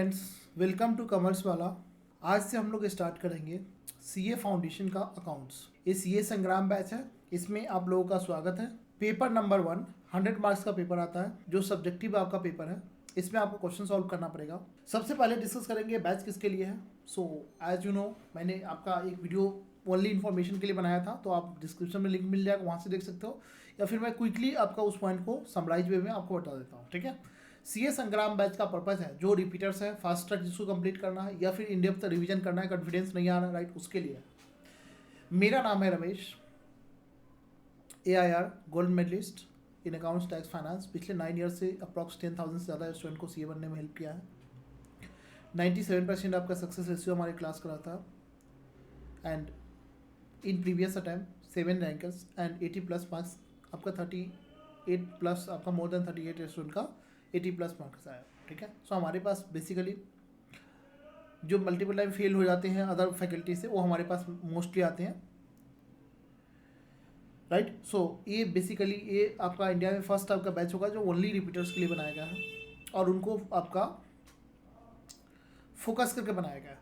Friends, welcome to commerce वाला। आज से हम लोग स्टार्ट करेंगे सीए फाउंडेशन का अकाउंट्स। ये सीए संग्राम बैच है, इसमें आप लोगों का स्वागत है। पेपर नंबर 1 100 मार्क्स का पेपर आता है, जो सब्जेक्टिव आपका पेपर है। इसमें आपको क्वेश्चन सॉल्व करना पड़ेगा। सबसे पहले डिस्कस करेंगे बैच किसके लिए है। सो एज यू नो, मैंने आपका एक वीडियो ओनली इन्फॉर्मेशन के लिए बनाया था, तो आप डिस्क्रिप्शन में लिंक मिल जाएगा, वहाँ से देख सकते हो, या फिर मैं क्विकली आपका उस पॉइंट को समराइज वे में आपको बता देता हूँ। ठीक है, सीए संग्राम बैच का पर्पज़ है जो रिपीटर्स है, फास्ट ट्रैक जिसको कंप्लीट करना है या फिर इन डेप्थ रिवीजन करना है, कॉन्फिडेंस नहीं आ रहा, राइट, उसके लिए। मेरा नाम है रमेश, AIR गोल्ड मेडलिस्ट इन अकाउंट्स टैक्स फाइनेंस। पिछले 9 ईयर्स से अप्रॉक्स 10,000 से ज़्यादा स्टूडेंट को सीए बनने में हेल्प किया है। 97% आपका सक्सेस रेशियो हमारे क्लास का रहता है। And in previous attempt 7 rankers and 80+ marks आपका 38+ आपका मोर देन 38 स्टूडेंट का 80+ मार्क्स आया। ठीक है, सो हमारे पास बेसिकली जो मल्टीपल टाइम फेल हो जाते हैं अदर फैकल्टी से, वो हमारे पास मोस्टली आते हैं, राइट। सो ये बेसिकली ये आपका इंडिया में फर्स्ट आपका बैच होगा जो ओनली रिपीटर्स के लिए बनाया गया है और उनको आपका फोकस करके बनाया गया है।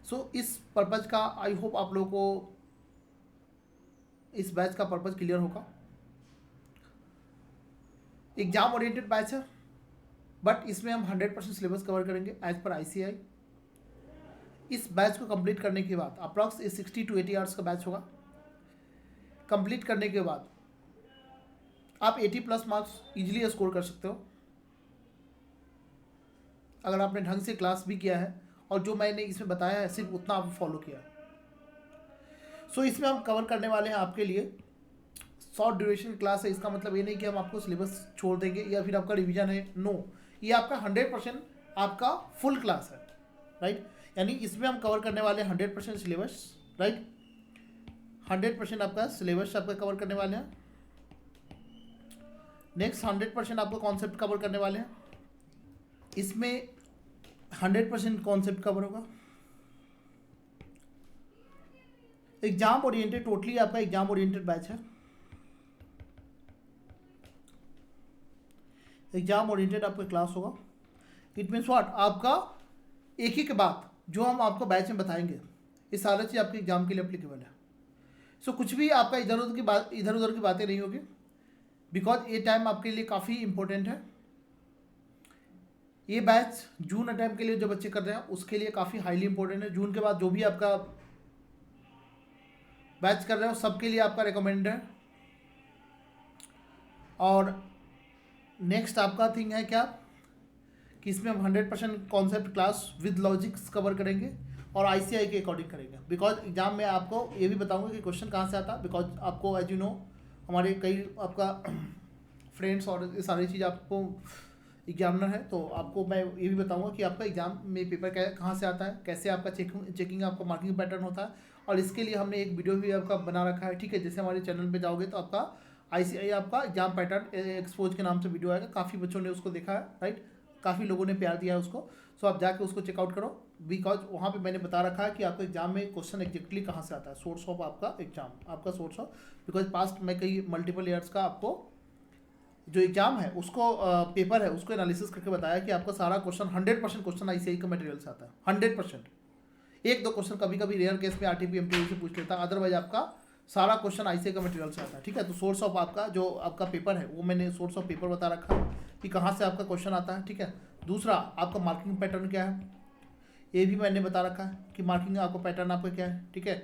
सो इस पर्पज़ का आई होप आप लोगों को इस बैच का पर्पज़ क्लियर होगा। एग्जाम ओरिएंटेड बैच है, बट इसमें हम 100% सिलेबस कवर करेंगे एज पर ICAI। इस बैच को कंप्लीट करने के बाद अप्रॉक्स 60 to 80 आवर्स का बैच होगा। कंप्लीट करने के बाद आप 80+ मार्क्स इजीली स्कोर कर सकते हो अगर आपने ढंग से क्लास भी किया है और जो मैंने इसमें बताया है सिर्फ उतना आप फॉलो किया। सो इसमें हम कवर करने वाले हैं आपके लिए शॉर्ट ड्यूरेशन क्लास है। इसका मतलब ये नहीं कि हम आपको सिलेबस छोड़ देंगे या फिर आपका रिवीजन है, नो, ये आपका 100% आपका फुल क्लास है, राइट। यानी इसमें हम कवर करने वाले हैं 100% सिलेबस, राइट। 100% आपका सिलेबस आपका कवर करने वाले हैं। नेक्स्ट 100% आपको कॉन्सेप्ट कवर करने वाले हैं। इसमें 100% कॉन्सेप्ट कवर होगा। एग्जाम ओरिएंटेड, टोटली आपका एग्जाम ओरिएंटेड बैच है। एग्जाम ओरिएंटेड आपका क्लास होगा। इट मीन्स व्हाट, आपका एक एक बात जो हम आपको बैच में बताएंगे ये सारा चीज़ आपके एग्जाम के लिए एप्लीकेबल है। सो कुछ भी आपका इधर उधर की बातें नहीं होगी, बिकॉज ये टाइम आपके लिए काफ़ी इंपॉर्टेंट है। ये बैच जून अटैम्प्ट के लिए जो बच्चे कर रहे हैं उसके लिए काफ़ी हाईली इंपॉर्टेंट है। जून के बाद जो भी आपका बैच कर रहे हो सबके लिए आपका रिकमेंड है। और नेक्स्ट आपका थिंग है क्या कि इसमें हम 100% concept class with logics cover करेंगे और ICAI के अकॉर्डिंग करेंगे। बिकॉज एग्जाम में आपको ये भी बताऊंगा कि क्वेश्चन कहाँ से आता है। बिकॉज आपको एज यू नो हमारे कई आपका फ्रेंड्स और ये सारी चीज़ आपको एग्जामिनर है, तो आपको मैं ये भी बताऊंगा कि आपका एग्जाम में पेपर कहाँ से आता है, कैसे आपका चेकिंग आपका मार्किंग पैटर्न होता है। और इसके लिए हमने एक वीडियो भी आपका बना रखा है, ठीक है। जैसे हमारे चैनल पे जाओगे तो आपका ICAI आपका एग्जाम पैटर्न एक्सपोज के नाम से वीडियो आएगा। काफ़ी बच्चों ने उसको देखा है, राइट, काफ़ी लोगों ने प्यार दिया है उसको। सो आप जाके उसको चेकआउट करो, बिकॉज वहाँ पे मैंने बता रखा है कि आपको एग्जाम में क्वेश्चन एग्जैक्टली कहाँ से आता है, सोर्स ऑफ आपका एग्जाम, आपका सोर्स ऑफ, बिकॉज पास्ट में कई मल्टीपल ईयर्स का आपको जो एग्जाम है उसको पेपर है उसको एनालिसिस करके बताया कि आपका सारा क्वेश्चन 100% क्वेश्चन ICAI का मटेरियल से आता है। 100%, एक दो क्वेश्चन कभी कभी रेयर केस में RTP MTP से पूछ लेता है, अदरवाइज आपका सारा क्वेश्चन ICAI का मटेरियल से आता है। ठीक है, तो सोर्स ऑफ आपका जो आपका पेपर है वो मैंने सोर्स ऑफ पेपर बता रखा है कि कहाँ से आपका क्वेश्चन आता है। ठीक है, दूसरा आपका मार्किंग पैटर्न क्या है ये भी मैंने बता रखा है कि मार्किंग आपका पैटर्न आपका क्या है। ठीक है,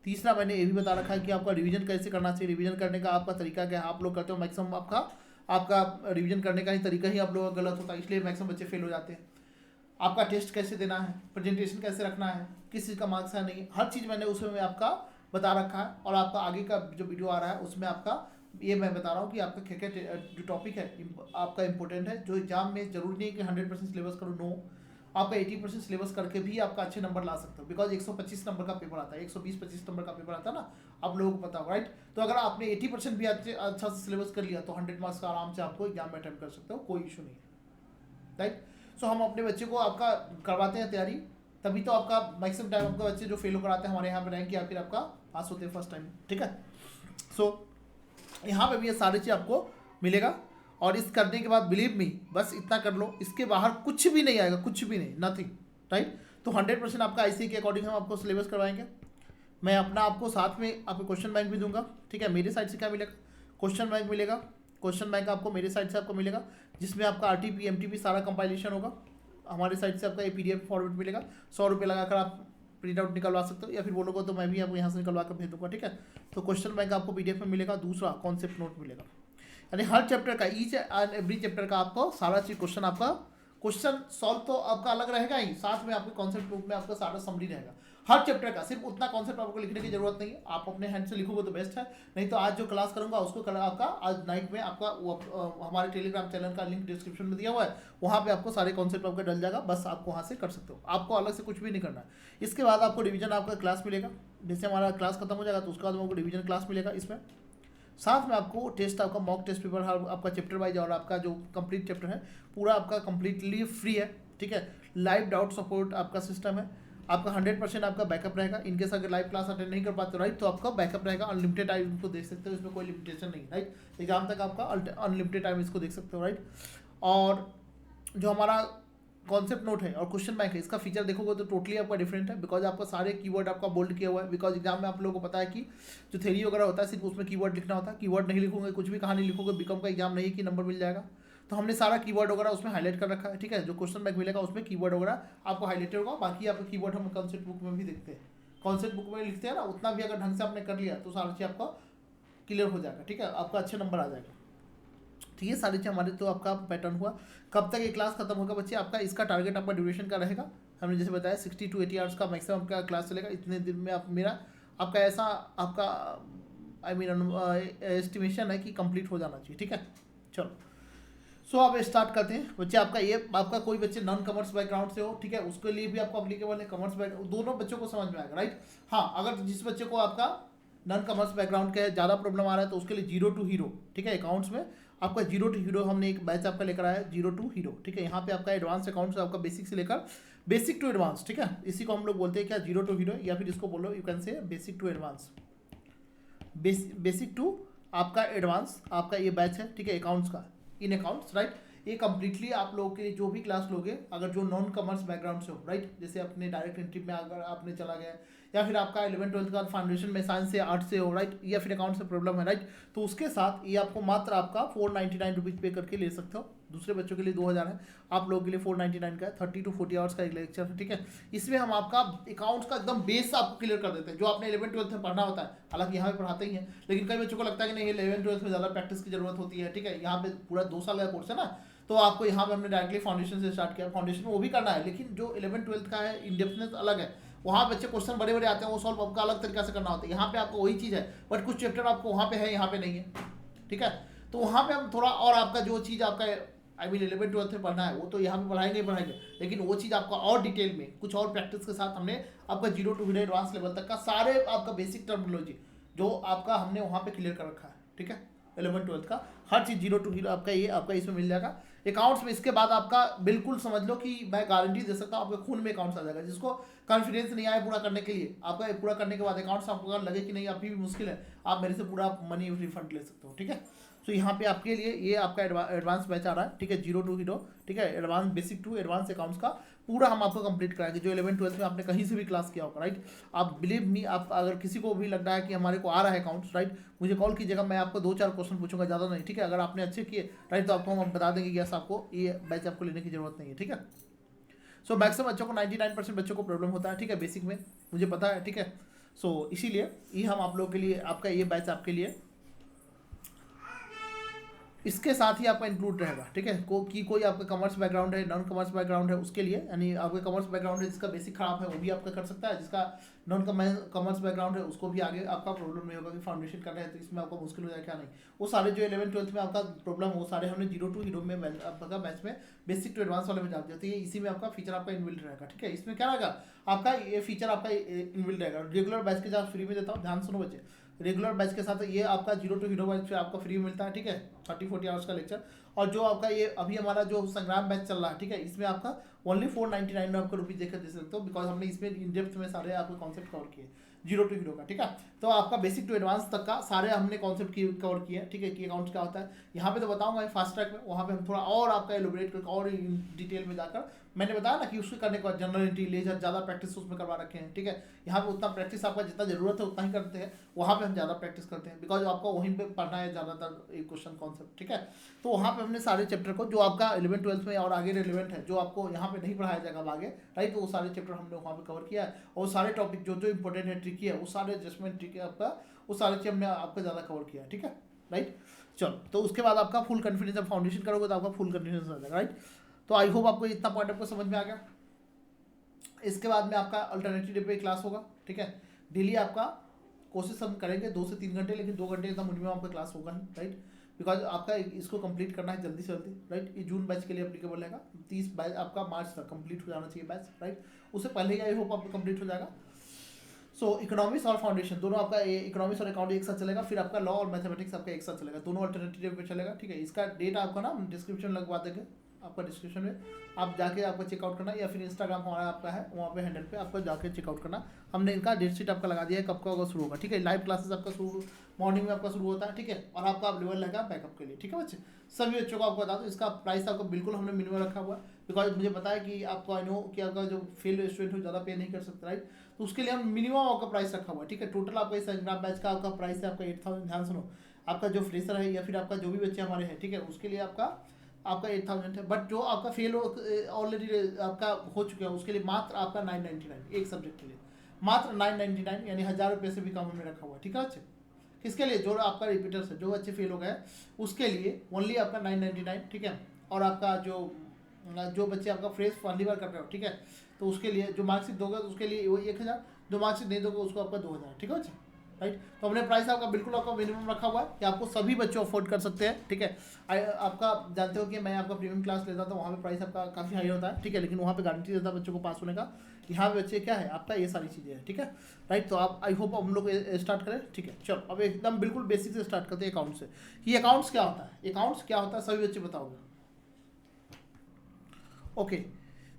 तीसरा मैंने ये भी बता रखा है कि आपका रिवीजन कैसे करना चाहिए, रिवीजन करने का आपका तरीका क्या है। आप लोग करते हो मैक्सिमम आपका रिवीजन करने का ही तरीका ही आप लोगों का गलत होता है, इसलिए मैक्सिमम बच्चे फेल हो जाते हैं। आपका टेस्ट कैसे देना है, प्रेजेंटेशन कैसे रखना है, किस चीज़ का मार्क्स है नहीं, हर चीज़ मैंने उसमें आपका बता रखा है। और आपका आगे का जो वीडियो आ रहा है उसमें आपका ये मैं बता रहा हूँ कि आपका क्या क्या जो टॉपिक है आपका इंपॉर्टेंट है, जो एग्जाम में जरूरी नहीं है कि 100% सिलेबस करो, नो, आपका 80% सिलेबस करके भी आपका अच्छे नंबर ला सकते हो। बिकॉज 125 नंबर का पेपर आता है, 120-25 नंबर का पेपर आता है ना, आप लोगों को पता होगा, राइट। तो अगर आपने 80% भी अच्छा से सिलेबस कर लिया तो 100 मार्क्स का आराम से आपको एग्जाम में अटेम्प्ट कर सकते हो, कोई इशू नहीं है, राइट। सो हम अपने बच्चे को आपका करवाते हैं तैयारी, तभी तो आपका मैक्सिमम टाइम आपका बच्चे जो फेल कराते हैं हमारे यहाँ पे रैंक या फिर आपका पास होते हैं फर्स्ट टाइम। ठीक है, सो यहाँ पे भी ये सारी चीज़ आपको मिलेगा। और इस करने के बाद बिलीव मी, बस इतना कर लो, इसके बाहर कुछ भी नहीं आएगा, कुछ भी नहीं, नथिंग, राइट। तो 100% आपका आईसीआई के अकॉर्डिंग हम आपको सिलेबस करवाएंगे। मैं अपना आपको साथ में आपको क्वेश्चन बैंक भी दूंगा, ठीक है। मेरे साइड से क्या मिलेगा, क्वेश्चन बैंक मिलेगा। क्वेश्चन बैंक आपको मेरे साइड से आपको मिलेगा, जिसमें आपका आरटीपी एमटीपी सारा कंपाइलेशन होगा। हमारे साइड से आपका ये पीडीएफ फॉर्मेट मिलेगा, 100 रुपये लगाकर आप प्रिंट आउट निकलवा सकते हो, या फिर बोलोगे तो मैं भी आपको यहाँ से निकलवा कर भेज दूँगा, ठीक है। तो क्वेश्चन बैंक आपको पीडीएफ में मिलेगा। दूसरा कॉन्सेप्ट नोट मिलेगा, यानी हर चैप्टर का, ईच एंड एवरी चैप्टर का आपको सारा चीज क्वेश्चन, आपका क्वेश्चन सॉल्व तो आपका अलग रहेगा ही, साथ में आपके कॉन्सेप्ट बुक में आपका सारा समरी रहेगा हर चैप्टर का। सिर्फ उतना कॉन्सेप्ट आपको लिखने की जरूरत नहीं है, आप अपने हैंड से लिखोगे तो बेस्ट है। नहीं तो आज जो क्लास करूंगा उसको आपका आज नाइट में आपका हमारे टेलीग्राम चैनल का लिंक डिस्क्रिप्शन में दिया हुआ है, वहाँ पे आपको सारे कॉन्सेप्ट आपका डल जाएगा, बस आपको वहाँ से कर सकते हो, आपको अलग से कुछ भी नहीं करना है। इसके बाद आपको डिवीजन आपका क्लास मिलेगा, जैसे हमारा क्लास खत्म हो जाएगा तो उसके बाद आपको डिवीजन क्लास मिलेगा। इसमें साथ में आपको टेस्ट, आपका मॉक टेस्ट पेपर हर आपका चैप्टर वाइज, और आपका जो कंप्लीट चैप्टर है पूरा आपका कंप्लीटली फ्री है, ठीक है। लाइव डाउट सपोर्ट आपका सिस्टम है, आपका 100% आपका बैकअप रहेगा। इनकेस अगर लाइव क्लास अटेंड नहीं कर पाते राइट, तो आपका बैकअप रहेगा, अनलिमिटेड टाइम इसको देख सकते हो, इसमें कोई लिमिटेशन नहीं, राइट। एग्जाम तक आपका अनलिमिटेड टाइम इसको देख सकते हो, राइट। और जो हमारा कॉन्सेप्ट नोट है और क्वेश्चन बैंक है, इसका फीचर देखोगे तो टोटली आपका डिफरेंट है, बिकॉज आपका सारे कीवर्ड आपका बोल्ड किया हुआ है। बिकॉज एग्जाम में आप लोगों को पता है कि जो थ्योरी वगैरह होता है सिर्फ उसमें कीवर्ड लिखना होता है, कीवर्ड नहीं लिखोगे, कुछ भी कहानी लिखोगे, बीकॉम का एग्जाम नहीं कि नंबर मिल जाएगा। तो हमने सारा कीवर्ड वगैरह उसमें हाईलाइट कर रखा है, ठीक है। जो क्वेश्चन बैंक मिलेगा उसमें कीवर्ड वगैरह आपको हाईलाइटेड होगा, बाकी आपका कीवर्ड हम कॉन्सेप्ट बुक में भी देखते हैं, कॉन्सेप्ट बुक में लिखते हैं ना, उतना भी अगर ढंग से आपने कर लिया तो सारा चीज़ आपका क्लियर हो जाएगा, ठीक है, आपका अच्छे नंबर आ जाएगा। तो ये सारी चीज़ हमारे तो आपका पैटर्न हुआ। कब तक ये क्लास खत्म होगा बच्चे, आपका इसका टारगेट आपका ड्यूरेशन का रहेगा, हमने जैसे बताया 60 to 80 आवर्स का मैक्सिमम आपका क्लास चलेगा। इतने दिन में आप मेरा आपका ऐसा आपका एस्टिमेशन है कि कंप्लीट हो जाना चाहिए, ठीक है। चलो सो अब स्टार्ट करते हैं बच्चे। आपका ये आपका कोई बच्चे नॉन कॉमर्स बैकग्राउंड से हो, ठीक है, उसके लिए भी आपको अप्लीकेबल है, कॉमर्स बैकग्राउंड, दोनों बच्चों को समझ में आएगा, राइट। हाँ, अगर जिस बच्चे को आपका नॉन कॉमर्स बैकग्राउंड का ज़्यादा प्रॉब्लम आ रहा है तो उसके लिए 0 to हीरो, ठीक है, अकाउंट्स में आपका 0 to हीरो हमने एक बैच आपका लेकर आया है, 0 to हीरो, ठीक है। यहाँ पे आपका एडवांस अकाउंट्स आपका बेसिक से लेकर बेसिक टू एडवांस, ठीक है। इसी को हम लोग बोलते हैं क्या, 0 to हीरो, या फिर इसको बोलो you can say basic to advance, basic to आपका एडवांस आपका ये बैच है, ठीक है, अकाउंट्स का, इन अकाउंट्स, राइट। ये कंप्लीटली आप लोगों के जो भी क्लास लोगे अगर जो नॉन कॉमर्स बैकग्राउंड से हो, राइट, जैसे अपने डायरेक्ट एंट्री में अगर आपने चला गया, या फिर आपका 11th-12th का फाउंडेशन में साइंस से आर्ट से हो, राइट, या फिर अकाउंट से प्रॉब्लम है, राइट, तो उसके साथ ये आपको मात्र आपका 499 रुपीज़ पे करके ले सकते हो। दूसरे बच्चों के लिए 2000 है, आप लोगों के लिए 499 का है। 30 to 40 आवर्स का एक लेक्चर है, ठीक है। इसमें हम आपका अकाउंट्स का एकदम बेस आपको क्लियर कर देते हैं, जो आपने 11th-12th में पढ़ना होता है, हालांकि यहाँ पे पढ़ाते ही हैं, लेकिन कई बच्चों को लगता है कि नहीं, ये 11th-12th में ज़्यादा प्रैक्टिस की जरूरत होती है, ठीक है। यहाँ पे पूरा 2 साल का कोर्स है ना, तो आपको यहाँ पे हमने डायरेक्टली फाउंडेशन से स्टार्ट किया। फाउंडेशन में वो भी करना है, लेकिन जो 11th-12th का है इनडेप्थनेस अलग है, वहाँ बच्चे क्वेश्चन बड़े बड़े आते हैं, वो सॉल्व आपका अलग तरीका से करना होता है। यहाँ पे आपको वही चीज़ है, बट कुछ चैप्टर आपको वहाँ पे है, यहाँ पे नहीं है, ठीक है। तो वहाँ पे हम थोड़ा और आपका जो चीज़ आपका 11th-12th में पढ़ना है वो तो यहाँ पे पढ़ाएंगे ही पढ़ाएंगे, लेकिन वो चीज़ आपका और डिटेल में कुछ और प्रैक्टिस के साथ हमने आपका 0 to हीरो एडवांस लेवल तक का सारे आपका बेसिक टर्मिनोलॉजी जो आपका हमने वहाँ पे क्लियर कर रखा है, ठीक है। 11th-12th का हर चीज़ 0 to हीरो आपका ये आपका इसमें मिल जाएगा अकाउंट्स में। इसके बाद आपका बिल्कुल समझ लो कि मैं गारंटी दे सकता हूँ आपके खून में अकाउंट्स आ जाएगा। जिसको कॉन्फिडेंस नहीं आए पूरा करने के लिए, आपका पूरा करने के बाद अकाउंट्स आपको अगर लगे कि नहीं अभी भी मुश्किल है, आप मेरे से पूरा मनी रिफंड ले सकते हो, ठीक है। तो यहाँ पे आपके लिए ये आपका एडवांस बैच आ रहा है, ठीक है, 0 to हीरो, ठीक है, advance basic to advance accounts का पूरा हम आपको कंप्लीट कराएंगे, जो 11th-12th में आपने कहीं से भी क्लास किया होगा, राइट। आप बिलीव मी, आप अगर किसी को भी लग रहा है कि हमारे को आ रहा है अकाउंट्स, राइट, मुझे कॉल कीजिएगा, मैं आपको 2-4 क्वेश्चन पूछूंगा, ज़्यादा नहीं, ठीक है। अगर आपने अच्छे किए राइट तो आपको हम बता देंगे कि यस आपको ये बैच आपको लेने की जरूरत नहीं है, ठीक है। सो मैक्सिमम बच्चों को 99% बच्चों को प्रॉब्लम होता है, ठीक है, बेसिक में, मुझे पता है, ठीक है। सो इसीलिए ये हम आप लोगों के लिए आपका ये बैच आपके लिए इसके साथ ही आपका इंक्लूड रहेगा, ठीक है। कोई आपका कॉमर्स बैकग्राउंड है, नॉन कॉमर्स बैकग्राउंड है, उसके लिए, यानी आपका कॉमर्स बैकग्राउंड है जिसका बेसिक खराब है वो भी आपका कर सकता है, जिसका नॉन कॉमर्स बैकग्राउंड है उसको भी आगे आपका प्रॉब्लम नहीं होगा कि फाउंडेशन करना है तो इसमें आपका मुश्किल हो जाए, क्या नहीं। वो सारे जो 11th-12th में आपका प्रॉब्लम वो सारे हमने 0 to हीरो में आपका बैच में बेसिक टू एडवांस वाले में डाल दिया, तो ये इसी में आपका फीचर आपका इनबिल्ट रहेगा, ठीक है। इसमें क्या रहेगा आपका ये फीचर आपका इनबिल्ट रहेगा। रेगुलर बैच के साथ फ्री में देता हूँ, ध्यान सुनो बच्चे, रेगुलर बैच के साथ ये आपका 0 to हीरो बैच आपका फ्री मिलता है, ठीक है, 30-40 आवर्स का लेक्चर। और जो आपका ये अभी हमारा जो संग्राम बैच चल रहा है, ठीक है, इसमें आपका ओनली 499 में आपको रुपीज़ देकर दे सकते हो, बिकॉज हमने इसमें इन डेप्थ में सारे आपके कॉन्सेप्ट कवर किए। जीरो टू हीरो का, ठीक है। तो आपका बेसिक टू एडवांस तक का सारे हमने कॉन्सेप्ट कवर किए हैं, ठीक है। की अकाउंट्स क्या होता है यहाँ पे तो बताऊंगा फास्ट ट्रैक में, वहाँ पे हम थोड़ा और आपका एलोबरेट करके और डिटेल में जाकर, मैंने बताया ना कि उसके करने के बाद जनरल एंट्री लेजर ज़्यादा प्रैक्टिस उसमें करवा रखे हैं, ठीक है। यहाँ पे उतना प्रैक्टिस आपका जितना जरूरत है उतना ही करते हैं, वहाँ पे हम ज़्यादा प्रैक्टिस करते हैं बिकॉज आपको वहीं पे पढ़ना है ज़्यादातर एक क्वेश्चन कॉन्सेप्ट, ठीक है। तो वहाँ पे हमने सारे चैप्टर को जो आपका 11th-12th में और आगे रिलेवेंट है, जो आपको यहाँ पे नहीं पढ़ाया जाएगा आगे, राइट, तो वो सारे चैप्टर हमने वहाँ पे कवर किया है। और सारे टॉपिक जो जो इंपॉर्टेंट है, ट्रिकी है, वो सारे एडजस्टमेंट ट्रिक है आपका, वो सारे चीज हमने आपका ज़्यादा कवर किया है, ठीक है, राइट। चलो, तो उसके बाद आपका फुल कॉन्फिडेंस, जब फाउंडेशन करोगे तो आपका फुल कॉन्फिडेंस आ जाएगा, राइट। तो आई होप आपको इतना पॉइंट आपको समझ में आ गया। इसके बाद में आपका अल्टरनेटिव डे पे क्लास होगा, ठीक है। डेली आपका कोशिश हम करेंगे 2 से 3 घंटे, लेकिन 2 घंटे का मिनिमम आपका क्लास होगा ही, राइट। बिकॉज आपका इसको कंप्लीट करना है जल्दी से जल्दी, राइट। ये जून बैच के लिए एप्लीकेबल रहेगा, 30 बैच आपका मार्च तक कंप्लीट हो जाना चाहिए बैच, राइट। उससे पहले ही आई होप आपका कंप्लीट हो जाएगा। सो इकोनॉमिक्स और फाउंडेशन दोनों आपका इकोनॉमिक्स और अकाउंट एक साथ चलेगा, फिर आपका लॉ और मैथमेटिक्स आपका एक साथ चलेगा, दोनों अल्टरनेटिव पे चलेगा, ठीक है। इसका डेट आपका ना डिस्क्रिप्शन लगवा देंगे आपका, डिस्क्रिप्शन में आप जाके आपको चेकआउट करना, या फिर इंस्टाग्राम हमारा आपका है वहाँ पे हैंडल पे आपको जाके चेकआउट करना। हमने इनका डेट शीट आपका लगा दिया है कब का शुरू होगा, ठीक है। लाइव क्लासेस आपका शुरू मॉर्निंग में आपका शुरू होता है, ठीक है। और आपका अवेलेबल रहेगा बैकअप के लिए, ठीक है बच्चे। सभी बच्चों को आपको बता दो, इसका प्राइस आपका बिल्कुल हमने मिनिमम रखा हुआ है, बिकॉज मुझे पता है कि आपको आई नो कि आपका जो फेल स्टूडेंट हो ज़्यादा पे नहीं कर सकता, राइट। तो उसके लिए हम मिनिमम आपका प्राइस रखा हुआ है, ठीक है। टोटल आपका इस एग्जाम बैच का आपका प्राइस है आपका 8000, ध्यान सुनो। आपका जो फ्रेशर है या फिर आपका जो भी बच्चे हमारे हैं, ठीक है, उसके लिए आपका 8000 है। बट जो आपका फेल ऑलरेडी आपका हो चुका है उसके लिए मात्र आपका 999, एक सब्जेक्ट के लिए मात्र 999, यानी 1000 रुपये से भी कम हमने रखा हुआ है, ठीक है बच्चे। किसके लिए? जो आपका रिपीटर्स है, जो बच्चे फेल हो गए उसके लिए ओनली आपका 999, ठीक है। और आपका जो बच्चे आपका फ्रेश पहली बार कर रहे हो, ठीक है, तो उसके लिए जो मार्कशीट दोगे तो उसके लिए वो 1000, जो मार्कशीट नहीं दोगे उसको आपका 2000, ठीक है बच्चे, राइट। तो हमने प्राइस आपका बिल्कुल आपका मिनिमम रखा हुआ है कि आपको सभी बच्चे अफोर्ड कर सकते हैं, ठीक है। आपका जानते हो कि मैं आपका प्रीमियम क्लास लेता था, वहाँ पे प्राइस आपका काफ़ी हाई होता है, ठीक है, लेकिन वहाँ पे गारंटी देता है बच्चों को पास होने का। यहाँ पे बच्चे क्या है आपका ये सारी चीज़ें हैं, ठीक है, राइट। तो आप आई होप हम लोग स्टार्ट करें, ठीक है। चलो अब एकदम बिल्कुल बेसिक से स्टार्ट करते हैं अकाउंट से। ये अकाउंट्स क्या होता है, अकाउंट्स क्या होता है सभी बच्चे बताओगे। ओके,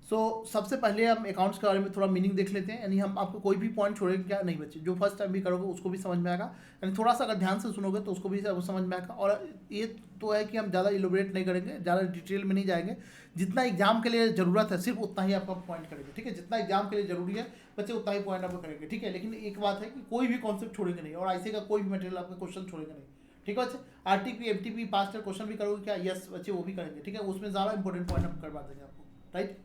सो सबसे पहले हम अकाउंट्स के बारे में थोड़ा मीनिंग देख लेते हैं, यानी हम आपको कोई भी पॉइंट छोड़ेंगे क्या नहीं बच्चे, जो फर्स्ट टाइम भी करोगे उसको भी समझ में आएगा, यानी थोड़ा सा अगर ध्यान से सुनोगे तो उसको भी समझ में आएगा। और ये तो है कि हम ज़्यादा इलोबरेट नहीं करेंगे, ज़्यादा डिटेल में नहीं जाएंगे, जितना एग्जाम के लिए ज़रूरत है सिर्फ उतना ही आपका पॉइंट करेंगे, ठीक है। जितना एग्जाम के लिए जरूरी है बच्चे उतना ही पॉइंट आपको करेंगे, ठीक है। लेकिन एक बात है कि कोई भी कॉन्सेप्ट छोड़ेंगे नहीं, और ऐसे का कोई भी मटेरियल आपका क्वेश्चन छोड़ेंगे नहीं, ठीक है बच्चे। RTP MTP past year question भी करोगे क्या? यस बच्चे, वो भी करेंगे, ठीक है। उसमें ज़्यादा इंपॉर्टेंट पॉइंट हम करवा देंगे आपको, राइट।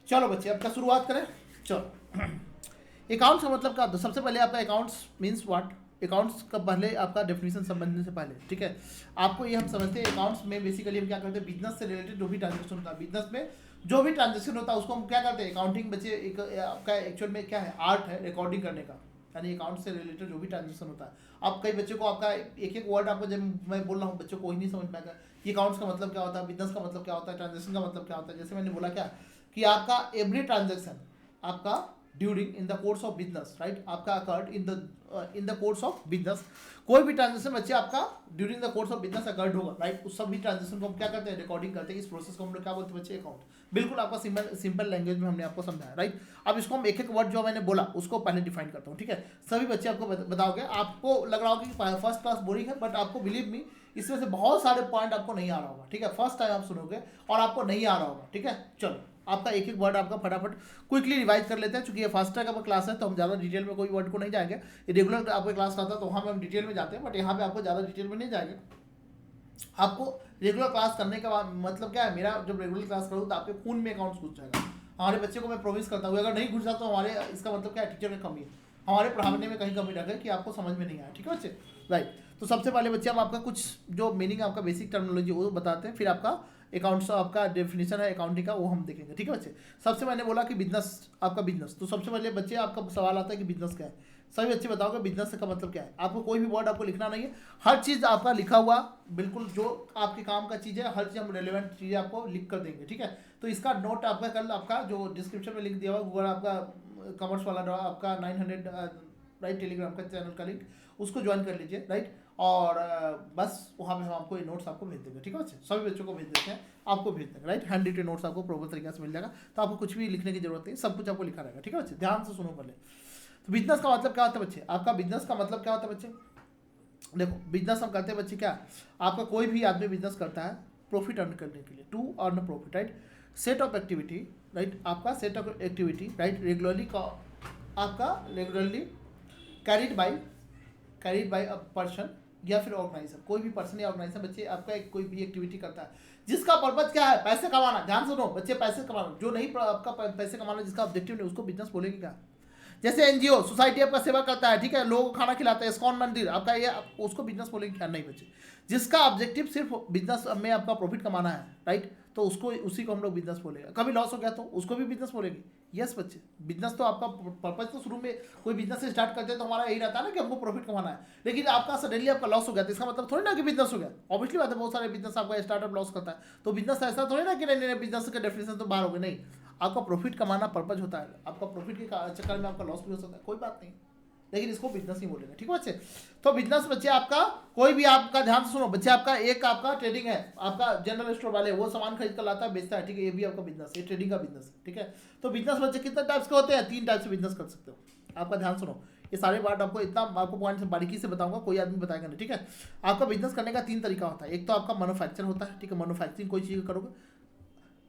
चलो बच्चे अब का शुरुआत करें। चलो अकाउंट्स का मतलब क्या होता है? सबसे पहले आपका अकाउंट्स मीन्स व्हाट, अकाउंट्स का पहले आपका डेफिनेशन समझने से पहले, ठीक है, आपको ये हम समझते हैं अकाउंट्स में बेसिकली हम क्या करते हैं, बिजनेस से रिलेटेड जो भी ट्रांजेक्शन होता है, बिजनेस में जो भी ट्रांजेक्शन होता है उसको हम क्या करते हैं, अकाउंटिंग बच्चे एक आपका एक्चुअल में क्या है, आर्ट है रिकॉर्डिंग करने का, यानी अकाउंट से रिलेटेड जो भी ट्रांजेक्शन होता है। अब कई बच्चों को आपका एक एक वर्ड आपको जब मैं बोल रहा हूँ बच्चों को ही नहीं समझ में आएगा कि अकाउंट्स का मतलब क्या होता है, बिजनेस का मतलब क्या होता है, ट्रांजेक्शन का मतलब क्या होता है। जैसे मैंने बोला क्या कि आपका एवरी ट्रांजेक्शन आपका during in the course of business, right, आपका occurred in the course of business, कोई भी ट्रांजेक्शन बच्चे आपका during the course of business occurred होगा, राइट। उस सभी ट्रांजेक्शन को हम क्या करते हैं, रिकॉर्डिंग करते हैं। इस प्रोसेस को हम लोग क्या बोलते हैं बच्चे, अकाउंट। बिल्कुल आपका सिंपल लैंग्वेज में हमने आपको समझाया, राइट। अब इसको हम एक एक वर्ड जो मैंने बोला उसको पहले डिफाइन करता हूँ, ठीक है। सभी बच्चे आपको बताओगे, आपको लग रहा होगा कि फर्स्ट क्लास बोरिंग है, बट आपको बिलीव मी इसमें से बहुत सारे पॉइंट आपको नहीं आ रहा होगा, ठीक है। फर्स्ट टाइम आप सुनोगे और आपको नहीं आ रहा होगा, ठीक है। चलो आपका एक एक वर्ड आपका फटाफट क्विकली रिवाइज कर लेते हैं, क्योंकि ये फास्ट ट्रैक आपका क्लास है तो हम ज़्यादा डिटेल में कोई वर्ड को नहीं जाएंगे। ये रेगुलर आपका क्लास रहता है तो वहाँ पे हम डिटेल में जाते हैं, बट यहाँ पे आपको ज़्यादा डिटेल में नहीं जाएंगे। आपको रेगुलर क्लास करने का मतलब क्या है, मेरा जब रेगुलर क्लास करूँ तो आपके खून में अकाउंट्स घुस जाएगा। हमारे बच्चे को मैं प्रोमिस करता हूँ, अगर नहीं घुस जाता तो हमारे इसका मतलब क्या है, टीचर की कमी है, हमारे पढ़ाने में कहीं कमी रखे कि आपको समझ में नहीं आया, ठीक है बच्चे, राइट। तो सबसे पहले बच्चे हम आपका कुछ जो मीनिंग आपका बेसिक टर्मिनोलॉजी वो बताते हैं, फिर आपका अकाउंट्स आपका डेफिनेशन है अकाउंटिंग का वो हम देखेंगे, ठीक है बच्चे। सबसे मैंने बोला कि बिजनेस, आपका बिजनेस, तो सबसे पहले बच्चे आपका सवाल आता है कि बिजनेस क्या है। सभी बच्चे बताओगे बिजनेस का मतलब क्या है। आपको कोई भी वर्ड आपको लिखना नहीं है, हर चीज़ आपका लिखा हुआ बिल्कुल जो आपके काम का चीज़ है, हर चीज़ हम रेलिवेंट चीज़ें आपको लिख कर देंगे, ठीक है। तो इसका नोट आपका कल आपका जो डिस्क्रिप्शन में लिंक दिया हुआ गूगल आपका कॉमर्स वाला आपका 900 राइट टेलीग्राम का चैनल का लिंक, उसको ज्वाइन कर लीजिए, राइट। और बस वहाँ पे हम आपको ये नोट्स आपको भेज देंगे, ठीक है बच्चे। सभी बच्चों को भेज देते हैं, आपको भेज देंगे, राइट। हैंड रिटन नोट्स आपको प्रॉपर तरीके से मिल जाएगा, तो आपको कुछ भी लिखने की जरूरत नहीं, सब कुछ आपको लिखा रहेगा, ठीक है बच्चे। ध्यान से सुनो पहले। तो बिजनेस का मतलब क्या होता है बच्चे, आपका बिजनेस का मतलब क्या होता है बच्चे, देखो बिजनेस हम करते हैं बच्चे क्या, आपका कोई भी आदमी बिजनेस करता है प्रॉफिट अर्न करने के लिए, to earn profit, right. Set of activity, right, आपका set of activity, right, regularly का आपका regularly carried by a person या फिर ऑर्गेनाइजर, कोई भी पर्सन या ऑर्गेनाइजर बच्चे आपका एक कोई भी एक्टिविटी करता है जिसका पर्पज क्या है, पैसे कमाना। ध्यान सुनो बच्चे, पैसे कमाना। जो नहीं आपका पैसे कमाना जिसका ऑब्जेक्टिव नहीं, उसको बिजनेस बोलेंगे क्या। जैसे एनजीओ सोसाइटी आपका सेवा करता है, ठीक है, लोगों को खाना खिलाता है, इस्कॉन मंदिर आपका, ये उसको बिजनेस बोलेंगे क्या, नहीं बच्चे। जिसका ऑब्जेक्टिव सिर्फ बिजनेस में आपका प्रॉफिट कमाना है, राइट, तो उसको उसी को हम लोग बिजनेस बोलेंगे। कभी लॉस हो गया तो उसको भी बिजनेस बोलेंगे। यस बच्चे, बिजनेस तो आपका पर्पज तो शुरू में कोई बिजनेस से स्टार्ट करते हैं तो हमारा यही रहता है ना कि हमको प्रॉफिट कमाना है, लेकिन आपका सडनली आपका लॉस हो गया तो इसका मतलब थोड़ी ना कि बिजनेस हो गया। ऑब्वियसली बात है, बहुत सारे बिजनेस आपका स्टार्टअप लॉस करता है, तो बिजनेस ऐसा थोड़ी ना कि नहीं बिजनेस का डेफिनेशन तो बाहर हो गया, नहीं। आपका प्रॉफिट कमाना पर्पज होता है, आपका प्रॉफिट के चक्कर में आपका लॉस भी हो सकता है, कोई बात नहीं, लेकिन इसको बिजनेस नहीं बोलेंगे, ठीक है बच्चे। तो बिजनेस बच्चे आपका कोई भी, आपका ध्यान से सुनो बच्चे, आपका एक आपका ट्रेडिंग है, आपका जनरल स्टोर वाले वो सामान खरीद कर लाता है बेचता है, ठीक है, ये भी आपका बिजनेस है, ट्रेडिंग का बिजनेस है, ठीक है। तो बिजनेस बच्चे कितने टाइप्स के होते हैं, 3 टाइप से बिजनेस कर सकते हो। आपका ध्यान सुनो, ये सारे बात आपको इतना आपको पॉइंट से बारीकी से बताऊंगा, कोई आदमी बताएगा नहीं, ठीक है। आपका बिजनेस करने का 3 तरीका होता है। एक तो आपका मैन्युफैक्चर होता है, ठीक है, मैन्युफैक्चरिंग कोई चीज़ करोगे।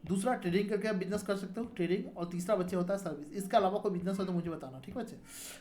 दूसरा ट्रेडिंग करके आप बिजनेस कर सकते हो, ट्रेडिंग। और तीसरा बच्चे होता है सर्विस। इसके अलावा कोई बिजनेस हो तो मुझे बताना, ठीक है बच्चे।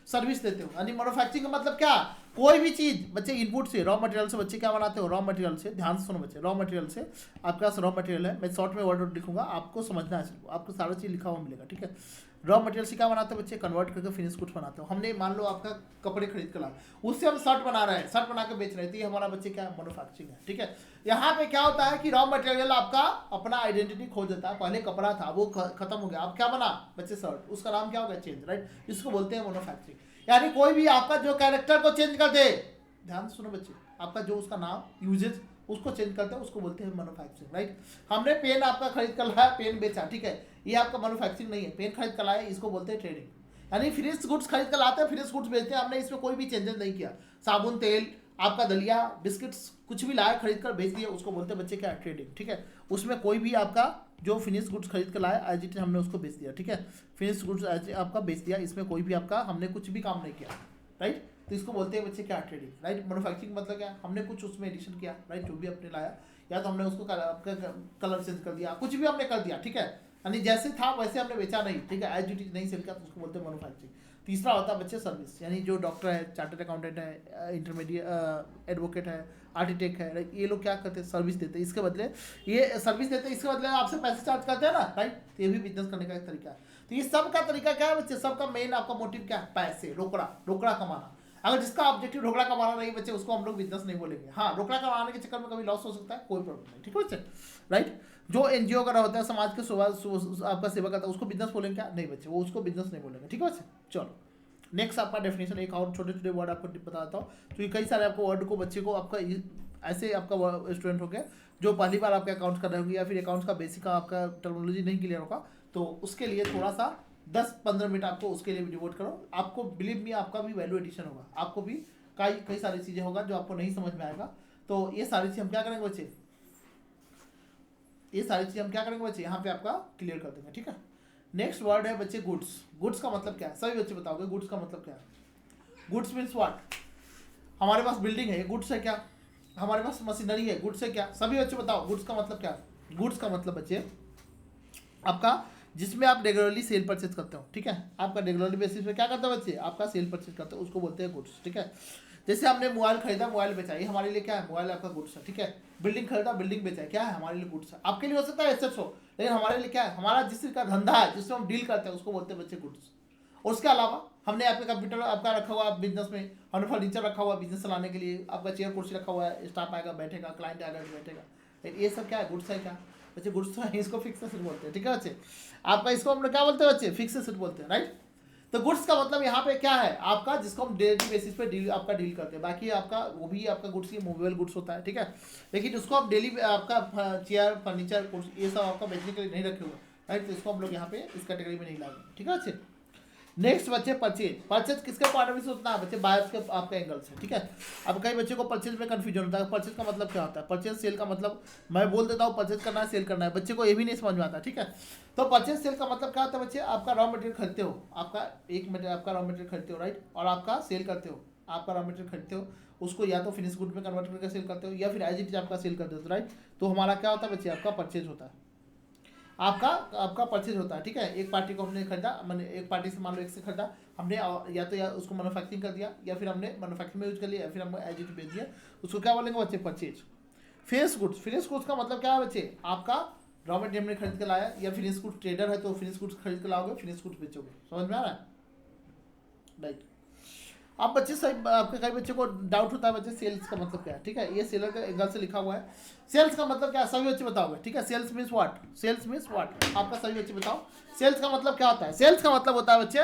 सर्विस देते हो, यानी मैन्युफैक्चरिंग का मतलब क्या, कोई भी चीज़ बच्चे इनपुट से, रॉ मटेरियल से बच्चे क्या बनाते हो, रॉ मटेरियल से। ध्यान से सुनो बच्चे, रॉ मटेरियल से आपके पास रॉ मटेरियल है, मैं शॉर्ट में वर्ड लिखूंगा, आपको समझना है, आपको सारा चीज़ लिखा हुआ मिलेगा, ठीक है। रॉ मटेरियल से क्या बनाते हो बच्चे, कन्वर्ट करके फिनिश गुड्स बनाते हो। हमने मान लो आपका कपड़े खरीद कर ला, उससे हम शर्ट बना रहे हैं, शर्ट बना के बेच रहे हैं, तो ये हमारा बच्चे क्या मैन्युफैक्चरिंग है, ठीक है। यहाँ पे क्या होता है कि रॉ मटेरियल आपका अपना आइडेंटिटी खो देता है। पहले कपड़ा था वो खत्म हो गया, अब क्या बना बच्चे, शर्ट, उसका नाम क्या हो गया, चेंज, राइट। इसको बोलते हैं मैन्युफैक्चरिंग। यानी कोई भी आपका जो कैरेक्टर को चेंज कर दे, ध्यान सुनो बच्चे, आपका जो उसका नाम यूजेज उसको चेंज करते हैं, उसको बोलते हैं मैन्युफैक्चरिंग, राइट। हमने पेन आपका खरीद कर लाया, पेन बेचा, ठीक है, ये आपका मैन्युफैक्चरिंग नहीं है। पेन खरीद कर लाया, इसको बोलते हैं ट्रेडिंग। यानी फिनिश गुड्स खरीद कर लाते हैं, फिनिश गुड्स बेचते हैं, हमने इसमें कोई भी चेंजेस नहीं किया। साबुन, तेल, आपका दलिया, बिस्किट्स, कुछ भी लाया खरीद कर बेच दिया, उसको बोलते हैं बच्चे क्या, ट्रेडिंग, ठीक है। उसमें कोई भी आपका जो फिनिश गुड्स खरीद कर लाया एज इट इज हमने उसको बेच दिया, ठीक है। फिनिश गुड्स एज आपका बेच दिया, इसमें कोई भी आपका हमने कुछ भी काम नहीं किया, राइट। तो इसको बोलते हैं बच्चे क्या, ट्रेडिंग, राइट। मैन्युफैक्चरिंग मतलब क्या, हमने कुछ उसमें एडिशन किया, राइट, जो भी अपने लाया, या तो हमने उसको कलर चेंज कर दिया, कुछ भी हमने कर दिया, ठीक है। यानी जैसे था वैसे हमने बेचा नहीं, ठीक है, एज इट इज नहीं सेल किया, तो उसको बोलते हैं मैन्युफैक्चरिंग। तीसरा होता है बच्चे सर्विस, यानी जो डॉक्टर है, चार्टर्ड अकाउंटेंट है, इंटरमीडिएट एडवोकेट है, आर्किटेक्ट है, ये लोग क्या करते हैं, सर्विस देते हैं, इसके बदले ये सर्विस देते हैं, इसके बदले आपसे पैसे चार्ज करते हैं ना, राइट। तो ये भी बिजनेस करने का एक तरीका है। तो ये सब का तरीका क्या है बच्चे, सबका मेन आपका मोटिव क्या है, पैसे, रोकड़ा कमाना। अगर जिसका ऑब्जेक्टिव रोकड़ा कमाना नहीं बच्चे, उसको हम लोग बिजनेस नहीं बोलेंगे। हाँ, रोकड़ा कमाने के चक्कर में कभी लॉस हो सकता है, कोई प्रॉब्लम नहीं, ठीक है बच्चे, राइट। जो एनजीओ का होता है, समाज के आपका सेवा करता है, उसको बिजनेस बोलेंगे क्या, नहीं बच्चे, वो उसको बिजनेस नहीं बोलेंगे, ठीक है बच्चे। चलो नेक्स्ट आपका डेफिनेशन, एक और छोटे छोटे वर्ड आपको बताता हूँ। तो ये कई सारे आपको वर्ड को बच्चे को आपका ऐसे आपका स्टूडेंट हो गया जो पहली बार आपके अकाउंट्स कर रहे होंगे, या फिर अकाउंट्स का बेसिक आपका टर्मिनोलॉजी नहीं क्लियर होगा, तो उसके लिए थोड़ा सा 10-15 मिनट आपको उसके लिए भी डिवोट करो। आपको बिलीव मी, आपका भी वैल्यू एडिशन होगा, आपको भी कई सारी चीज़ें होगा जो आपको नहीं समझ में आएगा। तो ये सारी चीज़ हम क्या करेंगे बच्चे, ये सारी चीज़ हम क्या करेंगे बच्चे, यहाँ पे आपका क्लियर कर देंगे, ठीक है। नेक्स्ट वर्ड है बच्चे गुड्स। गुड्स का मतलब क्या है, सभी बच्चे बताओगे गुड्स का मतलब क्या है। गुड्स मीन्स व्हाट, हमारे पास बिल्डिंग है, ये गुड्स है क्या, हमारे पास मशीनरी है, गुड्स है क्या, सभी बच्चे बताओ गुड्स का मतलब क्या है। गुड्स का मतलब बच्चे आपका जिसमें आप रेगुलरली सेल परचेज करते हो, ठीक है, आपका रेगुलरली बेसिस पे क्या करते हो बच्चे, आपका सेल परचेज करते हो, उसको बोलते हैं गुड्स, ठीक है। जैसे हमने मोबाइल खरीदा, मोबाइल बेचा, ये हमारे लिए क्या है, मोबाइल आपका गुड्स है, ठीक है। बिल्डिंग खरीदा, बिल्डिंग बेचा, क्या है, हमारे लिए गुड्स है। आपके लिए हो सकता है एसेट्स हो, लेकिन हमारे लिए क्या है, हमारा जिसका धंधा है, जिसमें हम डील करते हैं, उसको बोलते हैं बच्चे गुड्स। और उसके अलावा हमने आपके कंप्यूटर आपका रखा हुआ बिजनेस में, हमने फर्नीचर रखा हुआ बिजनेस चलाने के लिए, आपका चेयर कुर्सी रखा हुआ है, स्टाफ आएगा बैठेगा, क्लाइंट आएगा बैठेगा, ये सब क्या है, गुड्स है क्या बच्चे, गुड्स तो है, इसको फिक्स एसेट बोलते हैं, ठीक है बच्चे। आपका इसको हम लोग क्या बोलते हैं बच्चे, फिक्स एसेट बोलते हैं, राइट। तो गुड्स का मतलब यहाँ पे क्या है, आपका जिसको हम डेली बेसिस पे डील आपका डील करते हैं। बाकी आपका वो भी आपका गुड्स ही मूवेबल गुड्स होता है, ठीक है, लेकिन उसको हम डेली आपका चेयर फर्नीचर कुर्सी ये सब आपका बेचने के लिए नहीं रखे हुए, राइट। तो इसको हम लोग यहाँ पे इस कैटेगरी में नहीं लाएंगे, ठीक है अच्छे। नेक्स्ट बच्चे परचेज। परचेज किसके पॉइंट ऑफ व्यू से होता है बच्चे? बायर्स के आपका एंगल से, ठीक है। अब कई बच्चों को परचेज में कंफ्यूजन होता है, परचेज का मतलब क्या होता है? परचेज सेल का मतलब मैं बोल देता हूँ परचेज करना है, सेल करना है, बच्चे को ये भी नहीं समझ में आता, ठीक है। तो परचेज सेल का मतलब क्या होता है बच्चे? आपका रॉ मटेरियल खरीदते हो, आपका एक मटेरियल, आपका रॉ मटेरियल खरीदते हो, राइट, और आपका सेल करते हो, आपका रॉ मटेरियल खरीदते हो, उसको या तो फिनिश गुड में कन्वर्ट करके सेल करते हो या फिर एज इट इज आपका सेल करते हो, राइट। तो हमारा क्या होता है बच्चे? आपका परचेज होता है, आपका आपका परचेज होता है, ठीक है। एक पार्टी को हमने खरीदा, मैंने एक पार्टी से मान लो एक से खरीदा हमने, या तो या उसको मैन्युफैक्चरिंग कर दिया या फिर हमने मैन्युफैक्चरिंग में यूज कर लिया या फिर हम एज इट बेच दिया, उसको क्या बोलेंगे बच्चे? Purchase. Finish goods, finish goods का मतलब क्या है बच्चे? आपका रॉ मटेरियल हमने खरीद के लाया, या फिनिश गुड्स ट्रेडर है तो फिनिश गुड्स खरीद के लाओगे, फिनिश गुड्स बेचोगे। समझ में आ रहा है? राइट। अब बच्चे सही, आपके कई बच्चों को डाउट होता है बच्चे सेल्स का मतलब क्या है, ठीक है। ये सेलर के एंगल से लिखा हुआ है। सेल्स का मतलब क्या है? सभी बच्चे बताओगे, ठीक है। Sales means what? Sales means what? आपका सभी बच्चे बताओ सेल्स का मतलब क्या होता है? सेल्स का मतलब होता है बच्चे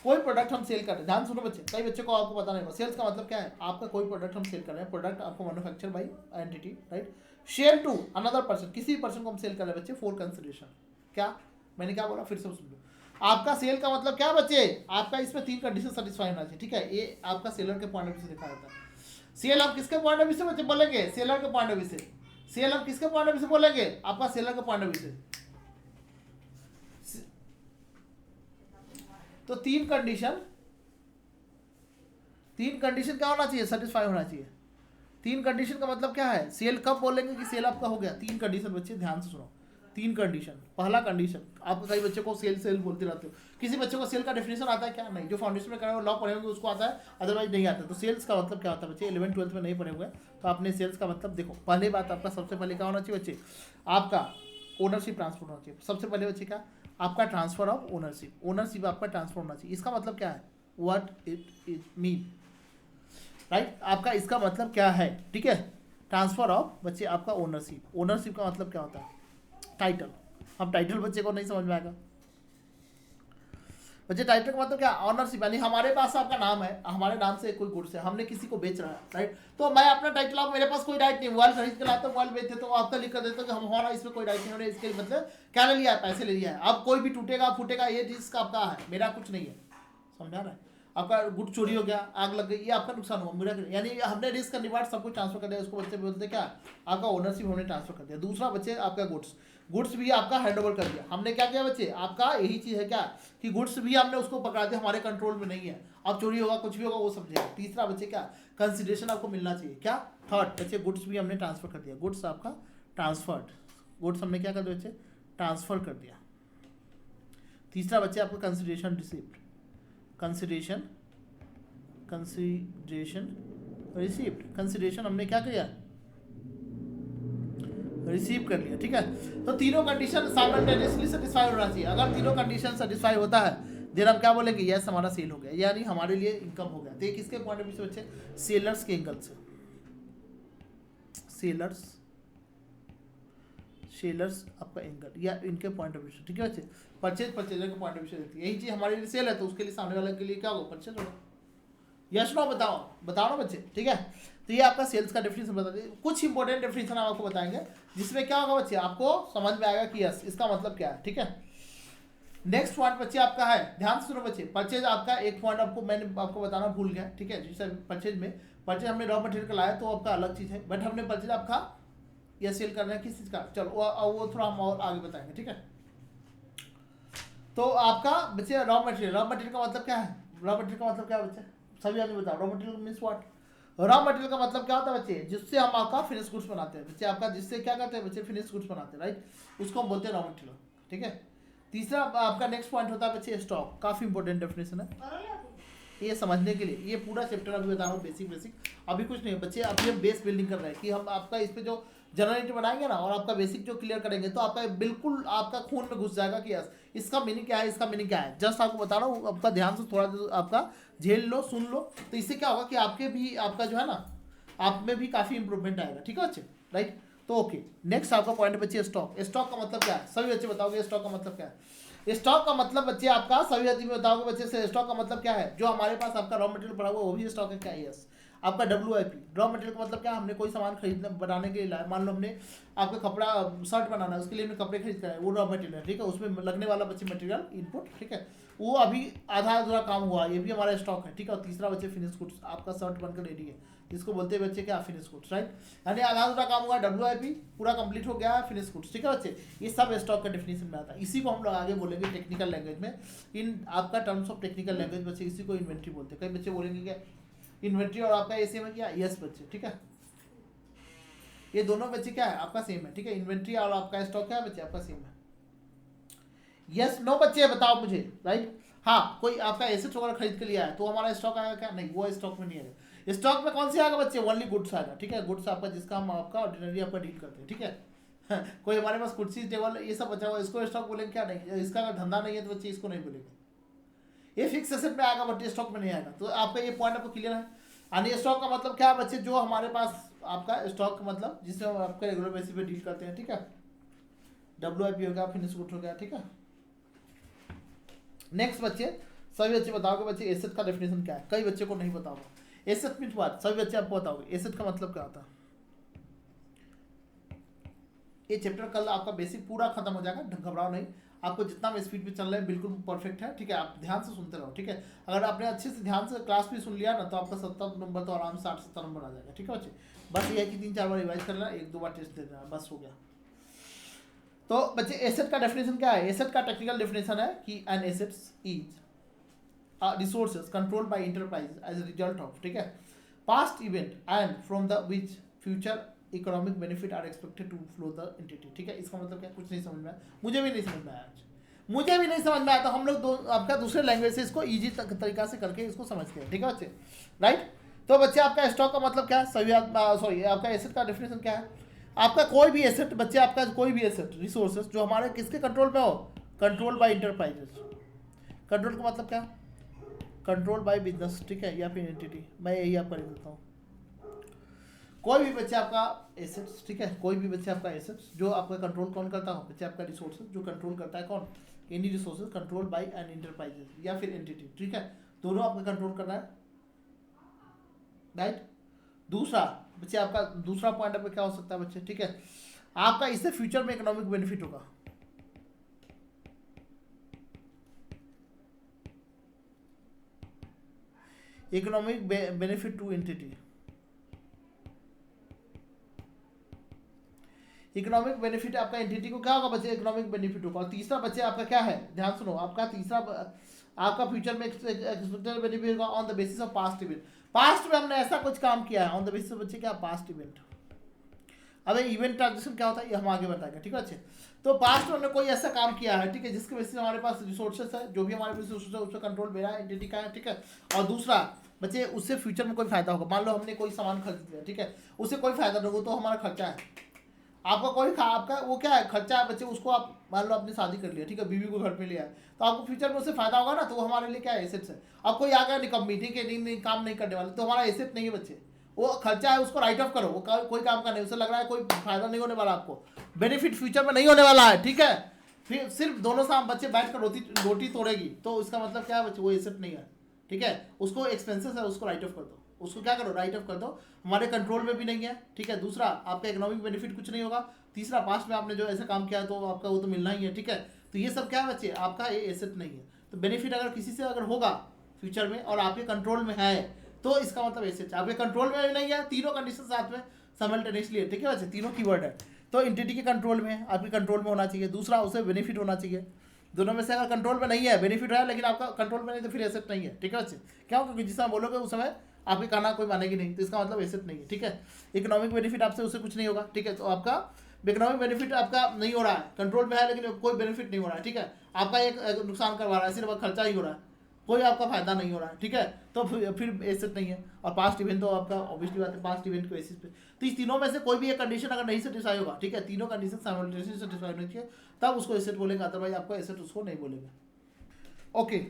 कोई प्रोडक्ट हम सेल कर रहे हैं। ध्यान सुनो बच्चे, कई बच्चों को आपको पता नहीं होगा सेल्स का मतलब क्या है। आपका कोई प्रोडक्ट हम सेल कर रहे हैं, प्रोडक्ट आपको manufacture by entity, right, sell to another person, किसी पर्सन को हम सेल कर रहे हैं बच्चे फॉर कंसिडरेशन। क्या मैंने क्या बोला? फिर से सुन लो। आपका सेल का मतलब क्या बच्चे? आपका इसमें 3 कंडीशन सेटिस्फाई होना चाहिए, ठीक है। ये आपका सेलर के पॉइंट ऑफ व्यू से लिखा जाता है। सेल आप किसके पॉइंट ऑफ व्यू से बच्चे बोलेंगे? सेलर के पॉइंट ऑफ व्यू से। सेल आप किसके पॉइंट ऑफ व्यू से बोलेंगे? आपका सेलर के पॉइंट ऑफ व्यू से। तो तीन कंडीशन क्या होना चाहिए? सेटिस्फाई होना चाहिए। 3 कंडीशन का मतलब क्या है? सेल कब बोलेंगे कि सेल आपका हो गया? 3 कंडीशन बच्चे ध्यान से सुनो। 3 कंडीशन। पहला कंडीशन, आप कई बच्चों को सेल सेल बोलते रहते हो, किसी बच्चे को सेल का डेफिनेशन आता है क्या? नहीं। जो फाउंडेशन में कर रहे हो, लॉ पढ़े होंगे उसको आता है, अदरवाइज नहीं आता। तो सेल्स का मतलब क्या होता है बच्चे? 11th 12th में नहीं पढ़े हुए तो आपने सेल्स का मतलब देखो। पहली बात आपका सबसे पहले क्या होना चाहिए बच्चे? आपका ओनरशिप ट्रांसफर होना चाहिए। सबसे पहले बच्चे क्या? आपका ट्रांसफर ऑफ ओनरशिप। ओनरशिप आपका ट्रांसफर होना चाहिए। इसका मतलब क्या है? What it mean, right. आपका इसका मतलब क्या है, ठीक है? ट्रांसफर ऑफ बच्चे आपका ओनरशिप। ओनरशिप का मतलब क्या होता है? टाइटल। अब टाइटल बच्चे को नहीं समझ में आएगा बच्चे। टाइटल का मतलब क्या? ऑनरशिप, यानी हमारे पास आपका नाम है, हमारे नाम से कोई गुड्स है, हमने किसी को बेच रहा है, राइट। तो मैं अपना टाइटल, आप मेरे पास कोई राइट नहीं, मोबाइल खरीद के लाते मोबाइल बेचते तो आपका लिख कर देते कि हमारा इसमें कोई राइट नहीं, हमने इसके मतलब क्या ले लिया है? पैसे ले लिया है। अब कोई भी टूटेगा फूटेगा ये रिस्क आपका है, मेरा कुछ नहीं है। समझा रहा है? आपका गुड चोरी हो गया, आग लग गई, ये आपका नुकसान हुआ, मेरा यानी हमने रिस्क का निवार सब कुछ ट्रांसफर कर दिया। उसको बच्चे बोलते क्या? आपका ओनरशिप हमने ट्रांसफर कर दिया। दूसरा बच्चे आपका गुड्स भी आपका हैंड ओवर कर दिया। हमने क्या किया बच्चे? आपका यही चीज़ है क्या कि गुड्स भी हमने उसको पकड़ा दिया, हमारे कंट्रोल में नहीं है। अब चोरी होगा कुछ भी होगा वो समझेगा। तीसरा बच्चे क्या? कंसिडरेशन आपको मिलना चाहिए। क्या? थर्ड बच्चे गुड्स भी हमने ट्रांसफर कर दिया। गुड्स आपका ट्रांसफर्ड, गुड्स हमने क्या कर दिया बच्चे? ट्रांसफर कर दिया। तीसरा बच्चे आपका consideration receipt, consideration receipt. Consideration हमने क्या किया? रिसीव कर लिया, ठीक है। तो तीनों कंडीशन साइमल्टेनियसली सेटिस्फाई होना चाहिए। अगर तीनों कंडीशन सेटिस्फाई होता है देन हम क्या बोलेंगे? यस हमारा सेल हो गया, यानी हमारे लिए इनकम हो गया। तो ये किसके पॉइंट ऑफ व्यू से बच्चे? सेलर्स के एंगल से। सेलर्स आपका एंगल या इनके पॉइंट ऑफ व्यू से, ठीक है बच्चे। परचेजर के पॉइंट ऑफ व्यू से देखती है। यही चीज़ हमारे लिए सेल है तो उसके लिए सामने वाले के लिए क्या होगा? परचेज होगा। यस नो बताओ ना बच्चे, ठीक है। तो ये आपका सेल्स का डेफिनेशन बता दिए। कुछ इंपॉर्टेंट डेफिनेशन हम आपको बताएंगे जिसमें क्या होगा बच्चे? आपको समझ में आएगा कि यस इसका मतलब क्या है, ठीक है। नेक्स्ट पॉइंट बच्चे आपका है, ध्यान से सुनो बच्चे। परचेज आपका एक पॉइंट आपको मैंने आपको बताना भूल गया, ठीक है। जैसे परचेज हमने रॉ मटेरियल का लाया तो आपका अलग चीज़ है, बट हमने परचेज आपका या सेल करना है किस चीज़ का, चलो वो थोड़ा हम और आगे बताएंगे, ठीक है। तो आपका बच्चे रॉ मटेरियल का मतलब क्या है? रॉ मटेरियल का मतलब क्या है बच्चे? सभी आगे बताओ। Raw material means what? Raw material का मतलब क्या होता है बच्चे? जिससे हम आपका फिनिश गुड्स बनाते हैं बच्चे। आपका जिससे क्या करते हैं बच्चे? फिनिश गुड्स बनाते हैं, राइट। उसको हम बोलते हैं रॉ मटेरियल, ठीक है। तीसरा आपका नेक्स्ट पॉइंट होता है बच्चे स्टॉक। काफ़ी इंपॉर्टेंट डेफिनेशन है ये समझने के लिए। ये पूरा चैप्टर अभी बता रहा हूँ बेसिक। अभी कुछ नहीं बच्चे, अभी हम बेस बिल्डिंग कर रहे हैं कि हम आपका इस पे जो जनरल बनाएंगे ना और आपका बेसिक जो क्लियर करेंगे तो आपका बिल्कुल आपका खून में घुस जाएगा कि यस इसका मीनिंग क्या है, इसका मीनिंग क्या है। जस्ट आपको बता रहा हूँ, आपका ध्यान से थोड़ा आपका झेल लो, सुन लो। तो इससे क्या होगा कि आपके भी आपका जो है ना आप में भी काफ़ी इंप्रूवमेंट आएगा, ठीक है बच्चे, राइट। तो ओके, नेक्स्ट आपका पॉइंट बच्चे स्टॉक। स्टॉक का मतलब क्या है? सभी बच्चे बताओगे स्टॉक का मतलब क्या है? स्टॉक का मतलब बच्चे आपका सभी बच्चे में बताओगे बच्चे से स्टॉक का मतलब क्या है? जो हमारे पास आपका रॉ मटेरियल पड़ा हुआ वो भी स्टॉक है क्या? यस। आपका WIP रॉ मटेरियल का मतलब क्या? हमने कोई सामान खरीदने बनाने के लिए लाया, मान लो हमने आपका कपड़ा शर्ट बनाना है उसके लिए हमने कपड़े खरीद कर वो रॉ मटेरियल है, ठीक है। उसमें लगने वाला बच्चे मटेरियल इनपुट, ठीक है। वो अभी आधा अधूरा काम हुआ, ये भी हमारा स्टॉक है, ठीक है। और तीसरा बच्चे फिनिश गुड्स, आपका शर्ट बनकर रेडी है, जिसको बोलते हैं बच्चे क्या, फिनिश गुड्स, राइट। यानी आधा अधूरा काम हुआ, WIP पूरा कंप्लीट हो गया, फिनिश गुड्स, ठीक है बच्चे। ये सब स्टॉक का डेफिनेशन में आता है। इसी को हम लोग आगे बोलेंगे टेक्निकल लैंग्वेज में, इन आपका टर्म्स ऑफ टेक्निकल लैंग्वेज बच्चे, इसी को इन्वेंट्री बोलते हैं। कई बच्चे बोलेंगे क्या इन्वेंट्री और आपका ये सेम है क्या, यस बच्चे, ठीक है। ये दोनों बच्चे क्या है, आपका सेम है, ठीक है। इन्वेंट्री और आपका स्टॉक क्या है बच्चे, आपका सेम है। यस नो बच्चे बताओ मुझे, राइट। हाँ, कोई आपका एसेट वगैरह खरीद के लिया है तो हमारा स्टॉक आएगा क्या, नहीं, वो स्टॉक में नहीं आएगा। स्टॉक में कौन सी आएगा बच्चे, ओनली गुड्स आएगा, ठीक है। गुड्स आपका जिसका हम आपका ऑर्डिनरी आपका डील करते हैं, ठीक है। कोई हमारे पास कुर्सी टेबल ये सब बचा हुआ, इसको स्टॉक बोलेंगे क्या, नहीं, इसका अगर धंधा नहीं है तो बच्चे इसको नहीं बोलेंगे। ये फिक्स एसेट में आएगा बट स्टॉक में नहीं आएगा। तो आपका ये पॉइंट आपको क्लियर है। यानी स्टॉक का मतलब क्या है बच्चे, जो हमारे पास आपका स्टॉक का मतलब जिससे हम आपका रेगुलर बेसिस पे डील करते हैं, ठीक है। WIP हो गया, फिनिश गुड हो गया, ठीक है। नेक्स्ट बच्चे, सभी बच्चे बताओगे बच्चे एसेट का डेफिनेशन क्या है। कई बच्चे को नहीं पता होगा एसेट मीन्स व्हाट, सभी बच्चे आपको बताओगे एसेट का मतलब क्या होता है। ये चैप्टर कल आपका बेसिक पूरा खत्म हो जाएगा, घबराओ नहीं। आपको जितना मैं स्पीड पे चल रहा है बिल्कुल परफेक्ट है, ठीक है। आप ध्यान से सुनते रहो, ठीक है। अगर आपने अच्छे से ध्यान से क्लास भी सुन लिया ना तो आपका 70 नंबर तो आराम से 60-70 नंबर आ जाएगा, ठीक है बच्चे। बस ये है कि 3-4 बार रिवाइज करना, 1-2 बार टेस्ट देना, बस हो गया। तो बच्चे एसेट का डेफिनेशन क्या है। एसेट का टेक्निकल डेफिनेशन है कि an assets is resources controlled by enterprise as a result of, ठीक है, past event and from the which future economic benefit are expected to flow the entity, ठीक है। इसका मतलब क्या, कुछ नहीं समझ में आया, मुझे भी नहीं समझ में आया आज, मुझे भी नहीं समझ में आया। तो हम लोग आपका दूसरे लैंग्वेज से इसको ईजी तरीका से करके इसको समझते हैं, ठीक है बच्चे, राइट। तो बच्चे आपका स्टॉक का मतलब क्या है, सभी सॉरी आपका एसेट का डेफिनेशन क्या है। आपका कोई भी एसेट बच्चे, आपका कोई भी एसेट रिसोर्सेज जो हमारे किसके कंट्रोल में हो, कंट्रोल बाय इंटरप्राइजेस। कंट्रोल का मतलब क्या, कंट्रोल बाय बिजनेस, ठीक है, या फिर एंटिटी, मैं यही आपका लिख देता हूँ। कोई भी बच्चे आपका एसेट्स, ठीक है, कोई भी बच्चे आपका एसेट्स जो आपका कंट्रोल कौन करता हो बच्चे, आपका रिसोर्सेज जो कंट्रोल करता है कौन, any resources control by an enterprises या फिर एंटिटी, ठीक है, दोनों आपका कंट्रोल करना है, राइट। दूसरा बच्चे आपका दूसरा पॉइंट आपका क्या हो सकता है बच्चे, ठीक है, आपका इससे फ्यूचर में इकोनॉमिक बेनिफिट होगा। Economic benefit to entity, economic benefit आपका एंटिटी को क्या होगा बच्चे, इकोनॉमिक बेनिफिट होगा। और तीसरा बच्चे आपका क्या है, ध्यान सुनो, आपका तीसरा आपका फ्यूचर में एक्सपेक्टेड बेनिफिट होगा on the basis of past event. Past में हमने ऐसा कुछ काम किया है, ऑन द बेसिस ऑफ बच्चे क्या, पास्ट इवेंट। अब इवेंट ट्रांजेक्शन क्या होता है ये हम आगे बताएंगे, ठीक है अच्छे। तो पास्ट में हमने कोई ऐसा काम किया है, ठीक है, जिसके बेसिस हमारे पास रिसोर्सेस है, जो भी हमारे पास रिसोर्सेस है उसका कंट्रोल मेरा एंटिटी का है, ठीक है। और दूसरा बच्चे उससे फ्यूचर में कोई फायदा होगा, मान लो हमने कोई सामान खरीद लिया, ठीक है, उससे कोई फायदा नहीं होगा तो हमारा खर्चा है। आपका कोई आपका वो क्या है, खर्चा है बच्चे, उसको आप मान लो अपनी शादी कर लिया, ठीक है, बीवी को घर पे लिया है, तो आपको फ्यूचर में उससे फायदा होगा ना, तो वो हमारे लिए क्या है, एसेट्स है। अब कोई आ गया निकम्मी, ठीक है, नहीं काम नहीं करने वाले, तो हमारा एसेट नहीं है बच्चे, वो खर्चा है, उसको राइट ऑफ करो, वो कोई काम का नहीं, उसे लग रहा है कोई फायदा नहीं होने वाला, आपको बेनिफिट फ्यूचर में नहीं होने वाला है, ठीक है। फिर सिर्फ दोनों शाम बच्चे बैठ कर रोटी तोड़ेगी, तो इसका मतलब क्या है बच्चे, वो एसेट नहीं है, ठीक है। उसको एक्सपेंसेस है, उसको राइट ऑफ कर दो, उसको क्या करो, राइट ऑफ कर दो, हमारे कंट्रोल में भी नहीं है, ठीक है। दूसरा आपका इकोनॉमिक बेनिफिट कुछ नहीं होगा। तीसरा पास्ट में आपने जो ऐसा काम किया है तो आपका वो तो मिलना ही है, ठीक है। तो ये सब क्या है बच्चे, आपका ये एसेट नहीं है। तो बेनिफिट अगर किसी से अगर होगा फ्यूचर में और आपके कंट्रोल में है तो इसका मतलब एसेट, आपके कंट्रोल में नहीं है, तीनों कंडीशन साथ में साइमल्टेनियसली है, ठीक है बच्चे, तीनों कीवर्ड है। तो एंटिटी के कंट्रोल में है, आपके कंट्रोल में होना चाहिए, दूसरा उसे बेनिफिट होना चाहिए। दोनों में से अगर कंट्रोल में नहीं है, बेनिफिट है लेकिन आपका कंट्रोल में नहीं, तो फिर एसेट नहीं है, ठीक है बच्चे। क्यों, क्योंकि जिस समय बोलोगे उस समय आपके कहना कोई मानेगी नहीं, तो इसका मतलब एसेट नहीं है, ठीक है। इकोनॉमिक बेनिफिट आपसे उससे कुछ नहीं होगा, ठीक है। तो आपका इकोनॉमिक बेनिफिट आपका नहीं हो रहा है, कंट्रोल में है लेकिन कोई बेनिफिट नहीं हो रहा है, ठीक है। आपका एक नुकसान करवा रहा है, सिर्फ खर्चा ही हो रहा है, कोई आपका फायदा नहीं हो रहा है, ठीक है। तो फिर एसेट नहीं है। और पास्ट इवेंट तो आपका ऑब्वियसली बात है, पास्ट इवेंट के बेसिस पे, तो इस तीनों में से कोई भी एक कंडीशन अगर नहीं सेटिस्फाई होगा, ठीक है, तीनों कंडीशन साइमल्टेनियसली सेटिस्फाई होनी चाहिए, तब उसको एसेट बोलेंगे, अदरवाइज आपको एसेट उसको नहीं बोलेंगे। ओके,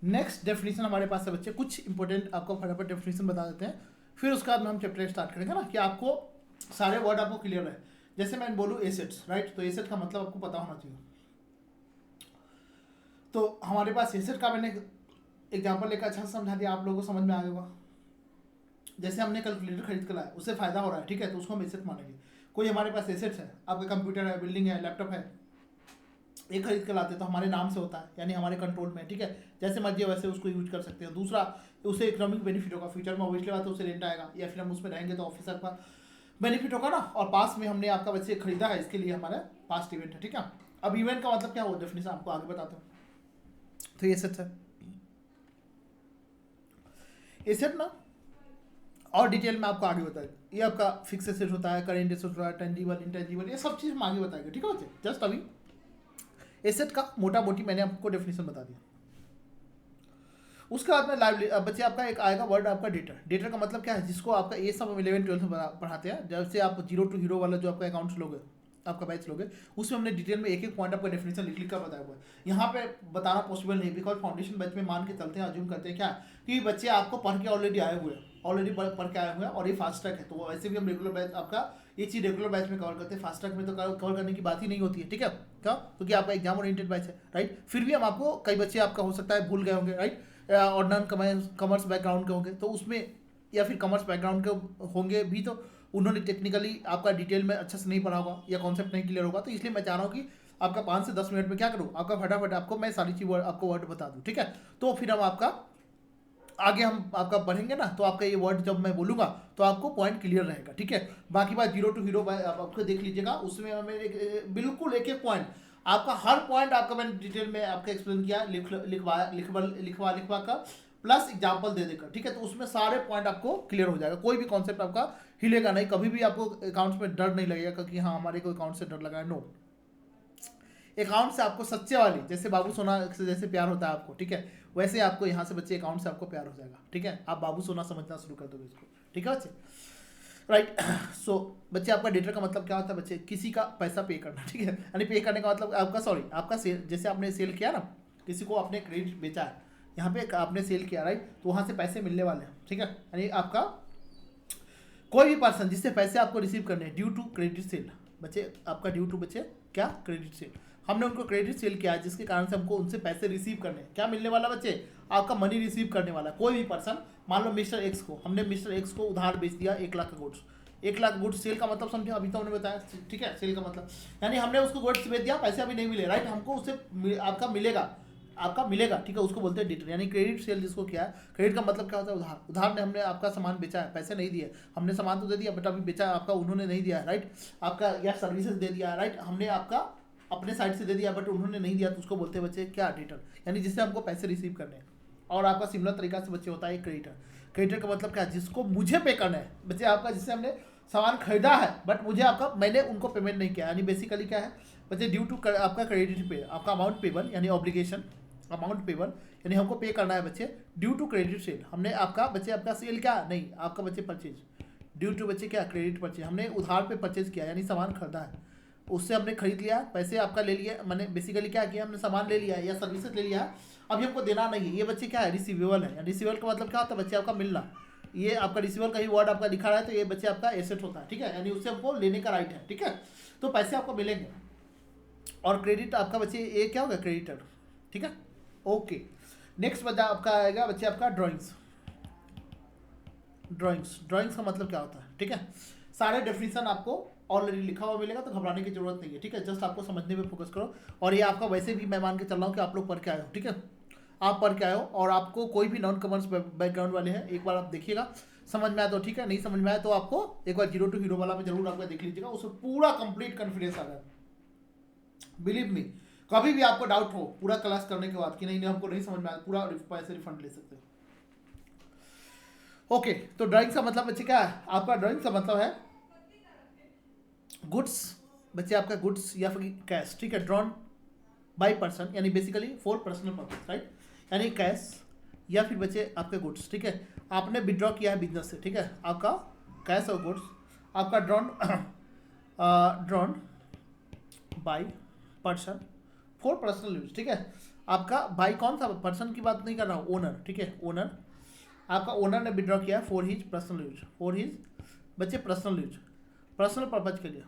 नेक्स्ट डेफिनेशन हमारे पास है बच्चे, कुछ इंपॉर्टेंट आपको फटाफट डेफिनेशन बता देते हैं, फिर उसके बाद में हम चैप्टर स्टार्ट करेंगे ना, कि आपको सारे वर्ड आपको क्लियर है। जैसे मैं बोलूँ एसेट्स, राइट, तो एसेट का मतलब आपको पता होना चाहिए। तो हमारे पास एसेट का मैंने एग्जाम्पल लेकर अच्छा समझा दिया, आप लोगों को समझ में आ गया। जैसे हमने कैलकुलेटर खरीद कर लाया, उससे फायदा हो रहा है, ठीक है, तो उसको हम एसेट मानेंगे। कोई हमारे पास एसेट्स है, आपका कंप्यूटर है, बिल्डिंग है, लैपटॉप है, एक खरीद के लाते हैं तो हमारे नाम से होता है, यानी हमारे कंट्रोल में, ठीक है, जैसे मर्जी है वैसे उसको यूज कर सकते हैं। दूसरा, उसे इकोनॉमिक बेनिफिट होगा, फ्यूचर में ऑब्वियसली बात है उसे रेंट आएगा, या फिर हम उसमें रहेंगे तो ऑफिसर का बेनिफिट होगा ना। और पास में हमने आपका बच्चे खरीदा है, इसके लिए हमारा पास्ट इवेंट है, ठीक है। अब इवेंट का मतलब क्या हो, डेफिनेशन आपको आगे बताता हूँ। तो ये सेट है, ये सेट ना और डिटेल में आपको आगे बताएगा। ये आपका फिक्स एसेट होता है, करेंट एसेट होता है, टेंजिबल इंटेंजिबल, ये सब चीज़ हम आगे बताएंगे, ठीक है बच्चे। जस्ट अभी एसेट का मोटा मोटी मैंने आपको डेफिनेशन बता दिया। उसके बाद में लाइव बच्चे आपका एक आएगा वर्ड आपका डेटर। डेटर का मतलब क्या है, जिसको आपका ये सब हम 11-12 में पढ़ाते हैं। जैसे आप जीरो टू हीरो वाला जो आपका अकाउंट्स लोगे, आपका बैच लोगे, उसमें हमने डिटेल में एक एक पॉइंट आपका डेफिनेशन लिख कर बताया हुआ है। यहाँ पे बताना पॉसिबल नहीं, बिकॉज फाउंडेशन बैच में मान के चलते हैं, अज्यूम करते हैं क्या कि बच्चे आपको पढ़ के ऑलरेडी आए हुए हैं, ऑलरेडी पढ़ के आए हुए हैं, और ये फास्ट ट्रैक है। तो वैसे भी हम रेगुलर बैच आपका ये चीज़ रेगुलर बैच में कवर करते हैं, फास्ट ट्रैक में तो कवर करने की बात ही नहीं होती है, ठीक है। क्यों? क्योंकि आपका एग्जाम ओरिएंटेड बैच है, राइट। फिर भी हम आपको, कई बच्चे आपका हो सकता है भूल गए होंगे, राइट, और नॉन कॉमर्स बैकग्राउंड के होंगे तो उसमें, या फिर कॉमर्स बैकग्राउंड के होंगे भी तो उन्होंने टेक्निकली आपका डिटेल में अच्छे से नहीं पढ़ा होगा या कॉन्सेप्ट नहीं क्लियर होगा। तो इसलिए मैं चाह रहा हूँ कि आपका 5 से 10 मिनट में क्या करूँ, आपका फटाफट आपको मैं सारी चीज़ आपको वर्ड बता दूँ, ठीक है। तो फिर हम आपका आगे हम आपका पढ़ेंगे ना, तो आपका ये वर्ड जब मैं बोलूँगा तो आपको पॉइंट क्लियर रहेगा, ठीक है। बाकी बात जीरो टू हीरो आप आपको देख लीजिएगा, उसमें हमें बिल्कुल एक एक पॉइंट आपका, हर पॉइंट आपका मैंने डिटेल में आपका एक्सप्लेन किया, लिखवा का प्लस एग्जाम्पल दे देकर, ठीक है। तो उसमें सारे पॉइंट आपको क्लियर हो जाएगा, कोई भी कॉन्सेप्ट आपका हिलेगा नहीं, कभी भी आपको अकाउंट्स में डर नहीं लगेगा कि हाँ हमारे को अकाउंट से डर लगा है, नो। अकाउंट से आपको सच्चे वाली, जैसे बाबू सोना से जैसे प्यार होता है आपको, ठीक है, वैसे आपको यहाँ से बच्चे अकाउंट से आपको प्यार हो जाएगा, ठीक है। आप बाबू सोना समझना शुरू कर दोगे इसको, ठीक है बच्चे, राइट। सो बच्चे आपका डेटर का मतलब क्या होता है बच्चे, किसी का पैसा पे करना, ठीक है। यानी पे करने का मतलब आपका, सॉरी, आपका सेल, जैसे आपने सेल किया ना, किसी को आपने क्रेडिट बेचा है, यहाँ पे आपने सेल किया, राइट, तो वहाँ से पैसे मिलने वाले हैं, ठीक है। यानी आपका कोई भी पर्सन जिससे पैसे आपको रिसीव करने हैं ड्यू टू क्रेडिट सेल, बच्चे आपका ड्यू टू बच्चे क्या, क्रेडिट सेल, हमने उनको क्रेडिट सेल किया है, जिसके कारण से हमको उनसे पैसे रिसीव करने हैं। क्या मिलने वाला बच्चे, आपका मनी रिसीव करने वाला। कोई भी पर्सन, मान लो मिस्टर एक्स को, हमने मिस्टर एक्स को उधार बेच दिया 1 लाख का गुड्स। 1 लाख गुड्स, सेल का मतलब समझे, अभी तो हमने बताया, ठीक है। सेल का मतलब यानी हमने उसको गुड्स बेच दिया, पैसे अभी नहीं मिले, राइट, हमको उससे आपका मिलेगा, ठीक है, उसको बोलते हैं डेटर। यानी क्रेडिट सेल जिसको किया है, क्रेडिट का मतलब क्या होता है, उधार। उधार ने हमने आपका सामान बेचा है, पैसे नहीं दिए, हमने सामान तो दे दिया बट अभी बेचा आपका उन्होंने नहीं दिया, राइट। आपका या सर्विसेज दे दिया, राइट, हमने आपका अपने साइड से दे दिया बट उन्होंने नहीं दिया, तो उसको बोलते हैं बच्चे क्या, डेटर, यानी जिससे हमको पैसे रिसीव करने हैं। और आपका सिमिलर तरीका से बच्चे होता है क्रेडिटर। क्रेडिटर का मतलब क्या है, जिसको मुझे पे करना है, बच्चे आपका जिससे हमने सामान खरीदा है बट मुझे आपका, मैंने उनको पेमेंट नहीं किया, यानी बेसिकली क्या है बच्चे, ड्यू टू आपका क्रेडिट पे, आपका अमाउंट पेबल यानी ऑब्लिगेशन, अमाउंट पेबल यानी हमको पे करना है बच्चे, ड्यू टू क्रेडिट सेल। हमने आपका बच्चे, आपका सेल क्या नहीं, आपका बच्चे परचेज, ड्यू टू बच्चे क्या, क्रेडिट परचेज, हमने उधार पे परचेज किया, यानी सामान खरीदा है, उससे हमने खरीद लिया, पैसे आपका ले लिया, मैंने बेसिकली क्या किया, हमने सामान ले लिया या सर्विसेज ले लिया, अभी हमको देना नहीं है। ये बच्चे क्या है, रिसीवेबल है। रिसीवेबल का मतलब क्या होता है बच्चे, आपका मिलना। ये आपका रिसीवेबल का ही वर्ड आपका लिखा रहा है, तो ये बच्चे आपका एसेट होता है, ठीक है, यानी उससे हमको लेने का राइट है, ठीक है। तो पैसे आपको मिलेंगे। और क्रेडिट आपका बच्चे ये क्या होगा, क्रेडिटर, ठीक है, ओके। नेक्स्ट बच्चा आपका आएगा बच्चे आपका ड्राइंग्स। ड्राइंग्स का मतलब क्या होता है, ठीक है। सारे डेफिनेशन आपको ऑलरेडी लिखा हुआ मिलेगा, तो घबराने की जरूरत नहीं है, ठीक है। जस्ट आपको समझने में फोकस करो। और ये आपका वैसे भी मैं मान के चल रहा हूँ कि आप लोग पढ़ के आए हो, ठीक है, आप पढ़ के आए हो, और आपको कोई भी नॉन कॉमर्स बैकग्राउंड वाले हैं, एक बार आप देखिएगा, समझ में आया तो ठीक है, नहीं समझ में आया तो आपको एक बार जीरो टू हीरो वाला में जरूर आपको देख लीजिएगा, उसमें पूरा कंप्लीट कॉन्फिडेंस आ गया, बिलीव मी। कभी भी आपको डाउट हो पूरा क्लास करने के बाद कि नहीं हमको नहीं समझ में आया, पूरा पैसे रिफंड ले सकते हैं, ओके। तो ड्राइंग का मतलब बच्चे क्या है, आपका ड्राइंग का मतलब है गुड्स, बच्चे आपका गुड्स या फिर कैश, ठीक है, ड्रॉन बाय पर्सन, यानी basically for personal purpose, right, यानी कैश या फिर बच्चे आपके गुड्स, ठीक है, आपने विड्रॉ किया है बिजनेस से, ठीक है, आपका कैश और गुड्स आपका drawn by person for personal use, ठीक है। आपका बाई कौन सा पर्सन की बात नहीं कर रहा हूँ, ओनर, ठीक है, ओनर, आपका ओनर ने विड्रॉ किया for his personal use, for his बच्चे पर्सनल यूज, पर्सनल पर्पज के लिए,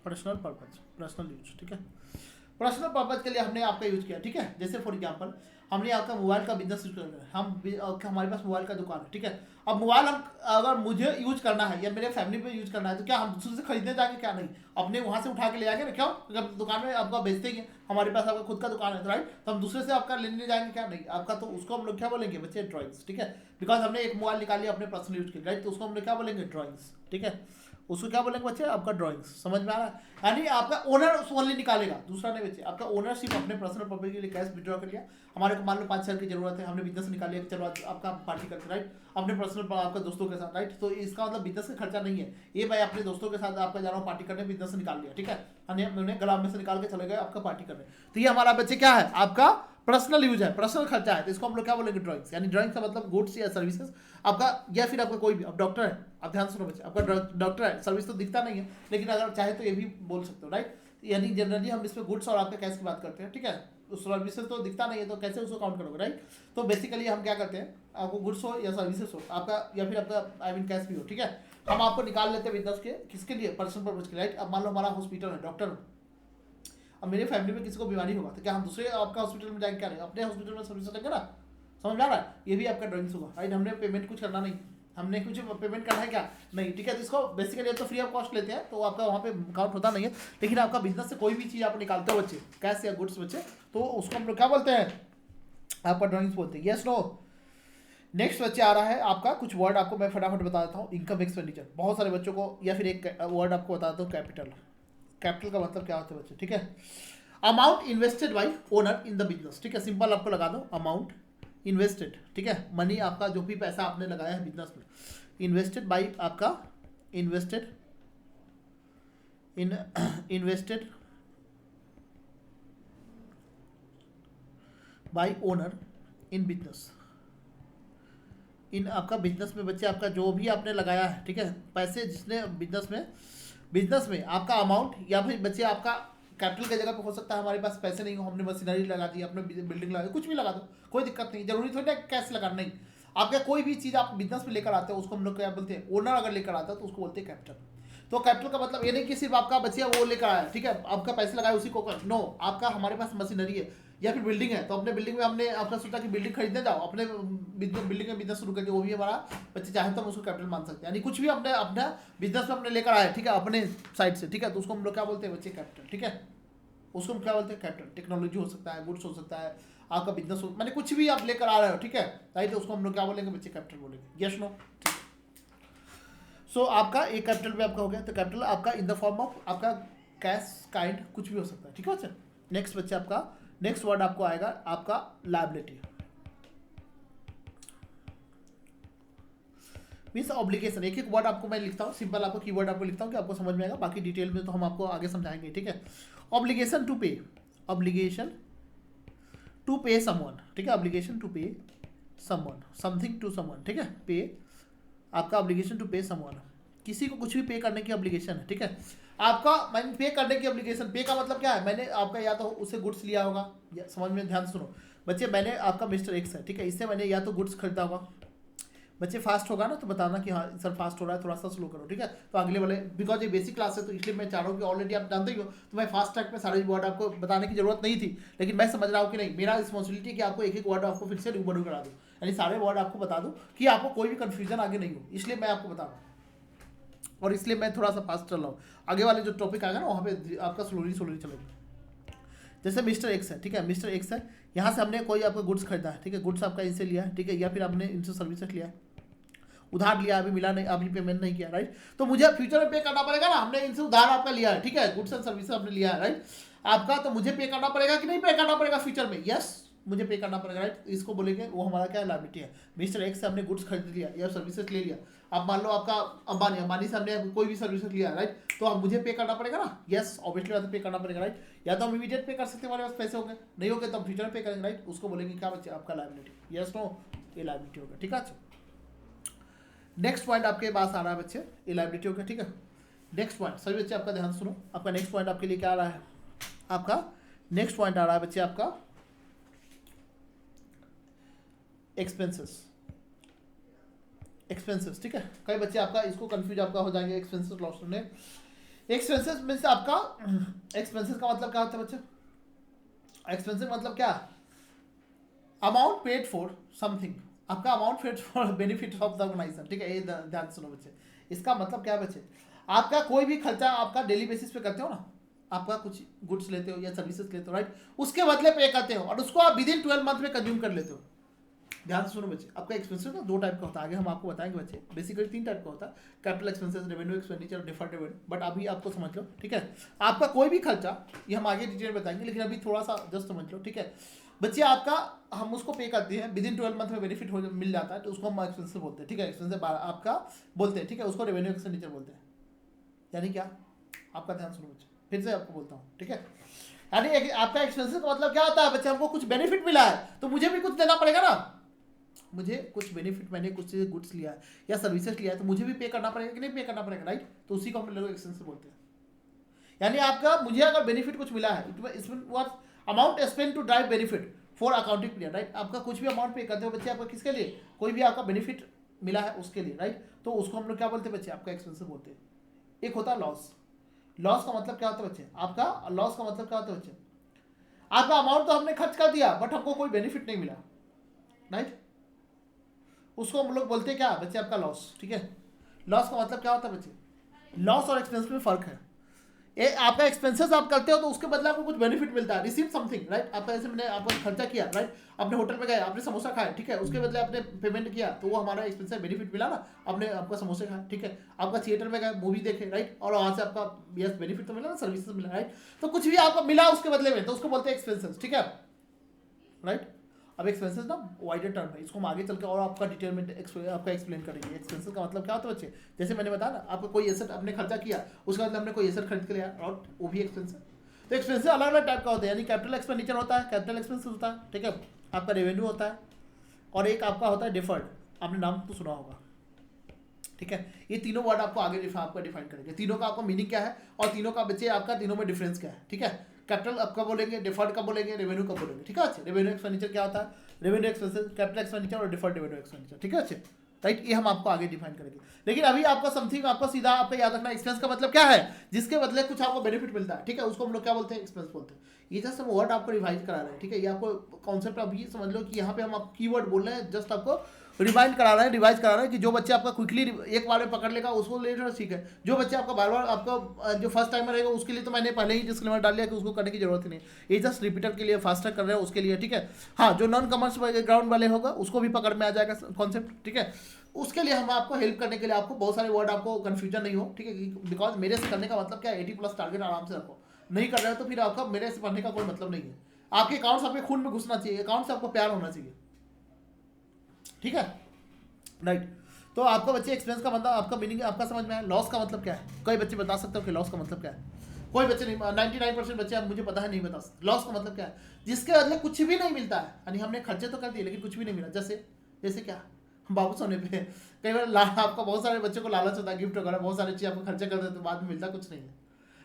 पर्सनल यूज, ठीक है, पर्सनल पर्पज के लिए हमने आपका यूज किया, ठीक है। जैसे फॉर एग्जांपल हमने आपका मोबाइल का बिजनेस यूज कर रहे हैं, हमारे पास मोबाइल का दुकान है, ठीक है। अब मोबाइल हम अगर मुझे यूज करना है या मेरे फैमिली में यूज करना है तो क्या हम दूसरे से खरीदने जाएंगे? क्या नहीं, अपने वहाँ से उठा के ले जाएंगे ना, क्यों? अगर दुकान में आपका बेचते ही हैं, हमारे पास आपका खुद का दुकान है, राइट, तो हम दूसरे से आपका लेने जाएंगे? क्या नहीं आपका, तो उसको हम लोग क्या बोलेंगे बच्चे? ड्राइंग्स, ठीक है। बिकॉज हमने एक मोबाइल निकाल लिया अपने पर्सनल यूज के लिए, राइट, तो उसको हम लोग क्या बोलेंगे? ड्राइंग्स, ठीक है। उसको क्या बोलेंगे बच्चे? आपका ड्राइंग्स। समझ में आ रहा है? यानी आपका ओनर ओनली निकालेगा, दूसरा नहीं बच्चे। आपका ओनरशिप अपने पर्सनल पर्पज के लिए कैश विड्रॉ कर लिया, हमारे को मान लो 5 साल की जरूरत है, हमने बिजनेस निकाल लिया, चलो आपका पार्टी करके, राइट, अपने पर्सनल आपका दोस्तों के साथ, राइट। तो इसका मतलब बिजनेस का खर्चा नहीं है, ये मैं अपने दोस्तों के साथ आपका जा रहा हूँ पार्टी करने, बिजनेस निकाल लिया, ठीक है। हमने गलाम में से निकाल के चले गए आपका पार्टी करने, तो ये हमारा बच्चे क्या है? आपका पर्सनल यूज है, पर्सनल खर्चा है, तो इसको हम लोग क्या बोलेंगे? ड्राइंग्स। यानी ड्राइंग का मतलब गुड्स या सर्विसेज आपका, या फिर आपका कोई भी, अब डॉक्टर है, आप ध्यान सुनो बच्चे, आपका डॉक्टर है, सर्विस तो दिखता नहीं है, लेकिन अगर चाहे तो ये भी बोल सकते हो, राइट। यानी जनरली हम इसमें गुड्स और आपका कैश की बात करते हैं, ठीक है। उस सर्विसेज तो दिखता नहीं है, तो कैसे उसको काउंट करोगे, राइट। तो बेसिकली हम क्या करते हैं, आपको गुड्स हो या सर्विसेज हो आपका, या फिर आपका आई मीन कैश भी हो, ठीक है, हम आपको निकाल लेते हैं बिजनेस के, किसके लिए? पर्सनल पर्पज के लिए, राइट। अब मान लो हमारा हॉस्पिटल है, डॉक्टर, अब मेरे फैमिली में किसी को बीमारी होगा तो क्या हम दूसरे आपका हॉस्पिटल में जाएंगे? क्या नहीं, अपने हॉस्पिटल में सर्विस देंगे ना। समझ में आ रहा है? ये भी आपका ड्राइंग्स होगा, राइट। हमने पेमेंट कुछ करना नहीं, हमने कुछ पेमेंट करना है क्या? नहीं, ठीक है। तो इसको बेसिकली तो फ्री ऑफ कॉस्ट लेते हैं, तो आपका वहाँ पे काउंट होता नहीं है। लेकिन आपका बिजनेस से कोई भी चीज़ आप निकालते हो बच्चे, कैश या गुड्स बच्चे, तो उसको हम लोग क्या बोलते हैं? आपका ड्राइंग्स बोलते हैं। Yes no? नेक्स्ट बच्चे आ रहा है आपका, कुछ वर्ड आपको मैं फटाफट बता देता हूँ। इनकम एक्सपेंडिचर, बहुत सारे बच्चों को, या फिर एक वर्ड आपको बता देता हूँ, कैपिटल। कैपिटल का मतलब क्या होता है बच्चे, ठीक है। Amount invested by owner in the business, ठीक है। सिंपल आपको लगा दो, अमाउंट इन्वेस्टेड, ठीक है। मनी आपका जो भी पैसा आपने लगाया है बिजनेस में, इन्वेस्टेड बाई आपका, invested by owner in business, in आपका बिजनेस में बच्चे, आपका जो भी आपने लगाया है, ठीक है, पैसे जिसने बिजनेस में आपका अमाउंट, या फिर बच्चे आपका कैपिटल की जगह पे हो सकता है हमारे पास पैसे नहीं हो, हमने मशीनरी लगा दी, अपने बिल्डिंग लगा दी, कुछ भी लगा दो, कोई दिक्कत नहीं, जरूरी थोड़ी ना कैश लगाना। नहीं, आपका कोई भी चीज़ आप बिजनेस में लेकर आते हो उसको हम लोग क्या बोलते हैं? ओनर अगर लेकर आता है तो उसको बोलते हैं कैपिटल। तो कैपिटल का मतलब ये नहीं कि सिर्फ आपका बच्चिया वो लेकर आया, ठीक है, आपका पैसे लगाए उसी को, नो, आपका हमारे पास मशीनरी है या फिर बिल्डिंग है, तो अपने बिल्डिंग में हमने आपका सोचा कि बिल्डिंग खरीदने जाओ, अपने बिल्डिंग में बिजनेस शुरू करके, वो भी हमारा बच्चे चाहे तो हम उसको कैपिटल मान सकते हैं। यानी कुछ भी अपने अपना बिजनेस में अपने लेकर आए, ठीक है, अपने साइड से, ठीक है, तो उसको हम लोग क्या बोलते हैं बच्चे? कैपिटल, ठीक है। उसको हम क्या बोलते हैं? कैपिटल। टेक्नोलॉजी हो सकता है, गुड्स हो सकता है, आपका बिजनेस हो, मैंने कुछ भी आप लेकर आ रहे हो, ठीक है, राइट, तो उसको हम लोग क्या बोलेंगे बच्चे? कैपिटल बोलेंगे। Yes no? ठीक है। सो आपका एक कैपिटल भी आपका हो गया, तो कैपिटल आपका इन द फॉर्म ऑफ आपका कैश, काइंड, कुछ भी हो सकता है, ठीक है बच्चे। नेक्स्ट बच्चे आपका नेक्स्ट वर्ड आपको आएगा आपका लायबिलिटी, मीन्स ऑब्लिगेशन। एक एक वर्ड आपको मैं लिखता हूँ, सिंपल आपको कीवर्ड आपको लिखता हूँ कि आपको समझ में आएगा, बाकी डिटेल में तो हम आपको आगे समझाएंगे, ठीक है। ऑब्लिगेशन टू पे, ऑब्लिगेशन टू पे समवन, ठीक है, ऑब्लिगेशन टू पे समवन, समथिंग टू समवन, ठीक है, पे आपका ऑब्लिगेशन टू पे समवन, किसी को कुछ भी पे करने की ऑब्लिगेशन है, ठीक है। आपका मैंने पे करने की ऑब्लिगेशन, पे का मतलब क्या है? मैंने आपका या तो उससे गुड्स लिया होगा, या समझ में ध्यान सुनो बच्चे, मैंने आपका मिस्टर एक्स है, ठीक है, इससे मैंने या तो गुड्स खरीदा होगा, बच्चे फास्ट होगा ना तो बताना कि हाँ सर फास्ट हो रहा है, थोड़ा सा स्लो करो, ठीक है। तो अगले वाले, बिकॉज ये बेसिक क्लास है तो इसलिए मैं चाह रहा हूँ कि ऑलरेडी आप जानते ही हो, तो मैं फास्ट ट्रैक में सारे वर्ड आपको बताने की जरूरत नहीं थी, लेकिन मैं समझ रहा हूँ कि नहीं, मेरा रिस्पॉन्सिबिलिटी कि आपको एक एक वर्ड आपको फिर से रूबरू करा दूँ, यानी सारे वर्ड आपको बता दूँ कि आपको कोई भी कन्फ्यूजन आगे नहीं हो, इसलिए मैं आपको बता रहा हूँ, और इसलिए मैं थोड़ा सा फास्ट चल रहा हूँ। आगे वाले जो टॉपिक आएगा ना वहाँ पे आपका स्लोली चलेगा। जैसे मिस्टर एक्स है, ठीक है, मिस्टर एक्स है, यहाँ से हमने कोई आपका गुड्स खरीदा है, ठीक है, गुड्स आपका इनसे लिया है, ठीक है, या फिर आपने इनसे सर्विसेज लिया है, उधार लिया, अभी मिला नहीं, अभी पेमेंट नहीं किया, राइट, तो मुझे फ्यूचर में पे करना पड़ेगा ना, हमने इनसे उधार आपका लिया है, ठीक है, गुड्स एंड सर्विसेज आपने लिया है, राइट, आपका, तो मुझे पे करना पड़ेगा कि नहीं पे करना पड़ेगा फ्यूचर में? यस, मुझे पे करना पड़ेगा, राइट, इसको बोलेंगे वो हमारा क्या लायबिलिटी है। मिस्टर एक्स से हमने गुड्स खरीद लिया या सर्विसेज ले लिया, अब मान लो आपका अंबानी से हमने कोई भी सर्विसेज लिया, राइट, तो अब मुझे पे करना पड़ेगा ना? यस, ऑब्वियसली बात है, पे करना पड़ेगा, राइट, या तो हम इमीडिएट पे कर सकते हैं, हमारे पास पैसे होंगे, नहीं होंगे तो हम फ्यूचर में पे करेंगे, राइट, उसको बोलेंगे क्या बच्चे? आपका लायबिलिटी। Yes no? ये लायबिलिटी होगा, ठीक है। नेक्स्ट पॉइंट आपके पास आ रहा है बच्चे, ये लायबिलिटी होगा, ठीक है। नेक्स्ट पॉइंट सभी बच्चे आपका ध्यान सुनो, आपका नेक्स्ट पॉइंट आपके लिए क्या आ रहा है? आपका नेक्स्ट पॉइंट आ रहा है बच्चे आपका एक्सपेंसेस, एक्सपेंसेस, ठीक है। कई बच्चे आपका इसको कंफ्यूज आपका हो जाएंगे, एक्सपेंसेस लॉस होने, एक्सपेंसेस मीन्स आपका, एक्सपेंसेस का मतलब क्या होता है बच्चे? एक्सपेंसिव मतलब क्या, अमाउंट पेड फॉर समथिंग, आपका amount paid for benefit of the organization, ठीक है, ये ध्यान सुनो बच्चे। इसका मतलब क्या बच्चे, आपका कोई भी खर्चा आपका डेली बेसिस पे करते हो ना, आपका कुछ गुड्स लेते हो या सर्विसेज लेते हो, राइट, उसके बदले पे करते हो और उसको आप विद इन 12 मंथ में कंज्यूम कर लेते हो। ध्यान से सुनो बच्चे, आपका एक्सपेंसिव ना 2 टाइप का होता है, आगे हम आपको बताएंगे बच्चे, बेसिकली 3 टाइप का होता है, capital expenses, revenue expenditure, deferred revenue, but अभी आपको समझ लो, ठीक है। आपका कोई भी खर्चा, ये हम आगे डिटेल बताएंगे, लेकिन अभी थोड़ा सा जस्ट समझ लो, ठीक है बच्चे। आपका हम उसको पे करते हैं विद इन 12 मंथ में बेनिफिट हो मिल जाता है, तो उसको हम एक्सपेंसिव बोलते हैं, ठीक है, एक्सपेंसिव आपका बोलते हैं, ठीक है, उसको रेवेन्यू एक्सपेंडिचर बोलते हैं। यानी क्या, आपका ध्यान सुनो बच्चे, फिर से आपको बोलता हूँ, ठीक है, यानी आपका एक्सपेंसिव का मतलब क्या होता है बच्चे, हमको कुछ बेनिफिट मिला है तो मुझे भी कुछ देना पड़ेगा ना, मुझे कुछ बेनिफिट, मैंने कुछ गुड्स लिया है या सर्विसेज लिया है तो मुझे भी पे करना पड़ेगा कि नहीं पे करना पड़ेगा, राइट, तो उसी को हम लोग एक्सपेंसिव बोलते हैं। यानी आपका, मुझे अगर बेनिफिट कुछ मिला है, इसमें what amount spend to drive benefit for accounting period, right, आपका कुछ भी अमाउंट पे करते हो बच्चे, आपका किसके लिए, कोई भी आपका बेनिफिट मिला है उसके लिए, राइट, तो उसको हम लोग क्या बोलते हैं बच्चे, आपका एक्सपेंसिव बोलते हैं। एक होता है लॉस, लॉस का मतलब क्या होता है बच्चे, आपका लॉस का मतलब क्या होता है बच्चे, आपका अमाउंट तो हमने खर्च कर दिया बट हमको कोई बेनिफिट नहीं मिला, राइट, उसको हम लोग बोलते हैं क्या बच्चे, आपका लॉस, ठीक है। लॉस का मतलब क्या होता है बच्चे, लॉस और एक्सपेंस में फर्क है। आपका एक्सपेंसेस आप करते हो तो उसके बदले आपको कुछ बेनिफिट मिलता है, रिसीव समथिंग, राइट, आपका जैसे मैंने आपको खर्चा किया, राइट, आपने होटल में गए, आपने समोसा खाए, ठीक है, उसके बदले आपने पेमेंट किया तो वो हमारा एक्सपेंस है, बेनिफिट मिला ना, आपने आपका समोसे खाए, ठीक है, आपका थिएटर में गए, मूवी देखे, राइट, और वहाँ से आपका यस बेनिफिट तो मिला ना, सर्विसेज मिला, राइट, तो कुछ भी आपको मिला उसके बदले में तो उसको बोलते हैं एक्सपेंसेस, ठीक है, राइट। अब एक्सपेंसेस ना वाइडर टर्म है, इसको हम आगे चल के और आपका डिटेल में आपका एक्सप्लेन करेंगे। एक्सपेंसेस का मतलब क्या होता है बच्चे, जैसे मैंने बताया ना, आपको कोई एसेट आपने खर्चा किया, उसके बाद हमने कोई एसेट खरीद के लिया और वो भी एक्सपेंस है। तो एक्सपेंसेस अलग अलग टाइप का होता है, यानी कैपिटल एक्सपेंडिचर होता है, कैपिटल एक्सपेंस होता है, ठीक है, आपका रेवेन्यू होता है, और एक आपका होता है डिफर्ड, आपने नाम तो सुना होगा, ठीक है। ये तीनों वर्ड आपको आगे आपका डिफाइन करेंगे, तीनों का आपको मीनिंग क्या है और तीनों का बच्चे आपका तीनों में डिफरेंस क्या है, ठीक है। कैपिटल अब कब बोलेंगे, डिफर्ड कब बोलेंगे, रेवेन्यू कब बोलेंगे, ठीक है अच्छे। रेवेन्यू एक्सपेंडिचर क्या होता है, रेवेन्यू एक्सपेंसेस, कैपिटल एक्सपेंडिचर और डिफर्ड रेवेन्यू एक्सपेंडिचर, ठीक है अच्छे, राइट, ये हम आपको आगे डिफाइन करेंगे। लेकिन अभी आपका समथिंग आपको सीधा आपका याद रखना, एक्सपेंस का मतलब क्या है, जिसके बदले कुछ आपको बेनिफिट मिलता है, ठीक है, उसको हम लोग क्या बोलते हैं, एक्सपेंस बोलते हैं। ये जस्ट हम वर्ड आपको रिवाइज करा रहे हैं, ठीक है, ये आपको कॉन्सेप्ट अभी समझ लो कि यहाँ पे हम आप कीवर्ड बोल रहे हैं, जस्ट आपको रिवाइंड करा रहे हैं, रिवाइज करा रहे हैं कि जो बच्चे आपका क्विकली एक बार में पकड़ लेगा उसको ले लो, ठीक है। जो बच्चे आपका बार बार आपका जो फर्स्ट टाइमर रहेगा उसके लिए तो मैंने पहले ही डिस्क्लेमर डाल लिया कि उसको करने की जरूरत ही नहीं, ये जस्ट रिपीटर के लिए फास्टर कर रहे हैं उसके लिए, ठीक है। हाँ, जो नॉन कॉमर्स बैकग्राउंड वाले होगा उसको भी पकड़ में आ जाएगा कॉन्सेप्ट, ठीक है। उसके लिए हम आपको हेल्प करने के लिए आपको बहुत सारे वर्ड आपको कन्फ्यूजन नहीं हो, ठीक है, बिकॉज मेरे से करने का मतलब क्या है, 80+ टारगेट आराम से रखो, नहीं कर रहे हो तो फिर आपका मेरे से पढ़ने का कोई मतलब नहीं है। आपके अकाउंट्स आपके खून में घुसना चाहिए, अकाउंट से आपको प्यार होना चाहिए, ठीक है, राइट। तो आपका बच्चे एक्सपेंस का मतलब आपका मीनिंग आपका समझ में आया। लॉस का मतलब क्या है, कई बच्चे बता सकते हो कि लॉस का मतलब क्या है, कोई बच्चे नहीं, 99% बच्चे अब मुझे पता है नहीं बता सकते लॉस का मतलब क्या है, जिसके बदले कुछ भी नहीं मिलता है, यानी हमने खर्चे तो कर दिए लेकिन कुछ भी नहीं मिला। जैसे जैसे क्या, बाबू सोने पे कई बार आपका बहुत सारे बच्चों को लालच होता है, गिफ्ट वगैरह बहुत सारी चीज़ आपको खर्चा कर देते तो बाद में मिलता कुछ नहीं है,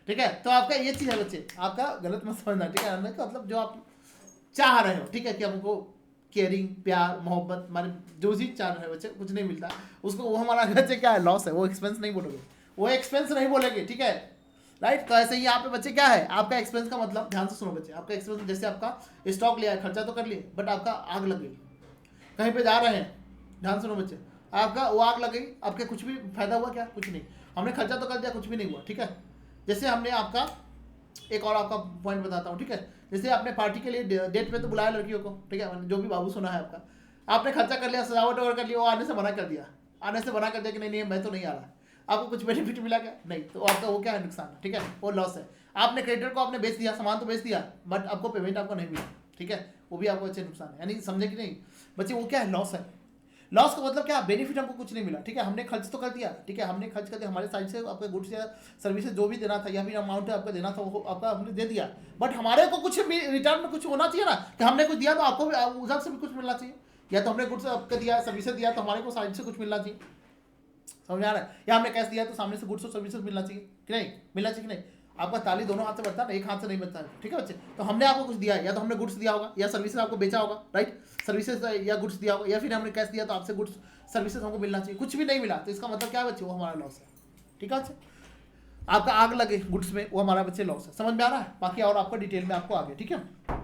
ठीक है। तो आपका ये चीज़ है बच्चे, आपका गलत मत समझना, ठीक है, मतलब जो आप चाह रहे हो, ठीक है, कि हमको केयरिंग, प्यार, मोहब्बत, माने जो चीज़ चाह रहे हो बच्चे, कुछ नहीं मिलता उसको, वो हमारा बच्चे क्या है, लॉस है, वो एक्सपेंस नहीं बोलोगे, वो एक्सपेंस नहीं बोलेंगे, ठीक है, राइट। तो ऐसे ही यहाँ पे बच्चे क्या है, आपका एक्सपेंस का मतलब, ध्यान से सुनो बच्चे, आपका एक्सपेंस जैसे आपका स्टॉक लिया है, खर्चा तो कर लिए बट आपका आग लग गई, कहीं पे जा रहे हैं, ध्यान सुनो बच्चे, आपका वो आग लग गई, आपके कुछ भी फायदा हुआ क्या, कुछ नहीं, हमने खर्चा तो कर दिया, कुछ भी नहीं हुआ, ठीक है। जैसे हमने आपका एक और आपका पॉइंट बताता हूँ, ठीक है, जैसे आपने पार्टी के लिए डेट पे तो बुलाया लड़कियों को, ठीक है, जो भी बाबू सुना है आपका, आपने खर्चा कर लिया, सजावट वगैरह कर लिया, वो आने से मना कर दिया, आने से मना कर दिया कि नहीं नहीं मैं तो नहीं आ रहा, आपको कुछ बेनिफिट मिला क्या, नहीं, तो आपका वो क्या है, नुकसान है, ठीक है, वो लॉस है। आपने क्रेडिटर को आपने बेच दिया, सामान तो बेच दिया बट आपको पेमेंट आपको नहीं मिला, ठीक है, वो भी आपको अच्छे नुकसान है, यानी समझे कि नहीं बच्चे, वो क्या है, लॉस है। लॉस का मतलब क्या, बेनिफिट हमको कुछ नहीं मिला, ठीक है, हमने खर्च तो कर दिया, ठीक है, हमने खर्च कर दिया, हमारे साइड से आपके गुड्स या सर्विसेज जो भी देना था या फिर अमाउंट आपको देना था वो आपका हमने दे दिया, बट हमारे को कुछ रिटर्न में कुछ होना चाहिए ना, कि हमने कुछ दिया तो आपको भी उधर से भी कुछ मिलना चाहिए, या तो हमने गुड्स आपको दिया, सर्विसेज दिया तो हमारे को साइड से कुछ मिलना चाहिए, समझ आ रहा है, या हमने कैश दिया तो सामने से गुड्स और सर्विसेज मिलना चाहिए कि नहीं, मिलना चाहिए कि नहीं। आपका ताली दोनों हाथ से बढ़ता है ना, एक हाथ से नहीं बचता है, ठीक है बच्चे। तो हमने आपको कुछ दिया, या तो हमने गुड्स दिया होगा या सर्विसेज आपको बेचा होगा, राइट, सर्विसेज या गुड्स दिया होगा, या फिर हमने कैश दिया तो आपसे गुड्स सर्विसेज हमको मिलना चाहिए, कुछ भी नहीं मिला तो इसका मतलब क्या है बच्चे, वो हमारा लॉस है, ठीक है बच्चे। आपका आग लगे गुड्स में, वो हमारा बच्चे लॉस है। समझ में आ रहा है? बाकी और आपको डिटेल में आपको आगे, ठीक है।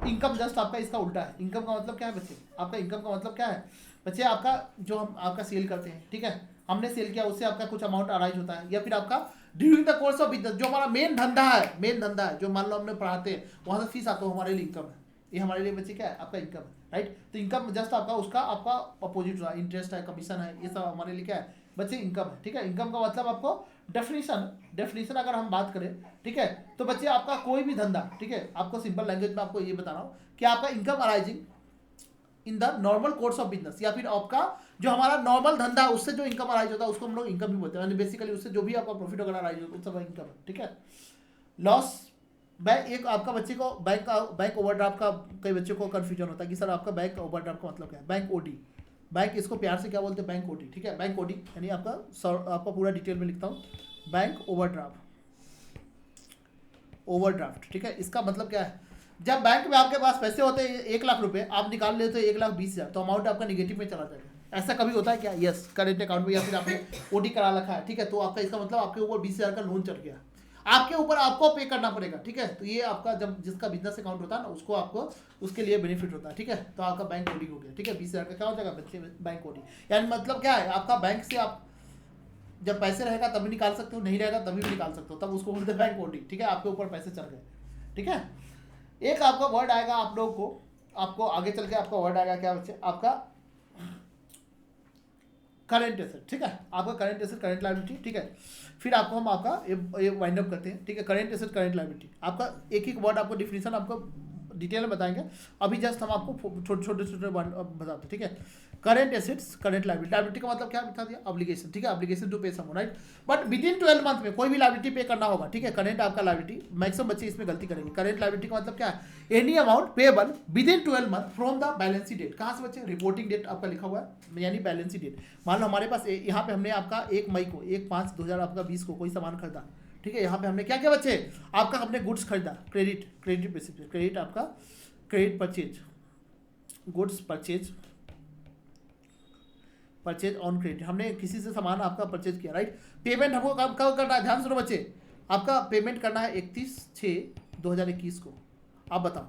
इनकम जस्ट आपका इसका उल्टा है। इनकम का मतलब क्या है बच्चे? आपका इनकम का मतलब क्या है बच्चे? आपका जो हम आपका सेल करते हैं, ठीक है, हमने सेल किया, उससे आपका कुछ अमाउंट अराइज होता है, या फिर आपका during the course of business जो हमारा मेन धंधा है, जो मान लो हमने पढ़ाते हैं वहाँ से फीस आता है, हमारे लिए इनकम है। ये हमारे लिए बच्चे क्या है? आपका इनकम है, राइट। तो इनकम जस्ट आपका उसका आपका अपोजिट हुआ, इंटरेस्ट है, कमीशन है, ये सब हमारे लिए क्या है बच्चे? इनकम है, ठीक है। इनकम का मतलब आपको डेफिनेशन अगर हम बात करें, ठीक है, तो बच्चे आपका कोई भी धंधा, ठीक है, आपको सिंपल लैंग्वेज में आपको ये बता रहा हूँ कि आपका income arising in the normal course of business, या फिर आपका जो हमारा नॉर्मल धंधा है उससे जो इनकम अराइज होता है उसको हम लोग इनकम भी बोलते हैं। बेसिकली उससे जो भी आपका प्रॉफिट वगैरह अराइज होता है उसका इनकम है, ठीक है। लॉस बैंक, एक आपका बच्चे को बैंक ओवरड्राफ्ट का कई बच्चों को कंफ्यूजन होता है कि सर आपका बैंक ओवरड्राफ्ट का मतलब क्या है? बैंक ओडी, बैंक इसको प्यार से क्या बोलते हैं? बैंक ओडी, ठीक है। बैंक ओडी यानी आपका पूरा डिटेल में लिखता हूँ, बैंक ओवरड्राफ्ट, ठीक है। इसका मतलब क्या है? जब बैंक में आपके पास पैसे होते हैं 1 लाख रुपए, आप निकाल लेते हो 1,20,000, तो अमाउंट आपका निगेटिव में चला जाएगा। ऐसा कभी होता है क्या? यस, करेंट अकाउंट में या फिर आपने ओडी करा रखा है, ठीक है, तो आपका इसका मतलब आपके ऊपर 20,000 का लोन चढ़ गया, आपके ऊपर आपको पे करना पड़ेगा, ठीक है। तो ये आपका जब जिसका बिजनेस अकाउंट होता है ना, उसको आपको उसके लिए बेनिफिट होता है, ठीक है। तो आपका बैंक ओडी हो गया, ठीक है। 20,000 का क्या हो जाएगा बच्चे? Bank OD. यानी मतलब क्या है? आपका बैंक से आप जब पैसे रहेगा तभी निकाल सकते हो, नहीं रहेगा तभी भी निकाल सकते हो, तब उसको बोलते हैं बैंक ओडी, ठीक है। आपके ऊपर पैसे चढ़ गए, ठीक है। एक आपका वर्ड आएगा आप लोगों को, आपको आगे चल के आपका वर्ड आएगा क्या बच्चे? आपका करेंट एसेट, ठीक है। आपका करेंट एसेट, करेंट लायबिलिटी, ठीक है। फिर आपको हम आपका ये वाइंड अप करते हैं, ठीक है। करेंट एसेट, करेंट लायबिलिटी, आपका एक वर्ड आपको डिफिनेशन आपको डिटेल में बताएंगे। अभी जस्ट हम आपको छोटे बताते हैं, ठीक है। Current assets, current liability. Liability का मतलब क्या बता दिया? ऑब्लिगेशन, ठीक है। Obligation to pay sum, right. But within 12 month में कोई भी लायबिलिटी पे करना होगा, ठीक है। करेंट आपका लायबिलिटी, मैक्सिमम बच्चे इसमें गलती करेंगे। करेंट लायबिलिटी का मतलब क्या है? Any amount payable within 12 month from the balance date. कहाँ से बच्चे? रिपोर्टिंग डेट आपका लिखा हुआ है, यानी बैलेंस डेट। मान लो हमारे पास यहाँ पे हमने आपका 1 मई को 1/5/2020 को कोई सामान खरीदा, ठीक है। यहाँ पे हमने क्या किया बच्चे? आपका हमने गुड्स खरीदा, क्रेडिट बेसिस पे, क्रेडिट आपका credit purchase, goods purchase on credit, हमने किसी से सामान आपका परचेज किया, राइट। पेमेंट हमको कब करना है? ध्यान सुनो बच्चे, आपका पेमेंट करना है 31/6/2021 को। आप बताओ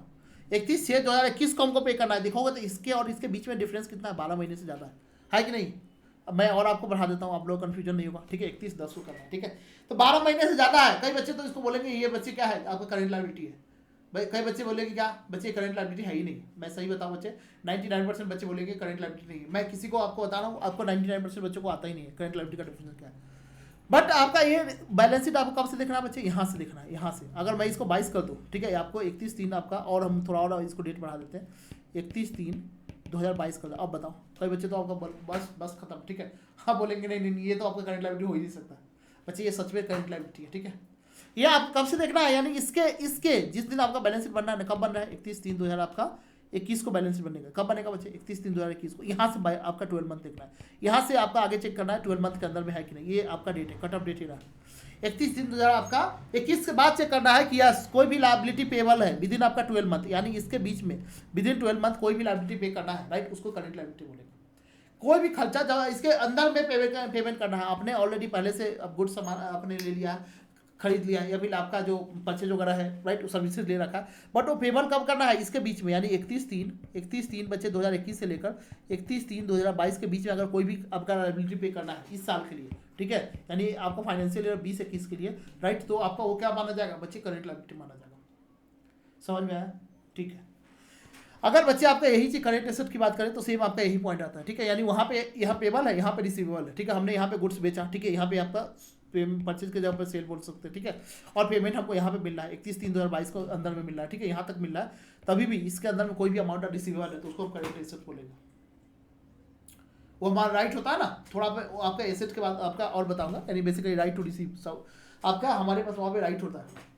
31/6/2021 को हमको पे करना है। देखोगे तो इसके और इसके बीच में डिफरेंस कितना है? 12 महीने से ज़्यादा है कि नहीं? अब मैं और आपको बढ़ा देता हूँ, आप लोग कन्फ्यूजन नहीं होगा, ठीक है। 31/10 को करना है, ठीक है। तो 12 महीने से ज़्यादा है। कई बच्चे तो इसको बोलेंगे ये बच्चे क्या है? आपका करेंट लायबिलिटी है। भाई कई बच्चे बोलेंगे क्या बच्चे? करंट लायबिलिटी है ही नहीं। मैं सही बताऊं बच्चे, 99% बच्चे बोलेंगे करंट लायबिलिटी नहीं है। मैं किसी को आपको बता रहा हूँ, आपको 99% बच्चों को आता ही नहीं है करंट लायबिलिटी का डेफिनेशन क्या है। बट आपका ये बैलेंस शीट आपको कब से देखना है बच्चे? यहाँ से देखना है, यहाँ से। अगर मैं इसको 22 कर दूँ, ठीक है, आपको 31/3 आपका, और हम थोड़ा और इसको डेट बढ़ा देते हैं, 31/3/2022 कर दो। अब बताओ, कई बच्चे तो आपका बस खत्म, ठीक है। हाँ बोलेंगे नहीं ये तो आपका करंट लायबिलिटी हो ही नहीं सकता। बच्चे ये सच में करंट लायबिलिटी है, ठीक है। ये आप कब से देखना है? यानी इसके जिस दिन आपका बैलेंस शीट बनना है, कब बन रहा है? 31/3/2000 आपका 21 को बैलेंस शीट बनेगा। कब बनेगा बच्चे? 31/3/2021 को। यहाँ से आपका 12 मंथ देखना है, यहाँ से आपका आगे चेक करना है 12 मंथ के अंदर में है कि नहीं। ये आपका डेट है, कट ऑफ डेट ही रहा 31/3/2000 आपका 21 के बाद चेक करना है कि यस कोई भी लायबिलिटी पेबल है विद इन आपका 12 मंथ, यानी इसके बीच में विद इन 12 मंथ कोई भी लायबिलिटी पे करना है, राइट, उसको करंट लायबिलिटी बोलेंगे। कोई भी खर्चा जब इसके अंदर में पेमेंट करना है, आपने ऑलरेडी पहले से गुड्स सामान आपने ले लिया, खरीद लिया, या फिर आपका जो परचेज वगैरह है, राइट, सर्विसेज ले रखा है, बट वो पेमेंट कब करना है? इसके बीच में, यानी 31/3 बच्चे 2021 से लेकर 31/3/2022 के बीच में अगर कोई भी आपका लायबिलिटी पे करना है इस साल के लिए, ठीक है, यानी आपका फाइनेंशियल ईयर 2021 के लिए, राइट, तो आपका वो क्या माना जाएगा बच्चे? करंट लायबिलिटी माना जाएगा। समझ में आया? ठीक है। अगर बच्चे आपका यही चीज करंट एसेट की बात करें तो सेम आपका यही पॉइंट आता है, ठीक है। यानी वहाँ पे यहाँ पेबल है, यहाँ पे रिसीवेबल है, ठीक है। हमने यहाँ पे गुड्स बेचा, ठीक है, यहाँ पे आपका परचेज के जगह पर सेल बोल सकते हैं, ठीक है। और पेमेंट हमको यहाँ पे मिल रहा है 31/3/2022 को अंदर में मिल रहा है, ठीक है, यहाँ तक मिल रहा है। तभी भी इसके अंदर में कोई भी अमाउंट रिसीवेबल है तो उसको हम करंट एसेट बोलेंगे। वो हमारा राइट होता है ना, थोड़ा आपका एसेट के बाद आपका और बताऊंगा, यानी बेसिकली राइट टू रिसीव सब आपका हमारे पास वहाँ पे राइट होता है।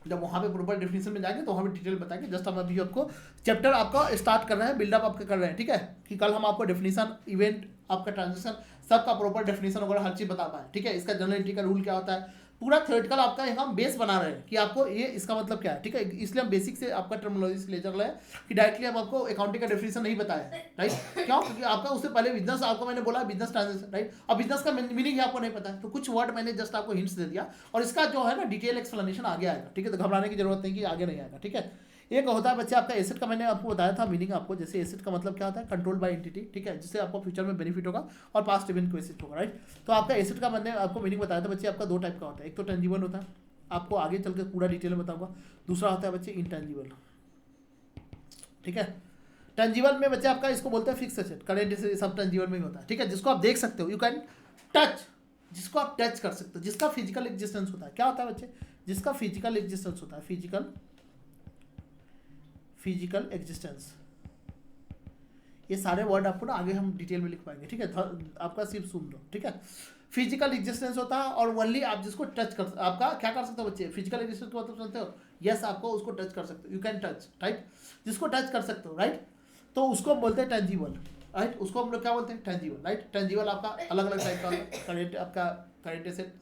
जब वहाँ पे प्रॉपर डेफिनेशन में जाएंगे तो वहाँ पे डिटेल बताएंगे। जस्ट हम अभी आपको चैप्टर आपका स्टार्ट कर रहे हैं, बिल्डअप आपके कर रहे हैं, ठीक है, कि कल हम आपको डेफिनेशन, इवेंट, आपका ट्रांजेक्शन, सबका प्रॉपर डेफिनेशन वगैरह हर चीज़ बता पाए, ठीक है। इसका जनरल एंट्री का रूल क्या होता है, पूरा थ्योरेटिकल आपका यहाँ हम बेस बना रहे हैं कि आपको ये इसका मतलब क्या है, ठीक है। इसलिए हम बेसिक से आपका टर्मिनोलॉजी से ले चल रहे हैं कि डायरेक्टली हम आपको अकाउंटिंग का डेफिनेशन नहीं बताया है, राइट। क्यों? क्योंकि आपका उससे पहले बिजनेस आपको मैंने बोला बिजनेस ट्रांजेक्शन, राइट। अब बिजनेस का मीनिंग आपको नहीं पता है, तो कुछ वर्ड मैंने जस्ट आपको हिंट्स दे दिया, और इसका जो है ना डिटेल एक्सप्लेनेशन आगे आएगा, ठीक है। तो घबराने की जरूरत नहीं कि आगे नहीं आएगा, ठीक है। एक होता है बच्चे आपका एसेट का, मैंने आपको बताया था मीनिंग आपको, जैसे एसेट का मतलब क्या होता है, कंट्रोल बाय एंटिटी, ठीक है, जिससे आपको फ्यूचर में बेनिफिट होगा और पास्ट इवेंट को एसेट होगा, राइट। तो आपका एसेट का मैंने आपको मीनिंग बताया था बच्चे, आपका दो टाइप का होता है, एक तो टेंजिबल होता है, आपको आगे चल के पूरा डिटेल में बताऊंगा, दूसरा होता है बच्चे इंटेंजिबल, ठीक है। टेंजिबल में बच्चे आपका इसको बोलते हैं फिक्स एसेट, करेंट एसेट सब टेंजिबल में ही होता है, ठीक है, जिसको आप देख सकते हो, यू कैन टच, जिसको आप टच कर सकते हो, जिसका फिजिकल एग्जिस्टेंस होता है। क्या होता है बच्चे? जिसका फिजिकल एग्जिस्टेंस होता है, फिजिकल एग्जिस्टेंस। ये सारे वर्ड आपको ना आगे हम डिटेल में लिख पाएंगे, ठीक है, आपका सिर्फ सुन लो, ठीक है। फिजिकल एग्जिस्टेंस होता है, और ओनली आप जिसको टच कर, आपका क्या कर सकते हो बच्चे, फिजिकल एग्जिस्टेंस को मतलब समझते हो, यस, आपको उसको टच कर सकते हो, यू कैन टच, राइट, जिसको टच कर सकते हो, राइट, तो उसको हम बोलते हैं टेंजिबल, राइट, उसको हम लोग क्या बोलते हैं, टेंजिबल, राइट। टेंजिबल आपका अलग अलग टाइप का होता है, करेंट आपका current asset,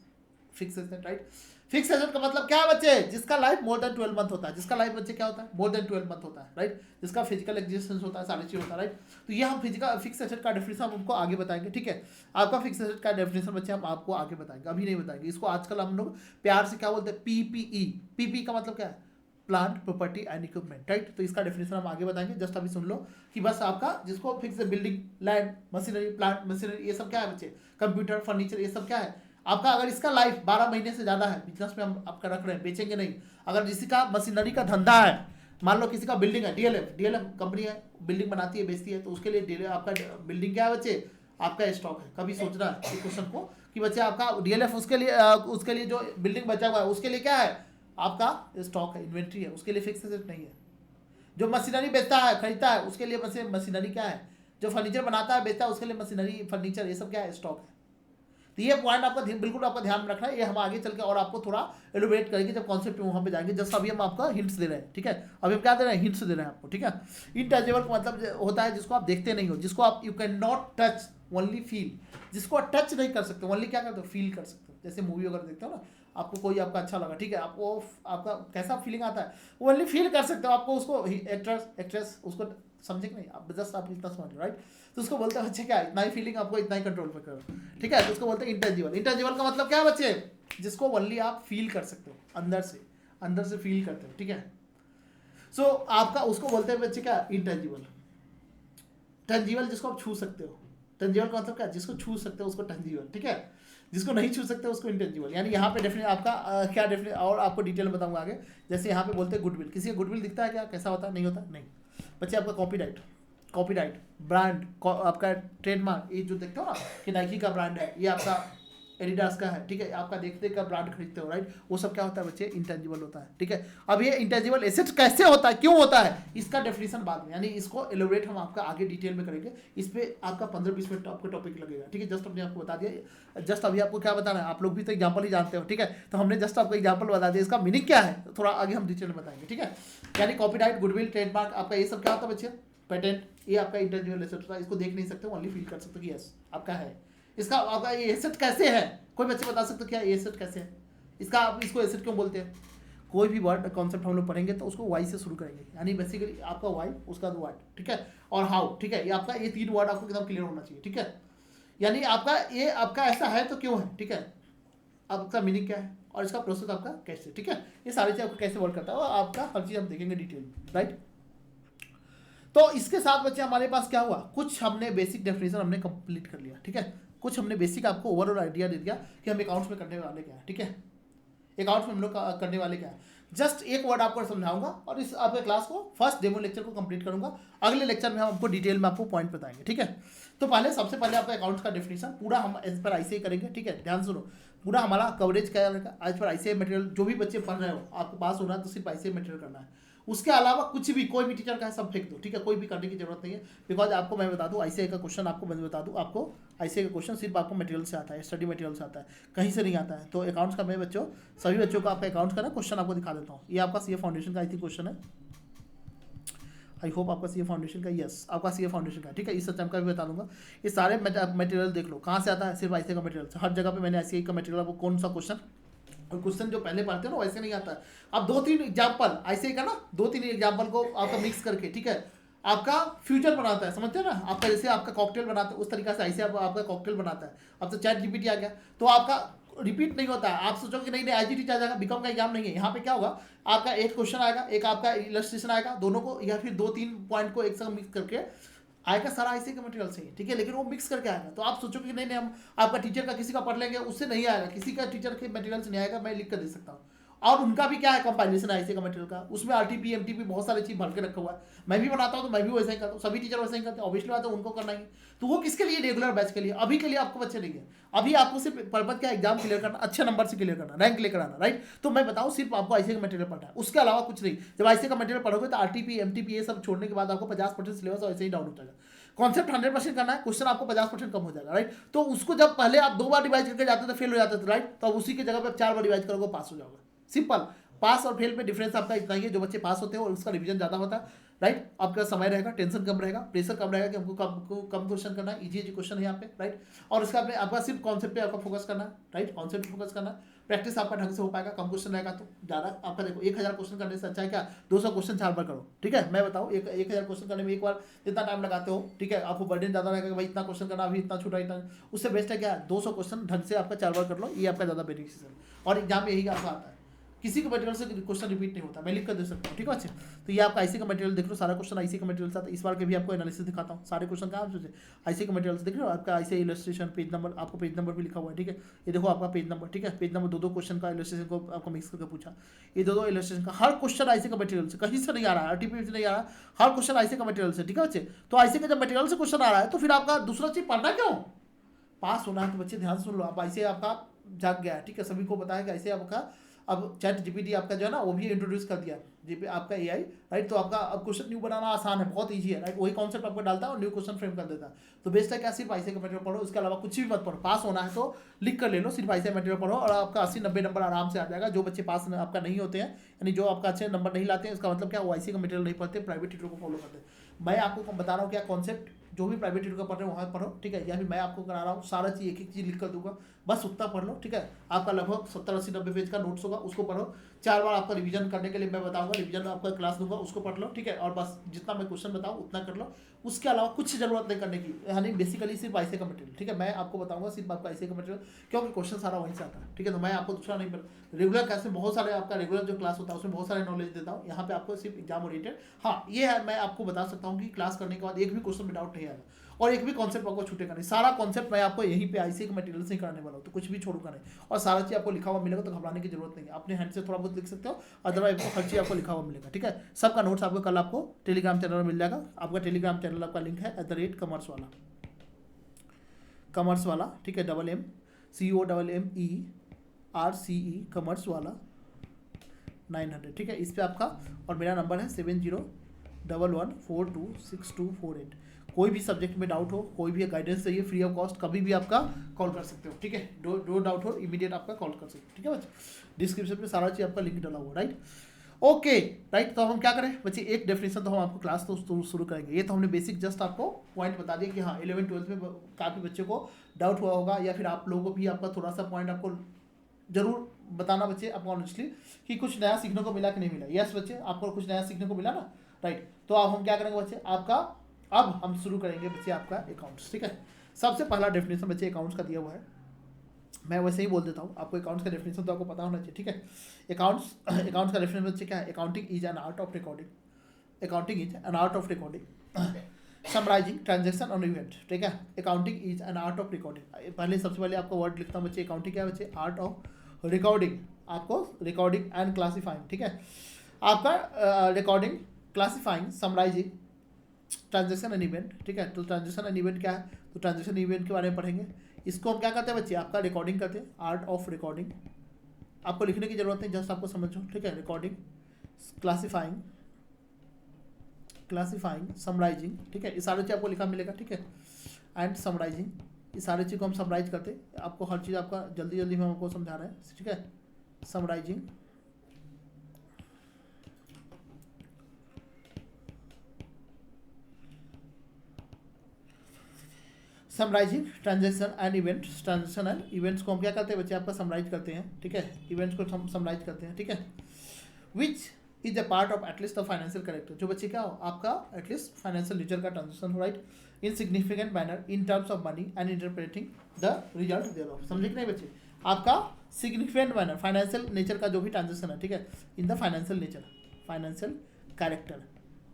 fix asset, right. Fix asset का मतलब क्या है बच्चे? जिसका लाइफ मोर देन 12 मंथ होता है, जिसका लाइफ बच्चे क्या होता है, मोर देन 12 मंथ होता है, राइट, जिसका फिजिकल एग्जिस्टेंस होता है, सारी चीज होता है, राइट। तो ये हम फिजिकल फिक्स एसेट का डेफिनेशन हम आपको आगे बताएंगे, ठीक है। आपका फिक्स एसेट का डेफिनेशन बच्चे हम आपको आगे बताएंगे, अभी नहीं बताएंगे इसको। आजकल हम लोग प्यार से क्या बोलते हैं, पीपीई। पीपी का मतलब क्या है, plant property and equipment, right. तो इसका डेफिनेशन हम आगे बताएंगे, जस्ट अभी सुन लो कि बस आपका जिसको fix building, land, machinery, plant machinery, ये सब क्या है बच्चे, कंप्यूटर, फर्नीचर, ये सब क्या है आपका। अगर इसका लाइफ 12 महीने से ज़्यादा है, बिजनेस में हम आपका रख रहे हैं, बेचेंगे नहीं। अगर किसी का मशीनरी का धंधा है, मान लो किसी का बिल्डिंग है, डीएलएफ कंपनी है, बिल्डिंग बनाती है, बेचती है, तो उसके लिए डीएलएफ आपका बिल्डिंग क्या है बच्चे, आपका स्टॉक है। कभी सोचना है इस क्वेश्चन को कि बच्चे आपका डीएलएफ उसके लिए जो बिल्डिंग बचा हुआ है उसके लिए क्या है, आपका स्टॉक है, इन्वेंट्री है, उसके लिए फिक्स एसेट नहीं है। जो मशीनरी बेचता है, खरीदता है, उसके लिए मशीनरी क्या है, जो फर्नीचर बनाता है, बेचता है, उसके लिए मशीनरी, फर्नीचर, ये सब क्या है, स्टॉक है। तो ये पॉइंट आपका बिल्कुल आपका ध्यान में रखना है, ये हम आगे चल के और आपको थोड़ा एलोबरेट करेंगे जब कॉन्सेप्ट वहाँ पे जाएंगे। जस्ट अभी हम आपका हिंट्स दे रहे हैं, ठीक है, अभी हम क्या दे रहे हैं, हिंट्स दे रहे हैं आपको, ठीक है। इनटचेबल का मतलब होता है जिसको आप देखते नहीं हो, जिसको आप you can not touch, only feel, जिसको आप टच नहीं कर सकते, ओनली क्या करते हो, फील कर सकते हो। जैसे मूवी अगर देखते हो ना, आपको कोई आपका अच्छा लगा, ठीक है, आपको आपका कैसा फीलिंग आता है, ओनली फील कर सकते हो, आपको उसको एक्ट्रेस उसको समझे नहीं, आप जस्ट आप इतना समझ, राइट। तो उसको बोलते हैं बच्चे क्या, इतना ही फीलिंग आपको इतना ही कंट्रोल पे करो, ठीक है। तो उसको बोलते हैं इंटेंजिबल। इंटेंजिबल का मतलब क्या है बच्चे, जिसको ओनली आप फील कर सकते हो, अंदर से फील करते हो, ठीक है। सो आपका उसको बोलते हैं बच्चे क्या, इंटेंजिबल। टेंजिबल जिसको आप छू सकते हो, टेंजिबल का मतलब क्या, जिसको छू सकते हो उसको टेंजिबल, ठीक है, जिसको नहीं छू सकते उसको इंटेंजिबल। यानी यहाँ पे डेफिनेट आपका क्या डेफिनेट, और आपको डिटेल में बताऊंगा आगे। जैसे यहाँ पे बोलते हैं गुडविल, किसी का गुडविल दिखता है क्या, कैसा होता है, नहीं होता, नहीं बच्चे। आपका कॉपीराइट, ब्रांड, आपका ट्रेडमार्क, ये जो देखते हो ना कि नाइकी का ब्रांड है, ये आपका एडिडास का है, ठीक है, आपका देखते का ब्रांड खरीदते हो, राइट, वो सब क्या होता है बच्चे, इंटेंजिबल होता है, ठीक है। अब ये इंटेंजिबल एसेट कैसे होता है, क्यों होता है, इसका डेफिनेशन बाद में, यानी इसको एलोबरेट हम आपका आगे डिटेल में करेंगे। इस पे आपका 15-20 मिनट आपका टॉपिक लगेगा, ठीक है। जस्ट हमने आपको बता दिया, जस्ट अभी आपको क्या बताना है, आप लोग भी तो एग्जाम्पल ही जानते हो, ठीक है, तो हमने जस्ट आपको एग्जाम्पल बता दिया, इसका मीनिंग क्या है थोड़ा आगे हम डिटेल में बताएंगे, ठीक है। यानी कॉपीराइट, गुडविल, ट्रेडमार्क, आपका ये सब क्या होता है बच्चे, पेटेंट, ये आपका इंटेंजिबल एसेट होता है। इसको देख नहीं सकते, ओनली फील कर सकते हो कि यस आपका है। इसका आपका ये एसेट कैसे है, कोई बच्चे बता सकते हो क्या ये एसेट कैसे है, इसका आप इसको एसेट क्यों बोलते हैं। कोई भी वर्ड कॉन्सेप्ट हम लोग पढ़ेंगे तो उसको वाई से शुरू करेंगे, यानी बेसिकली आपका वाई, उसका दो वर्ड, ठीक है, और हाउ, ठीक है। ये आपका ये 3 वर्ड आपको एकदम क्लियर होना चाहिए, ठीक है। यानी आपका ये आपका ऐसा है तो क्यों है, ठीक है, आपका मीनिंग क्या है, और इसका प्रोसेस आपका कैसे, ठीक है। ये सारी चीज़ आपको कैसे वर्क करता है और आपका हर चीज़ हम देखेंगे डिटेल, राइट। तो इसके साथ बच्चे हमारे पास क्या हुआ, कुछ हमने बेसिक डेफिनेशन हमने कंप्लीट कर लिया, ठीक है। कुछ हमने बेसिक आपको ओवरऑल आइडिया दे दिया कि हम अकाउंट्स में करने वाले क्या है, ठीक है। अकाउंट्स में हम लोग करने वाले क्या है, जस्ट एक वर्ड आपको समझाऊंगा और इस आपके क्लास को फर्स्ट डेमो लेक्चर को कंप्लीट करूंगा। अगले लेक्चर में हम आपको डिटेल में आपको पॉइंट बताएंगे, ठीक है। तो सबसे पहले आपका अकाउंट्स का डेफिनेशन पूरा हम एज पर आईसीआई करेंगे, ठीक है। ध्यान सुनो, पूरा हमारा कवरेज क्या रहेगा एज पर आईसीआई मटेरियल। जो भी बच्चे पढ़ रहे हो आपके पास होना है तो सिर्फ आईसीआई मटेरियल करना है, उसके अलावा कुछ भी कोई भी टीचर का है सब फेंक दो, ठीक है। कोई भी करने की जरूरत नहीं है, बिकॉज आपको मैं बता दूं आईसीआई का क्वेश्चन, आपको मैं बता दूं आपको आईसीआई का क्वेश्चन सिर्फ आपको मटेरियल से आता है, स्टडी मटेरियल से आता है, कहीं से नहीं आता है। तो अकाउंट्स का मैं बच्चों सभी बच्चों का आपका अकाउंट्स का ना क्वेश्चन आपको दिखा देता हूँ। ये आपका सीए फाउंडेशन का आई थिंक क्वेश्चन है, आई होप आपका सीए फाउंडेशन का, यस आपका सीए फाउंडेशन का, ठीक है। इस सिस्टम का भी बता दूंगा। ये सारे मटेरियल देख लो कहाँ से आता है, सिर्फ आईसीआई का मटेरियल। हर जगह पे मैंने आईसीआई का मटेरियल आपको कौन सा क्वेश्चन और क्वेश्चन जो पहले पढ़ते हो ना वैसे नहीं आता है। अब 2-3 एग्जाम्पल ऐसे ही का ना, 2-3 एग्जाम्पल को आपका मिक्स करके, ठीक है, आपका फ्यूचर बनाता है, समझते हो ना, आपका जैसे आपका कॉकटेल बनाता है उस तरीका से ऐसे आपका कॉकटेल बनाता है। अब तो चैट जीपीटी आ गया तो आपका रिपीट नहीं होता है। आप सोचो कि नहीं नहीं आईजीटी आ जाएगा, बीकॉम का एग्जाम नहीं है। यहाँ पे क्या होगा, आपका एक क्वेश्चन आएगा, एक आपका इलस्ट्रेशन आएगा, दोनों को या फिर 2-3 पॉइंट को एक साथ मिक्स करके आएगा, सारा ऐसे का मटेरियल से ही, ठीक है, लेकिन वो मिक्स करके आएगा। तो आप सोचो कि नहीं नहीं हम आपका टीचर का किसी का पढ़ लेंगे, उससे नहीं आएगा, किसी का टीचर के मटेरियल से नहीं आएगा, मैं लिख कर दे सकता हूँ। और उनका भी क्या है, कंपाइलेशन है ऐसे का मटेरियल का, उसमें आरटीपी एमटीपी बहुत सारी चीज भर के रखा हुआ है। मैं भी बनाता हूँ तो मैं भी वैसे ही करता हूँ, सभी टीचर वैसे ही करते हैं, ऑब्वियसली बात है उनको करना ही। तो वो किसके लिए, रेगुलर बैच के लिए। अभी के लिए आपको बच्चे नहीं है, अभी आपको सिर्फ पर्पज क्या, एग्जाम क्लियर करना, अच्छे नंबर से क्लियर करना, रैंक लेकर आना, राइट। तो मैं बताऊँ सिर्फ आपको ऐसे का मटेरियल पढ़ना है, उसके अलावा कुछ नहीं। जब ऐसे का मटेरियल पढ़ोगे तो आरटीपी एमटीपी ये सब छोड़ने के बाद आपको 50% सिलेबस ऐसे ही डाउन हो जाएगा। कॉन्सेप्ट 100% करना है, क्वेश्चन आपको 50% कम हो जाएगा, राइट। तो उसको जब पहले आप 2 बार रिवाइज करके जाते थे फेल हो जाते थे, राइट, तो अब उसी की जगह पे 4 बार रिवाइज करोगे पास हो जाओगे, सिंपल। पास और फेल में डिफरेंस आपका इतना ही है, जो बच्चे पास होते हैं और उसका रिवीजन ज़्यादा होता है, राइट। आपका समय रहेगा, टेंशन कम रहेगा, प्रेशर कम रहेगा कि हमको कम क्वेश्चन करना है, इजी क्वेश्चन है यहाँ पे, राइट। और इसका आपका सिर्फ कॉन्सेप्ट पे आपका फोकस करना है, राइट, कॉन्सेप्ट पे फोकस करना है। प्रैक्टिस आपका ढंग से हो पाएगा, कम क्वेश्चन रहेगा तो ज़्यादा आपका। देखो 1000 क्वेश्चन करने से अच्छा है क्या 200 क्वेश्चन 4 बार करो, ठीक है। मैं बताऊँ 1000 क्वेश्चन करने में एक बार जितना टाइम लगाते हो, ठीक है, आपको बर्डन ज़्यादा रहेगा कि भाई इतना क्वेश्चन करना, अभी इतना छूटा इतना, उससे बेस्ट है क्या 200 क्वेश्चन ढंग से आपका 4 बार कर लो, ये आपका ज़्यादा बेनिफिशियल। और एग्जाम में यही आपका आता है, किसी के मटेरियल से क्वेश्चन रिपीट नहीं होता, मैं लिख कर दे सकता हूँ, ठीक है अच्छे। तो ये आपका आईसी का मटेरियल देख लो, सारा क्वेश्चन आईसी का मटेरियल साथ, इस बार के भी आपको एनालिसिस दिखाता हूँ, सारे क्वेश्चन का आप आईसी का मटेरियल देख लो। आपका आईसी इलस्ट्रेशन पेज नंबर, आपको पेज नंबर भी लिखा हुआ है, ठीक है। ये देखो आपका पेज नंबर, ठीक है, पेज नंबर 2-2 क्वेश्चन का इलस्ट्रेशन को आपको मिक्स करके पूछा, ये 2-2 इलस्ट्रेशन का, हर क्वेश्चन आईसी का मटेरियल से, कहीं से नहीं आ रहा है, आरटीपी से नहीं आ रहा, हर क्वेश्चन आईसी का मटेरियल से, ठीक है बच्चे। तो आईसी का जब मटेरियल से क्वेश्चन आ रहा है तो फिर आपका दूसरा चीज पढ़ना क्यों, पास होना है। तो बच्चे ध्यान सुन लो, आप ऐसे आपका जाग गया है, ठीक है, सभी को बताया कि ऐसे आपका अब चैट जीपीटी आपका जो है ना वो भी इंट्रोड्यूस कर दिया जीपी आपका एआई, राइट। तो आपका अब क्वेश्चन न्यू बनाना आसान है, बहुत ईजी है, राइट। वही कॉन्सेप्ट आपको डालता है और न्यू क्वेश्चन फ्रेम कर देता है। तो बेस्ट है क्या, सिर्फ ऐसे का मटेरियल पढ़ो, उसके अलावा कुछ भी मत पढ़ो। पास होना है तो लिख कर ले लो, सिर्फ ऐसे मटेरियल पढ़ो और आपका 80-90 नंबर आराम से आ जाएगा। जो बच्चे पास आपका नहीं होते हैं, यानी जो आपका अच्छे नंबर नहीं लाते हैं, इसका मतलब क्या, वो ऐसे का मटेरियल नहीं पढ़ते, प्राइवेट टीचर को फॉलो करते। मैं आपको बता रहा हूँ क्या कॉन्सेप्ट, जो भी प्राइवेट टीचर का पढ़ रहे हो वहाँ पढ़ो, ठीक है, या फिर मैं आपको करा रहा हूँ, सारा चीज़ एक एक चीज़ लिख कर दूंगा, बस उतना पढ़ लो, ठीक है। आपका लगभग 70-80-90 पेज का नोट्स होगा, उसको पढ़ो। 4 बार आपका रिवीजन करने के लिए मैं बताऊंगा, रिवीजन आपका क्लास दूंगा, उसको पढ़ लो, ठीक है। और बस जितना मैं क्वेश्चन बताऊँ उतना कर लो, उसके अलावा कुछ जरूरत नहीं करने की, यानी बेसिकली सिर्फ ऐसे का मटेरियल, ठीक है। मैं आपको बताऊंगा सिर्फ आपका ऐसे का मटेरियल, क्योंकि क्वेश्चन सारा वहीं से आता है, ठीक है। तो मैं आपको दूसरा नहीं, रेगुलर कैसे बहुत सारे आपका रेगुलर जो क्लास होता है उसमें बहुत सारे नॉलेज देता हूँ, यहाँ पे आपको सिर्फ एग्जाम ओरिएंटेड। हाँ ये है, मैं आपको बता सकता हूँ कि क्लास करने के बाद एक भी क्वेश्चन में डाउट नहीं आएगा और एक भी कॉन्सेप्ट आपको छूटेगा नहीं। सारा कॉन्सेप्ट मैं आपको यहीं पे आईसी के मटेरियल से ही कराने वाला हूँ, तो कुछ भी छोड़ूंगा नहीं। और सारा चीज़ आपको लिखा हुआ मिलेगा, तो घबराने की जरूरत नहीं है, अपने हैंड से थोड़ा बहुत लिख सकते हो, अदरवाइज आपको हर चीज़ आपको लिखा हुआ मिलेगा, ठीक है। सबका नोट्स आपको कल आपको टेलीग्राम चैनल में मिल जाएगा। आपका टेलीग्राम चैनल आपका लिंक है @कॉमर्स वाला, कॉमर्स वाला, ठीक है, MMCOMMERCE कॉमर्स वाला 900, ठीक है। इस पर आपका, और मेरा नंबर है 7011426248। कोई भी सब्जेक्ट में डाउट हो, कोई भी गाइडेंस चाहिए फ्री ऑफ कॉस्ट, कभी भी आपका कॉल कर सकते हो, ठीक है। डो डाउट हो इमीडिएट आपका कॉल कर सकते हो, ठीक है बच्चे। डिस्क्रिप्शन में सारा चीज़ आपका लिंक डाला हुआ, राइट। Okay right. तो हम क्या करें बच्चे, एक डेफिनेशन तो हम आपको क्लास तो शुरू करेंगे। ये तो हमने बेसिक जस्ट आपको पॉइंट बता दिया कि हाँ 11th-12th में काफ़ी बच्चों को डाउट हुआ होगा, या फिर आप लोगों को भी आपका थोड़ा सा पॉइंट आपको जरूर बताना बच्चे आपको ऑनेस्टली कि कुछ नया सीखने को मिला कि नहीं मिला। यस बच्चे, आपको कुछ नया सीखने को मिला ना, राइट। तो अब हम क्या करेंगे बच्चे, आपका अब हम शुरू करेंगे बच्चे आपका अकाउंट्स, ठीक है। सबसे पहला डेफिनेशन बच्चे अकाउंट्स का दिया हुआ है, मैं वैसे ही बोल देता हूँ, आपको अकाउंट्स का डेफिनेशन तो आपको पता होना चाहिए, ठीक है। अकाउंट्स का डेफिनेशन बच्चे क्या है, accounting is an art of recording, accounting is an art of recording summarising transaction और इवेंट, ठीक है। Accounting is an art of recording. पहले सबसे पहले आपको वर्ड लिखता हूँ बच्चे, अकाउंटिंग क्या है बच्चे, आर्ट ऑफ रिकॉर्डिंग, आपको रिकॉर्डिंग एंड क्लासीफाइंग, ठीक है। आपका recording, classifying, summarising, transaction and event, ठीक है। तो ट्रांजेक्शन एंड इवेंट क्या है, तो ट्रांजेक्शन इवेंट के बारे में पढ़ेंगे। इसको हम क्या करते हैं बच्चे, आपका रिकॉर्डिंग करते हैं, आर्ट ऑफ रिकॉर्डिंग। आपको लिखने की जरूरत नहीं, जस्ट आपको समझो, ठीक है। रिकॉर्डिंग, क्लासीफाइंग, समराइजिंग, ठीक है, ये सारे चीज़ आपको लिखा मिलेगा, ठीक है। एंड समराइजिंग, ये सारे चीज़ को हम समराइज करते हैं। आपको हर चीज़ आपका जल्दी जल्दी में हमको समझा रहे हैं, ठीक है। Summarising, summarising transaction and events, transaction and events को हम क्या करते हैं बच्चे आपका समराइज करते हैं, ठीक है, इवेंट्स को हम समराइज करते हैं, ठीक है। Which is a part of at least the financial character, जो बच्चे क्या हो आपका एटलीस्ट फाइनेंशियल नेचर का ट्रांजेक्शन हो, right, in significant manner in terms of money and interpreting the result thereof. समझे कि नहीं बच्चे, आपका सिग्निफिकेंट मैनर फाइनेंशियल नेचर का जो भी ट्रांजेक्शन है, ठीक है, in the financial nature, financial character,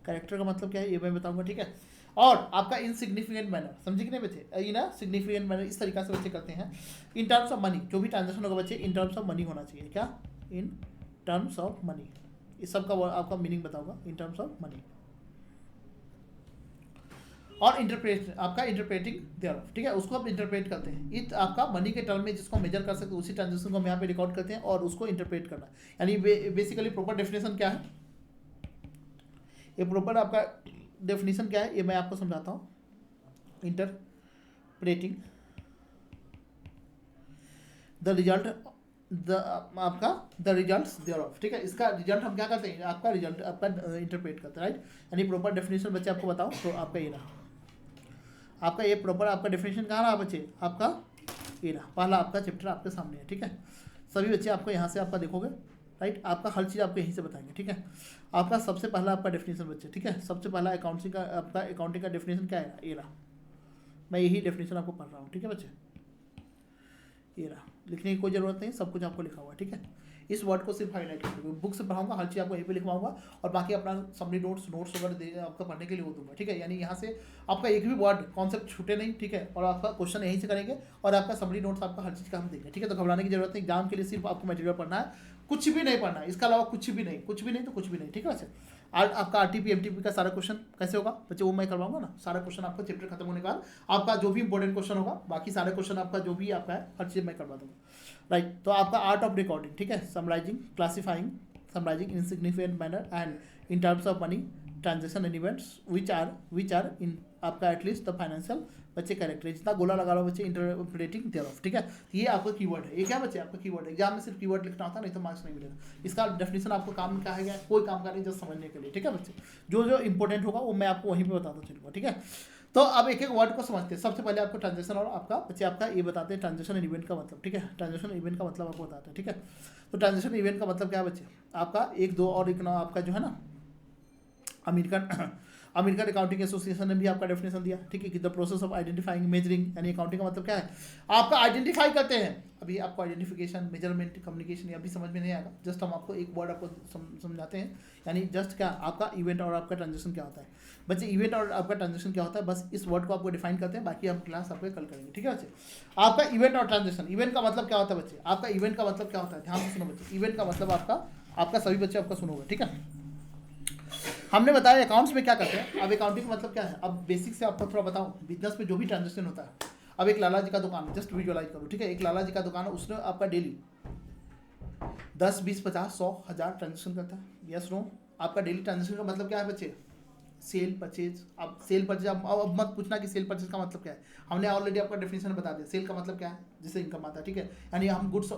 character का मतलब क्या है ये मैं बताऊंगा, ठीक है। और आपका इनसिग्निफिकेंट मैनर, समझे कि नहीं बच्चे, इन सिग्निफिकेंट मैनर इस तरीके से बच्चे करते हैं। इन टर्म्स ऑफ मनी, जो भी ट्रांजेक्शन होगा बच्चे इन टर्म्स ऑफ मनी होना चाहिए, क्या, इन टर्म्स ऑफ मनी, इस सब का आपका मीनिंग बताऊंगा, इन टर्म्स ऑफ मनी। और इंटरप्रेट आपका इंटरप्रेटिंग देयर, ठीक है, उसको आप इंटरप्रेट करते हैं, इस आपका मनी के टर्म में जिसको मेजर कर सकते हैं उसी ट्रांजेक्शन को हम यहाँ पे रिकॉर्ड करते हैं और उसको इंटरप्रेट करना, यानी बेसिकली प्रॉपर डेफिनेशन क्या है, ये प्रॉपर आपका डेफिनेशन क्या है ये मैं आपको समझाता हूँ। इंटरप्रेटिंग द रिजल्ट आपका द रिजल्ट्स देयरऑफ, ठीक है, इसका रिजल्ट हम क्या करते हैं आपका रिजल्ट आपका इंटरप्रेट करते हैं, राइट, यानी प्रॉपर डेफिनेशन बच्चे आपको बताओ तो आपका ये रहा, आपका ये प्रॉपर आपका डेफिनेशन कहाँ रहा बच्चे, आपका ये रहा, पहला आपका चैप्टर आपके सामने है, ठीक है, सभी बच्चे आपको यहाँ से आपका देखोगे, राइट, आपका हर चीज़ आपको यहीं से बताएंगे, ठीक है। आपका सबसे पहला आपका डेफिनेशन बच्चे, ठीक है, सबसे पहला अकाउंटिंग का आपका अकाउंटिंग का डेफिनेशन क्या है, ये रहा, मैं यही डेफिनेशन आपको पढ़ रहा हूँ, ठीक है बच्चे, ये रहा, लिखने की कोई ज़रूरत नहीं, सब कुछ आपको लिखा हुआ है, ठीक है। इस वर्ड को सिर्फ हाईलाइट करूँगा, बुक से पढ़ाऊंगा, हर चीज़ आपको यहीं पे लिखवाऊंगा और बाकी अपना सबनी नोट्स वगैरह आपका पढ़ने के लिए वो दूंगा, ठीक है, यानी यहाँ से आपका एक भी वर्ड कॉन्सेप्ट छूटे नहीं, ठीक है, और आपका क्वेश्चन यहीं से करेंगे और आपका सबनी नोट्स आपका हर चीज़ का हम देंगे, ठीक है। तो घबराने की जरूरत नहीं, एग्जाम के लिए सिर्फ आपको मटेरियल पढ़ना है, कुछ भी नहीं पढ़ना है, इसके अलावा कुछ भी नहीं, कुछ भी नहीं तो कुछ भी नहीं, ठीक है बच्चे। आपका आरटीपी एमटीपी का सारा क्वेश्चन कैसे होगा बच्चे वो मैं करवाऊंगा ना, सारा क्वेश्चन आपका चैप्टर खत्म होने के बाद आपका जो भी इंपॉर्टेंट क्वेश्चन होगा बाकी सारे क्वेश्चन आपका जो भी आपका है हर चीज़ मैं करवा दूंगा, राइट। तो आपका आर्ट ऑफ रिकॉर्डिंग, ठीक है, summarising classifying summarising in significant manner and in terms of money transaction and events which are in आपका एटलीस्ट द फाइनेंशियल बच्चे कैरेक्टर, जितना गोला लगा लो बच्चे इंटरप्रेटिंग देयरऑफ, ठीक है। ये आपका कीवर्ड है, ये क्या बच्चे आपका कीवर्ड है, एग्जाम में सिर्फ कीवर्ड लिखना होता है नहीं तो मार्क्स नहीं मिलेगा। इसका डेफिनेशन आपको काम का है, कोई काम का नहीं, जस्ट समझने के लिए, ठीक है बच्चे, जो जो इंपॉर्टेंट होगा वो मैं आपको वहीं पे बताता चलूँगा, ठीक है। तो अब एक एक वर्ड को समझते हैं। सबसे पहले आपको ट्रांजेक्शन और आपका बच्चे आपका ये बताते हैं ट्रांजेक्शन एंड इवेंट का मतलब, ठीक है, ट्रांजेक्शन इवेंट का मतलब आपको बताते हैं, ठीक है। तो ट्रांजेक्शन इवेंट का मतलब क्या है बच्चे, आपका एक दो और एक ना आपका जो है ना अमेरिकन अकाउंटिंग एसोसिएशन ने भी आपका डेफिनेशन दिया, ठीक है, कि the process of identifying measuring, यानी अकाउंटिंग का मतलब क्या है, आपका आइडेंटिफाई करते हैं। अभी आपको आइडेंटिफिकेशन मेजरमेंट कम्युनिकेशन अभी समझ में नहीं आएगा, जस्ट हम आपको एक वर्ड आपको समझाते हैं, यानी जस्ट क्या आपका इवेंट और आपका ट्रांजेक्शन क्या होता है बच्चे, इवेंट और आपका ट्रांजेक्शन क्या होता है, बस इस वर्ड को आपको डिफाइन करते हैं, बाकी हम क्लास आपको कल करेंगे, ठीक है बच्चे। आपका इवेंट और ट्रांजेक्शन, इवेंट का मतलब क्या होता है बच्चे, आपका इवेंट का मतलब क्या होता है, ध्यान से सुनो बच्चे, इवेंट का मतलब आपका सभी बच्चे आपका सुनोगे, ठीक है। हमने बताया अकाउंट्स में क्या करते हैं, अब अकाउंटिंग का मतलब क्या है, अब बेसिक से आपको थोड़ा बताऊं, बिजनेस में जो भी ट्रांजेक्शन होता है, अब एक लाला जी का दुकान है, जस्ट विजुअलाइज करो, ठीक है, एक लाला जी का दुकान है, उसने आपका डेली 10 20 50 100 1000 ट्रांजेक्शन करता है, यस नो। आपका डेली ट्रांजेक्शन का मतलब क्या है बच्चे, सेल परचेज। अब सेल परचेज अब मत पूछना कि सेल परचेज का मतलब क्या है, हमने ऑलरेडी आपका डेफिनेशन बता दिया। सेल का मतलब क्या है, जिससे इनकम आता है, ठीक है, यानी हम गुड्स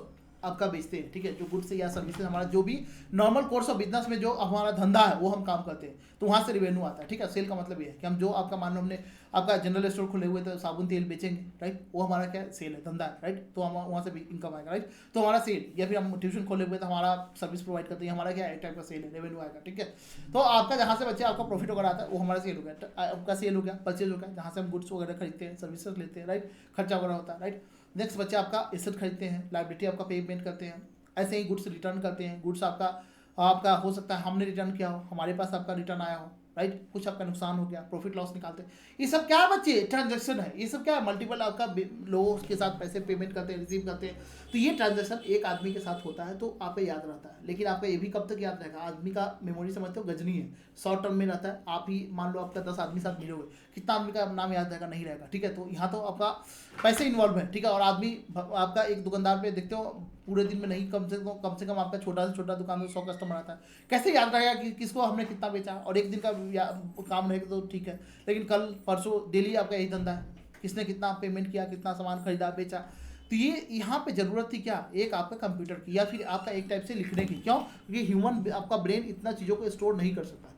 आपका बेचते हैं, ठीक है, जो गुड्स या सर्विसेज हमारा जो भी नॉर्मल कोर्स ऑफ बिजनेस में जो हमारा धंधा है वो हम काम करते हैं, तो वहाँ से रिवेन्यू आता है, ठीक है। सेल का मतलब ये है कि हम जो आपका मान लो हमने आपका जनरल स्टोर खुले हुए तो साबुन तेल बेचेंगे, राइट, वो हमारा क्या है, सेल है, धंधा है, राइट, तो हम वहाँ से भी इनकम आएगा, राइट, तो हमारा सेल। या फिर हम ट्यूशन खोले हुए तो हमारा सर्विस प्रोवाइड करते हैं, हमारा क्या है, एक टाइप का सेल है, रेवेन्यू आएगा, ठीक है। तो आपका जहाँ से बच्चे आपका प्रॉफिट वगैरह आता है वो हमारा सेल हो गया, आपका सेल हो गया, परचेज हो गया, जहाँ से हम गुड्स वगैरह खरीदते हैं, सर्विसेज लेते हैं, राइट, खर्चा वगैरह होता है, राइट। नेक्स्ट बच्चे आपका एसेट खरीदते हैं, लायबिलिटी आपका पेमेंट करते हैं, ऐसे ही गुड्स रिटर्न करते हैं, गुड्स आपका हो सकता है हमने रिटर्न किया हो, हमारे पास आपका रिटर्न आया हो, राइट, कुछ आपका नुकसान हो गया, प्रॉफिट लॉस निकालते हैं, ये सब क्या है बच्चे, ट्रांजैक्शन है, ये सब क्या है, मल्टीपल आपका लोगों के साथ पैसे पेमेंट करते हैं, रिसीव करते हैं, तो ये ट्रांजैक्शन एक आदमी के साथ होता है तो आपको याद रहता है। लेकिन आपका ये भी कब तक याद रहेगा, आदमी का मेमोरी समझते हो गजनी है, शॉर्ट टर्म में रहता है। आप ही मान लो आपका 10 आदमी साथ मिलोगे, कितना आदमी का नाम याद रहेगा, नहीं रहेगा, ठीक है। तो यहाँ तो आपका पैसे इन्वॉल्व है, ठीक है, और आदमी आपका एक दुकानदार पे देखते हो पूरे दिन में नहीं कम से कम आपका छोटा से छोटा दुकान में 100 कस्टमर आता है, कैसे याद रहेगा कि किसको हमने कितना बेचा, और एक दिन का काम रहेगा तो ठीक है, लेकिन कल परसों डेली आपका यही धंधा है, किसने कितना पेमेंट किया, कितना सामान खरीदा बेचा। तो ये यहाँ पे ज़रूरत थी क्या, एक आपका कंप्यूटर की या फिर आपका एक टाइप से लिखने की, क्यों, क्योंकि ह्यूमन आपका ब्रेन इतना चीज़ों को स्टोर नहीं कर सकता।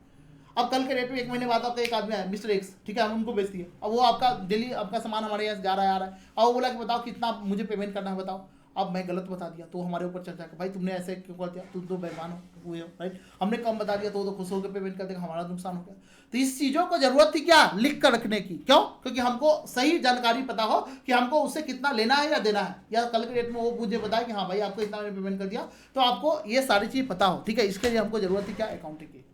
अब कल के डेट में 1 महीने बाद आपका एक आदमी आया मिस्टर एक्स, ठीक है, हम उनको बेच दिए। अब वो आपका डेली आपका सामान हमारे यहाँ से जा रहा है आ रहा है, अब वो बोला कि बताओ कितना मुझे पेमेंट करना है बताओ। अब मैं गलत बता दिया तो हमारे ऊपर चर्चा कर, भाई तुमने ऐसे क्यों कर दिया, तुम तो बेईमान हुए हो, राइट। हमने कम बता दिया तो खुश होकर पेमेंट कर देगा, हमारा नुकसान हो गया। तो इस चीज़ों को जरूरत थी क्या, लिख कर रखने की। क्यों? क्योंकि हमको सही जानकारी पता हो कि हमको उससे कितना लेना है या देना है, या कल के डेट में वो मुझे बताए कि हाँ भाई आपको इतना मैंने पेमेंट कर दिया, तो आपको ये सारी चीज़ पता हो, ठीक है। इसके लिए हमको जरूरत थी क्या, अकाउंटिंग की,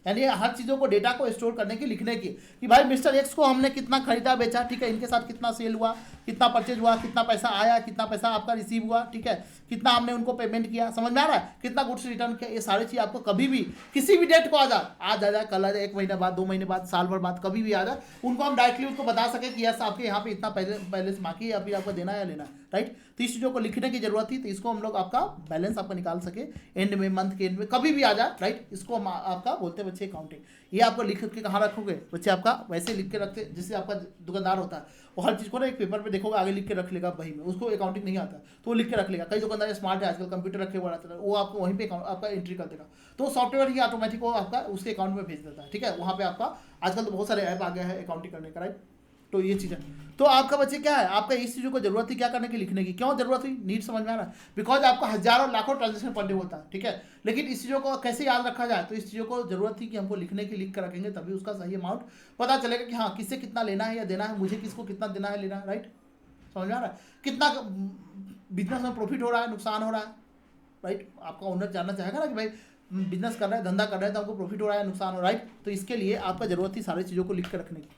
यानी हर चीज़ों को डेटा को स्टोर करने की, लिखने की, कि भाई मिस्टर एक्स को हमने कितना खरीदा बेचा, ठीक है, इनके साथ कितना सेल हुआ, कितना परचेज हुआ, कितना पैसा आया, कितना पैसा आपका रिसीव हुआ, ठीक है, कितना हमने उनको पेमेंट किया, समझ में आ रहा है, कितना गुड्स रिटर्न किया। ये सारी चीज़ आपको कभी भी किसी भी डेट को आज आ जाए, कल आ जाए, 1 महीने बाद, 2 महीने बाद, साल भर बाद, कभी भी आ जाए, उनको हम डायरेक्टली उनको बता सके कि यस आपके यहाँ पे इतना बैलेंस बाकी है, अभी आपको देना है या लेना है, राइट। तो इस चीज़ों को लिखने की जरूरत थी, तो इसको हम लोग आपका बैलेंस आपका निकाल सके एंड में, मंथ के एंड में, कभी भी आ जाए, राइट। इसको हम आपका बोलते हैं बच्चे अकाउंटिंग। ये आपको लिख के कहाँ रखोगे बच्चे, आपका वैसे लिख के रखते, जैसे आपका दुकानदार होता है वो हर चीज़ को ना एक पेपर पे देखोगे आगे लिख के रख लेगा बही में, उसको अकाउंटिंग नहीं आता तो वो लिख के रख लेगा। कई दुकानदार स्मार्ट है आजकल, कंप्यूटर रखे हुए रहता है, वो आपको वहीं पे आपका एंट्री कर देगा, तो सॉफ्टवेयर ही ऑटोमेटिक वो आपका उसके अकाउंट में भेज देता है, ठीक है। वहाँ पे आपका आजकल तो बहुत सारे ऐप आ गया है अकाउंटिंग करने का, राइट। तो ये चीज़ें, तो आपका बच्चे क्या है, आपका इस चीज़ों को जरूरत थी क्या करने की, लिखने की। क्यों जरूरत हुई, नीड समझ में आ रहा है, बिकॉज आपका हजारों लाखों ट्रांजेक्शन पर डे होता है, ठीक है। लेकिन इस चीज़ों को कैसे याद रखा जाए, तो इस चीज़ों को जरूरत थी कि हमको लिखने की, लिख कर रखेंगे तभी उसका सही अमाउंट पता चलेगा कि हाँ किससे कितना लेना है या देना है, मुझे किसको कितना देना है लेना है, राइट। समझ में आ रहा है, कितना बिजनेस में प्रॉफिट हो रहा है, नुकसान हो रहा है, राइट। आपका ओनर जानना चाहेगा ना कि भाई बिजनेस कर रहा है, धंधा कर रहा है, तो हमको प्रॉफिट हो रहा है, नुकसान हो रहा है, राइट। तो इसके लिए आपका जरूरत थी सारी चीज़ों को लिख कर रखने की।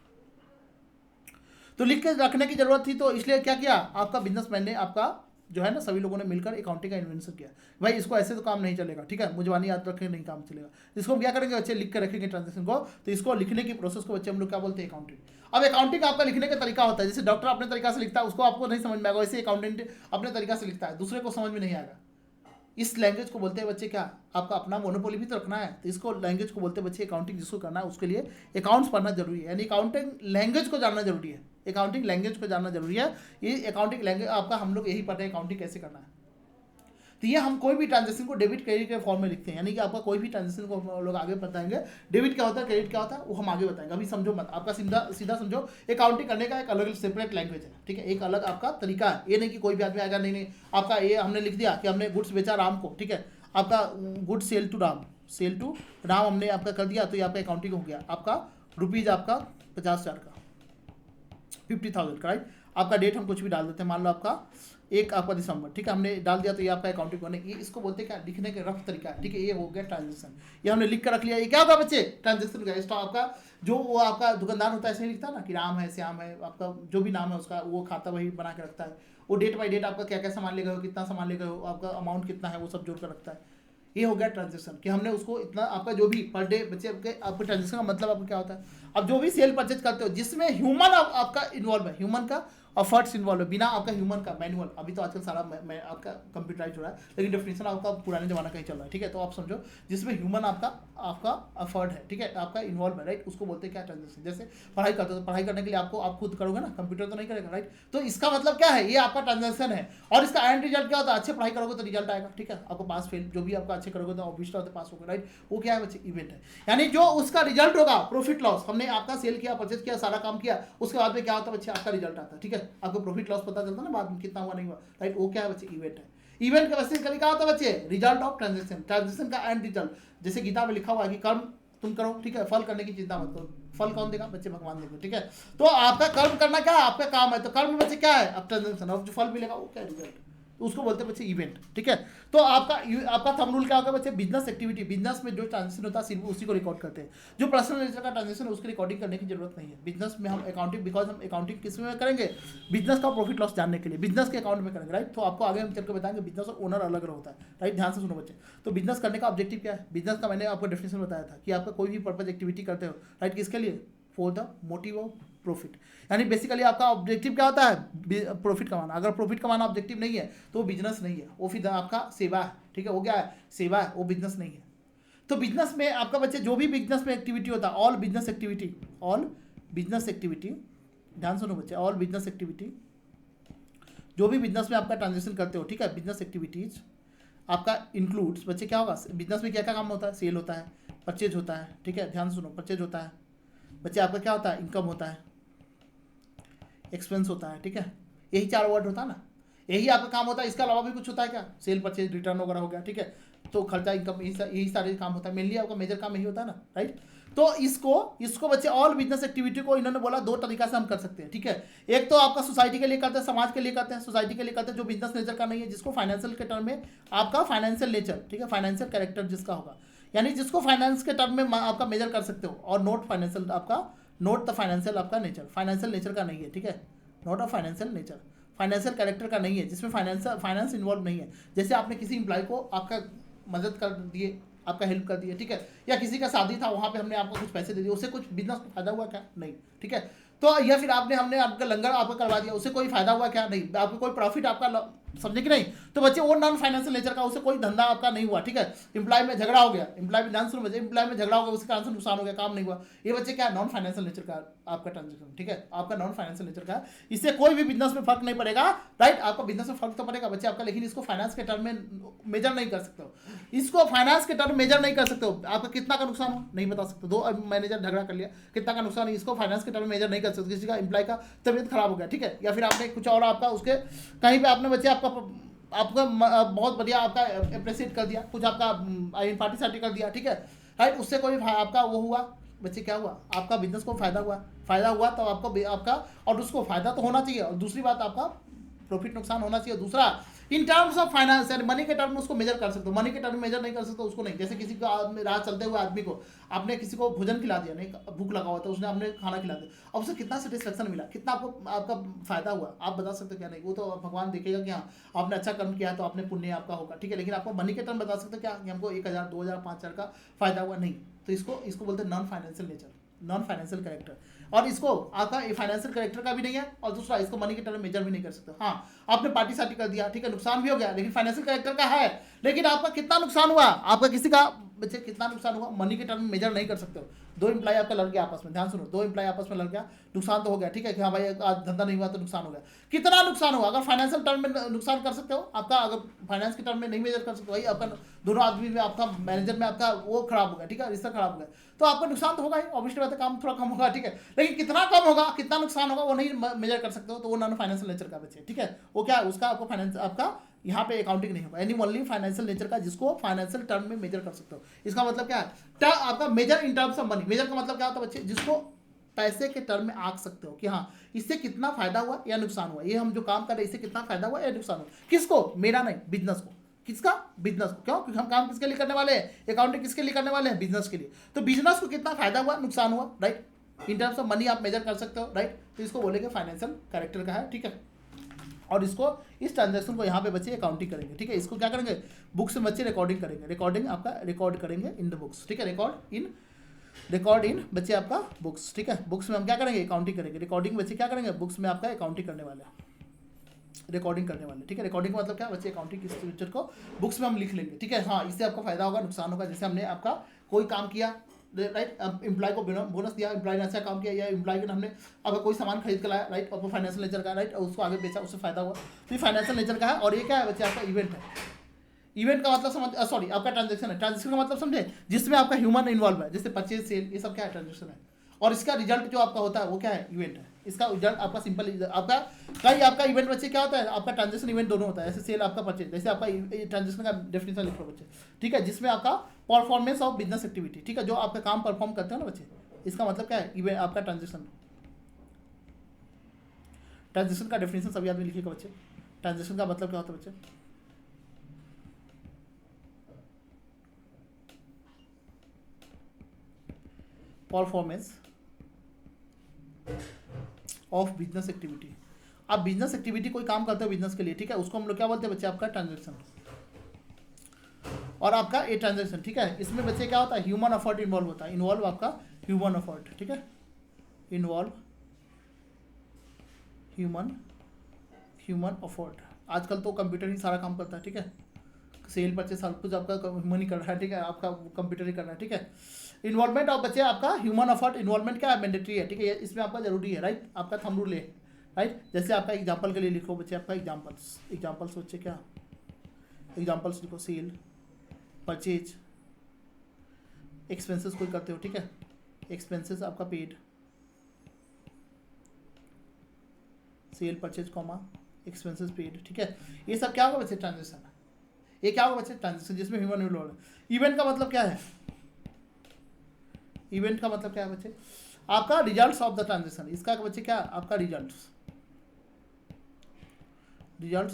तो लिख के रखने की जरूरत थी, तो इसलिए क्या किया आपका बिजनेसमैन ने, आपका जो है ना सभी लोगों ने मिलकर अकाउंटिंग का इन्वेंशन किया। भाई इसको ऐसे तो काम नहीं चलेगा, ठीक है, मुझे वानी याद रखेंगे नहीं काम चलेगा। इसको हम क्या करेंगे बच्चे, लिख के रखेंगे ट्रांजेक्शन को। तो इसको लिखने की प्रोसेस को बच्चे हम लोग क्या बोलते हैं, अकाउंटिंग। अब अकाउंटिंग आपका लिखने का तरीका होता है, जैसे डॉक्टर अपने तरीका से लिखता है, उसको आपको नहीं समझ में आएगा, वैसे अकाउंटेंट अपने तरीका से लिखता है, दूसरे को समझ में नहीं आएगा। इस लैंग्वेज को बोलते हैं बच्चे क्या, आपका अपना मोनोपोली भी तो रखना है, तो इसको लैंग्वेज को बोलते हैं बच्चे अकाउंटिंग। जिसको करना है उसके लिए अकाउंट्स पढ़ना जरूरी है, यानी अकाउंटिंग लैंग्वेज को जानना जरूरी है, अकाउंटिंग लैंग्वेज को जानना जरूरी है। ये अकाउंटिंग लैंग्वेज आपका हम लोग यही पढ़ते हैं अकाउंटिंग कैसे करना है। तो ये हम कोई भी ट्रांजेक्शन को डेबिट क्रेडिट के फॉर्म में लिखते हैं, यानी कि आपका कोई भी ट्रांजेक्शन को हम लोग आगे बताएंगे, डेबिट क्या होता है क्रेडिट क्या होता है वो हम आगे बताएंगे। अभी समझो मत, आपका सीधा सीधा समझो अकाउंटिंग करने का एक अलग सेपरेट लैंग्वेज है, ठीक है, एक अलग आपका तरीका है। ये नहीं कि कोई भी आदमी आएगा, नहीं नहीं आपका ये हमने लिख दिया कि हमने गुड्स बेचा राम को, ठीक है, आपका good sale to Ram, sale to Ram हमने आपका कर दिया, तो ये आपका अकाउंटिंग हो गया। आपका रुपीज़ आपका 50,000 का, 50,000 का, राइट। आपका डेट हम कुछ भी डाल देते हैं, मान लो आपका 1 आपका दिसंबर, ठीक है, हमने डाल दिया, तो ये आपका अकाउंटिंग होने, ये इसको बोलते हैं क्या, लिखने के रफ तरीका है, ठीक है। ये हो गया ट्रांजेक्शन, ये हमने लिख कर रख लिया। ये क्या होगा बच्चे, ट्रांजेक्शन का। इसका आपका जो वो आपका दुकानदार होता है ऐसे ही लिखता है ना कि राम है, श्याम है, आपका जो भी नाम है उसका वो खाता वही बना के रखता है। वो डेट बाई डेट आपका क्या क्या सामान ले गए हो, कितना सामान ले गए हो, आपका अमाउंट कितना है, वो सब जोड़ कर रखता है। ये हो गया ट्रांजेक्शन, कि हमने उसको इतना आपका जो भी पर डे बच्चे आपके ट्रांजेक्शन का मतलब आपको क्या होता है, अब जो भी सेल परचेज करते हो जिसमें ह्यूमन आपका इन्वॉल्व है, ह्यूमन का एफर्ट्स इन्वॉल्व है, बिना आपका ह्यूमन का मैनुअल, अभी तो आजकल सारा आपका कंप्यूटराइज हो रहा है, लेकिन डेफिनेशन आपका पुराने जमाना का ही चल रहा है, ठीक है। तो आप समझो जिसमें ह्यूमन आपका एफर्ट है, ठीक है, आपका इन्वॉल्व है, राइट, उसको बोलते हैं क्या, ट्रांजेक्शन। जैसे पढ़ाई करते हो तो पढ़ाई करने के लिए आप खुद करोगे ना, कंप्यूटर तो नहीं करेगा, राइट। तो इसका मतलब क्या है, ये आपका ट्रांजेक्शन है, और इसका एंड रिजल्ट क्या होता है, अच्छे पढ़ाई करोगे तो रिजल्ट आएगा, ठीक है, आपको पास फेल जो भी आपका अच्छे करोगे तो ऑब्वियसली होते पास होगा, राइट। वो क्या है बच्चे, इवेंट है, यानी जो उसका रिजल्ट होगा, प्रॉफिट लॉस, हमने आपका सेल किया, परचेज किया, सारा काम किया, उसके बाद में क्या होता है बच्चे, आपका रिजल्ट आता है, ठीक है, आपको प्रॉफिट लॉस पता चलता है ना बाद में कितना हुआ नहीं हुआ, राइट। वो क्या है बच्चे, इवेंट है। इवेंट का बेसिकली क्या होता है बच्चे, रिजल्ट ऑफ ट्रांजेक्शन, ट्रांजेक्शन का एंड रिजल्ट। जैसे गीता में लिखा हुआ है कि कर्म तुम करो, ठीक है, फल करने की चिंता मत करो, फल कौन देगा बच्चे, भगवान देंगे, ठीक है। तो आपका कर्म करना क्या है, आपका काम है, तो कर्म में बच्चे क्या है, अब ट्रांजेक्शन, और जो फल मिलेगा वो क्या, रिजल्ट, उसको बोलते हैं बच्चे इवेंट, ठीक है। तो आपका थंब रूल क्या होगा बच्चे, बिजनेस एक्टिविटी, बिजनेस में जो ट्रांजेक्शन होता है सिर्फ उसी को रिकॉर्ड करते हैं। जो पर्सनल नेचर का ट्रांजेक्शन है उसकी रिकॉर्डिंग करने की जरूरत नहीं है। बिजनेस में हम अकाउंटिंग, बिकॉज हम अकाउंटिंग किस में करेंगे, बिजनेस का प्रॉफिट लॉस जानने के लिए, बिजनेस के अकाउंट में करेंगे, राइट। तो आपको आगे हम चलकर बताएंगे बिजनेस और ओनर अलग अलग होता है, राइट, ध्यान से सुनो बच्चे। तो बिजनेस करने का ऑब्जेक्टिव क्या है, बिजनेस का मैंने आपको डेफिनेशन बताया था कि आपका कोई भी पर्पज एक्टिविटी करते हो, राइट, किसके लिए, for the motive of profit, यानी बेसिकली आपका ऑब्जेक्टिव क्या होता है, प्रॉफिट कमाना। अगर प्रॉफिट कमाना ऑब्जेक्टिव नहीं है तो वो बिजनेस नहीं है, वो फिर आपका सेवा है, ठीक है, वो क्या है, सेवा है, वो बिजनेस नहीं है। तो बिजनेस में आपका बच्चे जो भी बिजनेस में एक्टिविटी होता है, ऑल बिजनेस एक्टिविटी, ध्यान सुनो बच्चे, ऑल बिजनेस एक्टिविटी, जो भी बिजनेस में आपका ट्रांजेक्शन करते हो, ठीक है, बिजनेस एक्टिविटीज आपका इंक्लूड्स बच्चे क्या होगा, बिजनेस में क्या क्या काम होता है, सेल होता है, परचेज होता है, ठीक है, ध्यान सुनो, परचेज होता है बच्चे, आपका क्या होता है, इनकम होता है, एक्सपेंस होता है, ठीक है, यही 4 वर्ड होता है ना, यही आपका काम होता है। इसके अलावा भी कुछ होता है क्या, सेल परचेज रिटर्न वगैरह हो गया, ठीक है, तो खर्चा इनकम यही सारे काम होता है, मेनली आपका मेजर काम यही होता है ना, राइट। तो इसको बच्चे ऑल बिजनेस एक्टिविटी को इन्होंने बोला 2 तरीका से हम कर सकते हैं, ठीक है। एक तो आपका सोसाइटी के लिए करते हैं, समाज के लिए करते हैं, सोसाइटी के लिए करते हैं जो बिजनेस नेचर का नहीं है, जिसको फाइनेंशियल के टर्म में आपका फाइनेंशियल नेचर, ठीक है, फाइनेंशियल कैरेक्टर जिसका होगा, यानी जिसको फाइनेंस के टर्म में आपका मेजर कर सकते हो, और नोट फाइनेंशियल आपका, नोट द फाइनेंशियल आपका नेचर, फाइनेंशियल नेचर का नहीं है, ठीक है, not a financial nature, financial character का नहीं है, जिसमें फाइनेंस इन्वॉल्व नहीं है। जैसे आपने किसी एम्प्लॉय को आपका मदद कर दिए, आपका हेल्प कर दिए, ठीक है, या किसी का शादी था वहाँ पे हमने आपको कुछ पैसे दे दिए, उससे कुछ बिजनेस को फायदा हुआ क्या, नहीं, ठीक है। तो या फिर हमने आपका लंगर आपका करवा दिया, उससे कोई फायदा हुआ क्या, नहीं, आपको कोई प्रॉफिट आपका, समझे कि नहीं। तो बच्चे वो नॉन फाइनेंशियल नेचर का, उससे कोई धंधा आपका नहीं हुआ, ठीक है। एम्प्लॉय में झगड़ा हो गया, एम्प्लॉय में ध्यान सुनो बच्चे, एम्प्लॉय में झगड़ा हो गया, उसके कारण से नुकसान हो गया, काम नहीं हुआ, ये बच्चे क्या, नॉन फाइनेंशियल नेचर का आपका ट्रांजेक्शन, ठीक है, आपका नॉन फाइनेंशियल नेचर का, इससे कोई भी बिजनेस में फर्क नहीं पड़ेगा, राइट। आपका बिजनेस में फर्क तो पड़ेगा बच्चे आपका, लेकिन इसको फाइनेंस के टर्म में मेजर नहीं कर सकते हो, इसको फाइनेंस के टर्म मेजर नहीं कर सकते हो। आपका कितना का नुकसान हो नहीं बता सकते, 2 मैनेजर झगड़ा कर लिया, कितना का नुकसान है, इसको फाइनेंस के टर्म मेजर नहीं कर सकते। किसी का एम्प्लॉय का तबियत खराब हो गया, ठीक है, या फिर आपने कुछ और आपका उसके कहीं पे आपने बच्चे आपका बहुत बढ़िया आपका अप्रिशिएट कर दिया, कुछ आपका पार्टी सार्टी कर दिया, ठीक है, राइट, उससे कोई आपका वो हुआ बच्चे, क्या हुआ, आपका बिजनेस को फायदा हुआ तो आपका और उसको फायदा तो होना चाहिए, और दूसरी बात आपका प्रॉफिट नुकसान होना चाहिए। दूसरा इन टर्म्स ऑफ फाइनेंस, यानी मनी के टर्म में उसको मेजर कर सकते हो, मनी के टर्म में मेजर नहीं कर सकते उसको नहीं। जैसे किसी को राह चलते हुए आदमी को आपने किसी को भोजन खिला दिया, नहीं भूख लगा हुआ था, उसने आपने खाना खिला दिया, अब उसे कितना सेटिस्फेक्शन मिला, कितना आपका फायदा हुआ, आप बता सकते हो क्या, नहीं, वो तो भगवान देखेगा कि हाँ आपने अच्छा कर्म किया तो आपने पुण्य आपका होगा, ठीक है, लेकिन आपको मनी के टर्म बता सकते हो क्या कि हमको 1000 2000 5000 का फायदा हुआ, नहीं। तो इसको बोलते हैं non financial nature, non financial character, और इसको आपका फाइनेंशियल कैरेक्टर का भी नहीं है, और दूसरा इसको मनी के टर्म मेजर भी नहीं कर सकते। हाँ आपने पार्टी सार्टी कर दिया, ठीक है, नुकसान भी हो गया, लेकिन फाइनेंशियल कैरेक्टर का है, लेकिन आपका कितना नुकसान हुआ, आपका किसी का बच्चे कितना नुकसान हुआ, मनी के टर्म में मेजर नहीं कर सकते हो। 2 एम्प्लॉय आपका लड़ गया आपस में, ध्यान सुनो, 2 एम्प्लॉय आपस में लड़ गया, नुकसान तो हो गया, ठीक है, कि हाँ भाई आज धंधा नहीं हुआ तो नुकसान हो गया, कितना नुकसान हुआ। अगर फाइनेंशियल टर्म में नुकसान कर सकते हो आपका, अगर फाइनेंस के टर्म में नहीं मेजर कर सकते, भाई आपका दोनों आदमी में आपका मैनेजर में आपका वो खराब हो गया, ठीक है, रिश्ता खराब हो गया, तो आपका नुकसान तो होगा ही, ऑब्वियसली बात है, काम थोड़ा कम होगा, ठीक है, लेकिन कितना कम होगा, कितना नुकसान होगा वो नहीं मेजर कर सकते हो, तो वो नॉन फाइनेंशियल नेचर का बच्चे, ठीक है, वो क्या उसका आपको फाइनेंस आपका यहाँ पे अकाउंटिंग नहीं होगा, यानी ओनली फाइनेंशियल नेचर का, जिसको फाइनेंशियल टर्म में मेजर कर सकते हो। इसका मतलब क्या है, आपका measure in terms of money, measure का मतलब क्या होता है बच्चे, जिसको पैसे के टर्म में आंक सकते हो कि हाँ इससे कितना फायदा हुआ या नुकसान हुआ, ये हम जो काम कर रहे हैं इससे कितना फायदा हुआ या नुकसान हुआ, किसको, मेरा नहीं, बिजनेस को, किसका, बिजनेस को, क्यों, क्योंकि हम काम किसके लिए करने वाले हैं, अकाउंटिंग किसके लिए करने वाले हैं, बिजनेस के लिए, तो बिजनेस को कितना फायदा हुआ नुकसान हुआ, right, in terms of money आप मेजर कर सकते हो, राइट, तो इसको बोलेंगे फाइनेंशियल कैरेक्टर का है, ठीक है। और इसको इस ट्रांजैक्शन को यहाँ पे बच्चे अकाउंटिंग करेंगे, ठीक है, इसको क्या करेंगे, बुक्स में बच्चे रिकॉर्डिंग करेंगे, रिकॉर्डिंग आपका रिकॉर्ड करेंगे इन द बुक्स, ठीक है, रिकॉर्ड इन बच्चे आपका बुक्स, ठीक है, बुक्स में हम क्या करेंगे, अकाउंटिंग करेंगे, रिकॉर्डिंग बच्चे क्या करेंगे, बुक्स में आपका अकाउंटिंग करने वाले, रिकॉर्डिंग करने वाले, ठीक है, रिकॉर्डिंग का मतलब क्या बच्चे, अकाउंटिंग की स्ट्रक्चर को बुक्स में हम लिख लेंगे, ठीक है, हाँ इससे आपका फायदा होगा नुकसान होगा, जैसे हमने आपका कोई काम किया, राइट, एम्प्लॉय को बोनस दिया, एम्प्लॉय ने अच्छा काम किया, या एम्प्लॉय को हमने अगर कोई सामान खरीद कर लाया, राइट, और फाइनेंशियल नेचर का, राइट, और उसको आगे बेचा, उससे फायदा हुआ, तो ये फाइनेंशियल नेचर का है। और ये क्या है बच्चे, आपका इवेंट है, इवेंट का मतलब समझ, सॉरी आपका ट्रांजेक्शन है, ट्रांजेक्शन का मतलब समझे, जिसमें आपका ह्यूमन इन्वॉल्व है, जैसे परचेज सेल, ये सब क्या है, ट्रांजेक्शन है, और इसका रिजल्ट जो आपका होता है वो क्या है, इवेंट है, इसका रिजल्ट आपका सिंपल आपका कई आपका इवेंट बच्चे क्या होता है, आपका ट्रांजेक्शन इवेंट दोनों होता है, जैसे सेल आपका परचेज, जैसे आपका ट्रांजेक्शन का डेफिनेशन लिख लो बच्चे, ठीक है, जिसमें आपका परफॉर्मेंस ऑफ बिजनेस एक्टिविटी, ठीक है, जो आपका काम परफॉर्म करते हैं ना बच्चे, इसका मतलब क्या है, इवेंट आपका ट्रांजेक्शन का डेफिनेशन सभी आदमी लिखिएगा बच्चे, ट्रांजेक्शन का मतलब क्या होता है बच्चे, परफॉर्मेंस ऑफ बिजनेस एक्टिविटी। आप बिजनेस एक्टिविटी कोई काम करते हो बिजनेस के लिए, ठीक है, उसको हम लोग क्या बोलते हैं बच्चे, आपका ट्रांजेक्शन, और आपका ए ट्रांजेक्शन, ठीक है, इसमें बच्चे क्या होता है, ह्यूमन एफर्ट इन्वॉल्व होता है, इन्वॉल्व आपका ह्यूमन एफर्ट, ठीक है, इन्वॉल्व ह्यूमन एफर्ट, आजकल तो कंप्यूटर ही सारा काम करता है, ठीक है, सेल परचेज सब कुछ आपका ह्यूमन ही कर रहा है, ठीक है, आपका कंप्यूटर ही कर रहा है, ठीक है, इन्वॉल्वमेंट ऑफ बच्चे आपका ह्यूमन एफर्ट, इन्वॉल्वमेंट क्या है, मैंडेटरी है, ठीक है, इसमें आपका जरूरी है, राइट, आपका थंब रूल है, राइट, जैसे आपका एग्जांपल के लिए लिखो बच्चे, आपका एग्जांपल्स बच्चे क्या, एग्जांपल्स लिखो, सेल, परचेज, एक्सपेंसेस कोई करते हो, ठीक है, एक्सपेंसेस आपका paid, cell purchase comma expenses paid, ठीक है। ये सब क्या होगा बच्चे? ट्रांजेक्शन। ये क्या होगा बच्चे? ट्रांजेक्शन, जिसमें ह्यूमन इन्वॉल्व है। इवेंट का मतलब क्या है? इवेंट का मतलब क्या है बच्चे? आपका रिजल्ट्स ऑफ द ट्रांजेक्शन। इसका बच्चे क्या? आपका रिजल्ट्स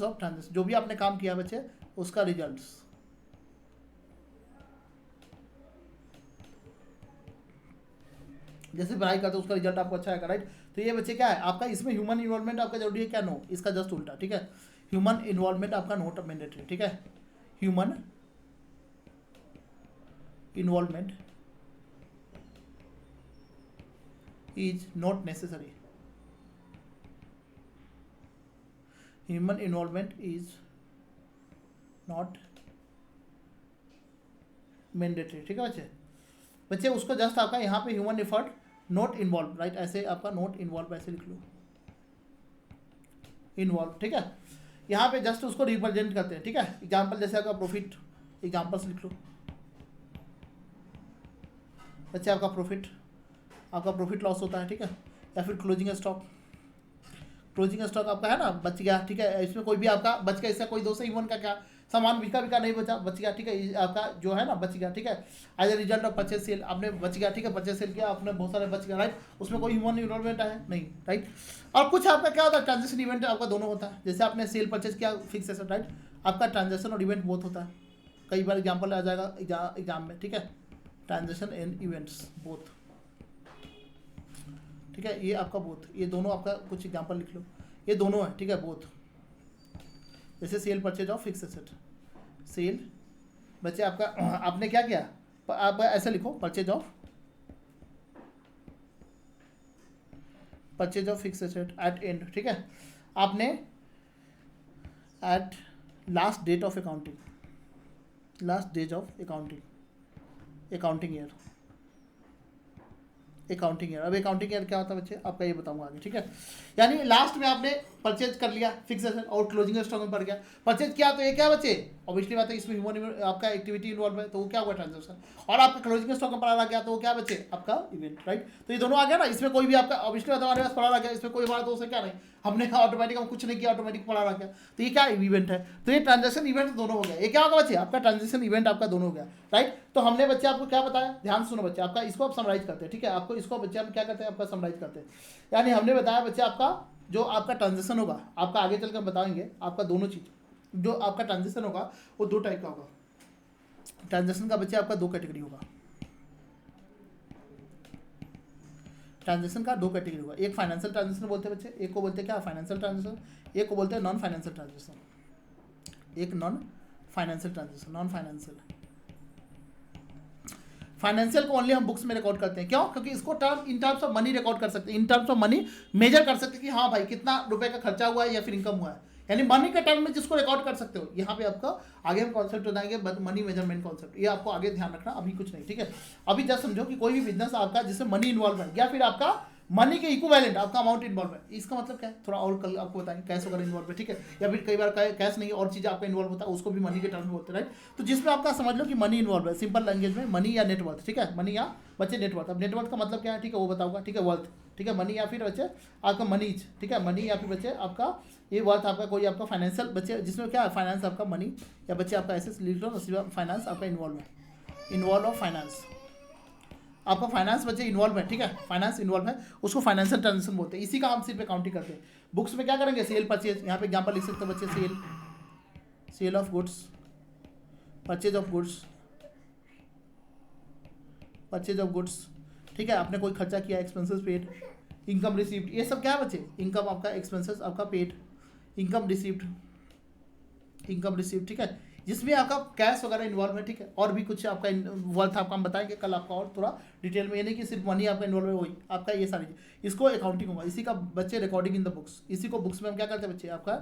ऑफ ट्रांजेक्शन, जो भी आपने काम किया बच्चे उसका रिजल्ट्स। जैसे पढ़ाई करते हो उसका रिजल्ट आपको अच्छा आएगा, राइट। तो ये बच्चे क्या है आपका? इसमें ह्यूमन इन्वॉल्वमेंट आपका जरूरी है क्या? नो, इसका जस्ट उल्टा, ठीक है। ह्यूमन इन्वॉल्वमेंट आपका नॉट मैंडेटरी, ठीक है। Human involvement is not necessary. Human involvement is not mandatory, ठीक है बच्चे। बच्चे उसको जस्ट आपका यहाँ पे human effort not involve, right, ऐसे आपका नॉट इन्वॉल्व ऐसे लिख लो, इन्वॉल्व, ठीक है। यहाँ पे जस्ट उसको रिप्रेजेंट करते हैं, ठीक है। एग्जाम्पल जैसे आपका प्रॉफिट, एग्जाम्पल्स लिख लो बच्चे। आपका प्रॉफिट लॉस होता है, ठीक है। या फिर क्लोजिंग स्टॉक आपका है ना, बच गया, ठीक है। इसमें कोई भी आपका बच गया, इसका कोई दोष है, इवन का क्या सामान बिका नहीं बचा, बच गया, ठीक है। आपका जो है ना बच गया, ठीक है। As a result of purchase sale आपने बच गया, ठीक है। परचेज सेल किया आपने, बहुत सारे बच गया, राइट। उसमें कोई ह्यूमन इन्वॉल्वमेंट है नहीं, राइट। और कुछ आपका क्या होता है? ट्रांजेक्शन इवेंट आपका दोनों होता है। जैसे आपने सेल परचेज किया, फिक्स एसेट, राइट। आपका ट्रांजेक्शन और इवेंट बोथ होता है। कई बार एग्जाम्पल आ जाएगा एग्जाम में, ठीक है। ट्रांजेक्शन एंड इवेंट्स बोथ, ठीक है। ये आपका बोथ, ये दोनों आपका कुछ एग्जाम्पल लिख लो, ये दोनों है, ठीक है, बोथ। जैसे sale purchase of fix asset, sale बच्चे आपका आपने क्या किया? आप ऐसे लिखो, purchase of fix asset at end, ठीक है। आपने at last date of accounting, accounting year. अब अकाउंटिंग ईयर क्या होता है बच्चे? आपका ये बताऊंगा आगे, ठीक है। यानी लास्ट में आपने परचेज कर लिया फिक्स एसेट और क्लोजिंग स्टॉक में पड़ गया, परचेज किया, तो ये क्या बच्चे? ऑब्वियसली बात है, इसमें ह्यूमन आपका एक्टिविटी इन्वॉल्व है, तो वो क्या हुआ? ट्रांजेक्शन। और आपका क्लोजिंग स्टॉक में पड़ा रह गया, तो वो क्या बच्चे? आपका इवेंट, राइट। तो ये दोनों आ गया ना, इसमें कोई भी आपका ऑब्वियसली बात हमारे पास पड़ा रह गया, इसमें कोई हमारा दोस्त है क्या? नहीं, हमने ऑटोमेटिक हम कुछ नहीं किया, ऑटोमेटिक पड़ा रह गया, तो ये क्या इवेंट है? तो ये ट्रांजेक्शन इवेंट दोनों हो गया। ये क्या होगा बच्चे? आपका ट्रांजेक्शन इवेंट आपका दोनों हो गया, राइट। तो हमने बच्चे आपको क्या बताया? ध्यान सुनो बच्चे, आपका इसको आप समराइज करते हैं, ठीक है। आपको इसको बच्चे हम क्या करते हैं? आपका समराइज करते हैं। यानी हमने बताया बच्चे आपका जो आपका ट्रांजेक्शन होगा, आपका आगे चलकर हम बताएंगे आपका दोनों चीज, जो आपका ट्रांजेक्शन होगा वो दो टाइप का होगा। ट्रांजेक्शन का बच्चे आपका दो कैटेगरी होगा, ट्रांजेक्शन का दो कैटेगरी होगा। एक फाइनेंशियल ट्रांजेक्शन बोलते हैं बच्चे, एक को बोलते हैं क्या? फाइनेंशियल ट्रांजेक्शन, एक को बोलते हैं नॉन फाइनेंशियल ट्रांजेक्शन। एक non financial transaction, non financial को ओनली हम बुक्स में रिकॉर्ड करते हैं। क्यों? क्योंकि इसको in terms of money record कर सकते हैं, in terms of money measure कर सकते हैं कि हाँ भाई कितना रुपए का खर्चा हुआ है या फिर इनकम हुआ है, यानी मनी के टर्म में जिसको रिकॉर्ड कर सकते हो। यहाँ पे आपका आगे हम कॉन्सेप्ट बताएंगे मनी मेजरमेंट कॉन्सेप्ट, ये आपको आगे ध्यान रखना, अभी कुछ नहीं, ठीक है। अभी जस्ट समझो कि कोई भी बिजनेस आपका जिसमें मनी इन्वॉल्व है या फिर आपका मनी के इक्विवेलेंट आपका अमाउंट इन्वॉल्व है, इसका मतलब क्या है? थोड़ा और कल आपको बताएंगे कैश वगैरह इन्वॉल्व है, ठीक है। या फिर कई बार कैश नहीं और चीज़ आपका इन्वॉल्व होता है, उसको भी मनी के टर्म में बोलते हैं, राइट। तो जिसमें आपका समझ लो कि मनी इन्वॉल्व है, सिंपल लैंग्वेज में मनी या नेटवर्थ, ठीक है। मनी या बच्चे नेटवर्थ। अब नेटवर्थ का मतलब क्या है? ठीक है, वो बताऊंगा, ठीक है। वर्थ, ठीक है। मनी या फिर बच्चे आपका मनीज, ठीक है। मनी या फिर बच्चे आपका ये वर्थ आपका कोई आपका फाइनेंशियल बच्चे जिसमें क्या है? फाइनेंस आपका मनी या बच्चे आपका ऐसे लिख लो, फाइनेंस आपका इन्वॉल्व है, इन्वॉल्व ऑफ फाइनेंस, आपका फाइनेंस बच्चे इन्वॉल्व है, ठीक है। फाइनेंस इन्वॉल्व है, उसको फाइनेंशियल ट्रांजेक्शन बोलते हैं। इसी का हम सिर्फ अकाउंटिंग करते हैं। बुक्स में क्या करेंगे? सेल परचेज, यहाँ पे एग्जांपल लिख सकते हैं बच्चे, sale of goods, purchase of goods, ठीक है। आपने कोई खर्चा किया, एक्सपेंसेस पेड, इनकम रिसीव्ड, ये सब क्या है बच्चे? इनकम आपका, एक्सपेंसेस आपका पेड, इनकम रिसीव्ड, ठीक है। जिसमें आपका कैश वगैरह इन्वॉल्व है, ठीक है। और भी कुछ आपका वर्थ आपका हम बताएंगे कल आपका और थोड़ा डिटेल में, ये नहीं कि सिर्फ मनी आपका इन्वॉल्व है, वही आपका ये सारी चीज, इसको अकाउंटिंग होगा। इसी का बच्चे रिकॉर्डिंग इन द बुक्स, इसी को बुक्स में हम क्या करते हैं बच्चे? आपका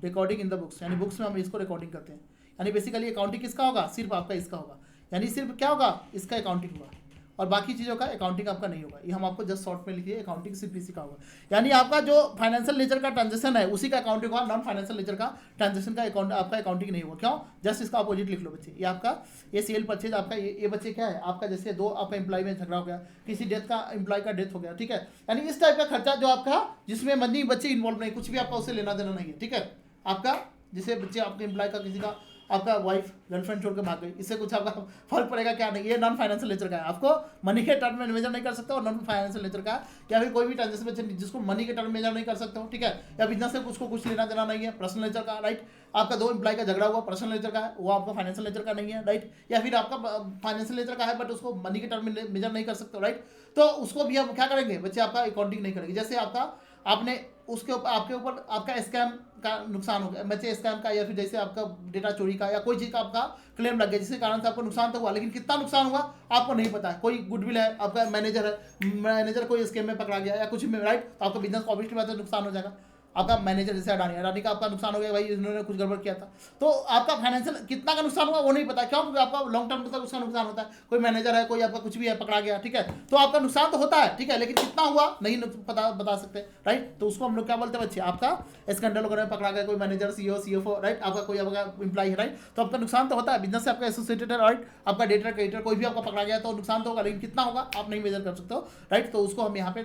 रिकॉर्डिंग इन द बुक्स, यानी बुक्स में हम इसको रिकॉर्डिंग करते हैं। यानी बेसिकली अकाउंटिंग किसका होगा? सिर्फ आपका इसका होगा, यानी सिर्फ क्या होगा? इसका अकाउंटिंग होगा। और बाकी चीज़ों का अकाउंटिंग आपका नहीं होगा। ये हम आपको जस्ट शॉर्ट में लिखिए, अकाउंटिंग CPC का होगा। यानी आपका जो फाइनेंशियल नेचर का ट्रांजेक्शन है उसी का अकाउंटिंग होगा, नॉन फाइनेंशियल नेचर का ट्रांजेक्शन का अकाउंट आपका अकाउंटिंग नहीं होगा। क्यों? जस्ट इसका अपोजिट लिख लो बच्चे। ये आपका ये सेल परचेज आपका ये बच्चे क्या है आपका, जैसे दो आपका एम्प्लॉय में झगड़ा हो गया, किसी डेथ का एम्प्लॉय का डेथ हो गया, ठीक है, यानी इस टाइप का खर्चा जो आपका जिसमें मनी बच्चे इन्वॉल्व नहीं, कुछ भी आपका उससे लेना देना नहीं है, ठीक है। आपका जैसे बच्चे आपके एम्प्लॉय का किसी का आपका वाइफ गर्लफ्रेंड छोड़ के भाग गई, इससे कुछ आपका फर्क पड़ेगा क्या? नहीं, ये नॉन फाइनेंशियल नेचर का है। आपको मनी के टर्म में मेजर नहीं कर सकते और नॉन फाइनेंशियल नेचर का है, या फिर कोई भी ट्रांजेक्शन जिसको मनी के टर्म में मेजर नहीं कर सकते हो, ठीक है, या बिजनेस से उसको कुछ लेना देना नहीं है, पर्सनल नेचर का, राइट। आपका दो एम्प्लॉय का झगड़ा हुआ, पर्सनल नेचर का है, वो आपका फाइनेंशियल नेचर का नहीं है, राइट। या फिर आपका फाइनेंशियल नेचर का है बट उसको मनी के टर्म में मेजर नहीं कर सकते, राइट। तो उसको भी हम क्या करेंगे बच्चे, आपका अकाउंटिंग नहीं करेंगे। जैसे आपका आपने उसके ऊपर आपके ऊपर आपका स्कैम का नुकसान हो गया, बच्चे स्कैम का, या फिर जैसे आपका डेटा चोरी का या कोई चीज़ का आपका क्लेम लग गया, जिसके कारण से आपको नुकसान तो हुआ, लेकिन कितना नुकसान हुआ आपको नहीं पता है। कोई गुडविल है, आपका मैनेजर है, मैनेजर कोई स्कैम में पकड़ा गया या कुछ में, राइट, तो आपका बिजनेस को ऑब्वियसली बात है नुकसान हो जाएगा। आपका मैनेजर जैसे अडानी का आपका नुकसान हो गया, भाई इन्होंने कुछ गड़बड़ किया था, तो आपका फाइनेंशियल कितना का नुकसान हुआ वो नहीं पता। क्यों? क्योंकि आपका लॉन्ग टर्म तक उसका नुकसान होता है। कोई मैनेजर है, कोई आपका कुछ भी है, पकड़ा गया, ठीक है, तो आपका नुकसान तो होता है, ठीक है, लेकिन कितना हुआ नहीं बता सकते, राइट। तो उसको हम लोग क्या बोलते हैं बच्चे, आपका स्कैंडल वगैरह में पकड़ा गया कोई मैनेजर, CEO, राइट, आपका कोई आपका एम्प्लॉय है, राइट, तो आपका नुकसान तो होता है, बिजनेस से आपका एसोसिएटेड है, राइट। आपका डेटर क्रेडिटर कोई भी आपका पकड़ा गया तो नुकसान तो होगा, लेकिन कितना होगा आप नहीं मेजर कर सकते हो, राइट। तो उसको हम यहाँ पे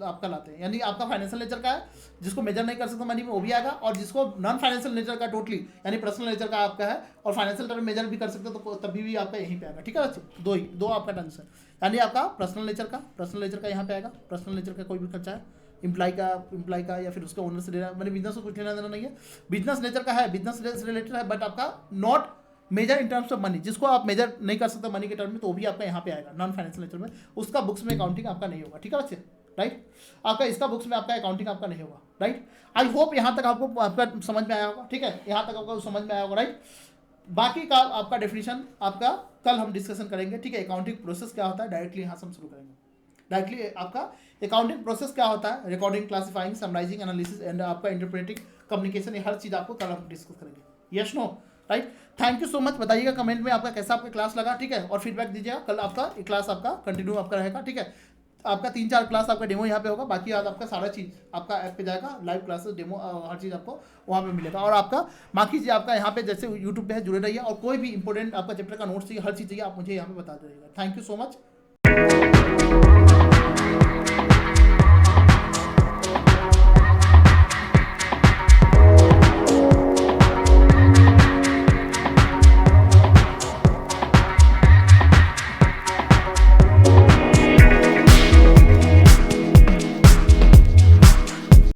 आपका लाते हैं। यानी आपका फाइनेंशियल नेचर का है, जिसको मेजर नहीं कर सकते मनी में वो भी आएगा, और जिसको नॉन फाइनेंशियल नेचर का टोटली यानी पर्सनल नेचर का आपका है और फाइनेंशियल टर्म मेजर भी कर सकते हो, तो तभी भी आपका यहीं पे आएगा, ठीक है बच्चे। दो आपका ट्रांजेक्शन, यानी आपका पर्सनल नेचर का यहाँ पे आएगा। पर्सनल नेचर का कोई भी खर्चा है, एम्प्लॉय का या फिर उसका ओनर से लेना, मैंने बिजनेस को कुछ लेना देना नहीं है। बिजनेस नेचर का है, बिजनेस रिलेटेड है, बट आपका not measure in terms of money, जिसको आप मेजर नहीं कर सकते मनी के टर्म में, तो भी आपका यहाँ पे आएगा नॉन फाइनेंशियल नेचर में, उसका बुक्स में अकाउंटिंग आपका नहीं होगा, ठीक है बच्चे, राइट। आपका इसका बुक्स में आपका अकाउंटिंग आपका नहीं होगा, राइट। आई होप यहाँ तक आपको आपका समझ में आया होगा, ठीक है, यहाँ तक आपको समझ में आया होगा, राइट। बाकी का आपका डेफिनेशन आपका कल हम डिस्कशन करेंगे, ठीक है। अकाउंटिंग प्रोसेस क्या होता है डायरेक्टली यहाँ से हम शुरू करेंगे। डायरेक्टली आपका अकाउंटिंग प्रोसेस क्या होता है, recording, classifying, summarising, analysis and आपका इंटरप्रेटिंग, कम्युनिकेशन, ये हर चीज़ आपको कल हम डिस्कस करेंगे। Yes no, right. Thank you so much. बताइएगा कमेंट में आपका कैसा आपका क्लास लगा, ठीक है, और फीडबैक दीजिएगा। कल आपका क्लास आपका कंटिन्यू आपका रहेगा, ठीक है। आपका 3-4 क्लास आपका डेमो यहाँ पे होगा, बाकी आज आपका सारा चीज़ आपका ऐप पे जाएगा, लाइव क्लासेस, डेमो, हर चीज़ आपको वहाँ पे मिलेगा। और आपका बाकी चीज़ आपका यहाँ पे जैसे यूट्यूब पे है, जुड़े रहिए, और कोई भी इंपॉर्टेंट आपका चैप्टर का नोट्स चाहिए, हर चीज़ चाहिए, आप मुझे यहाँ पे बता दीजिएगा। Thank you so much.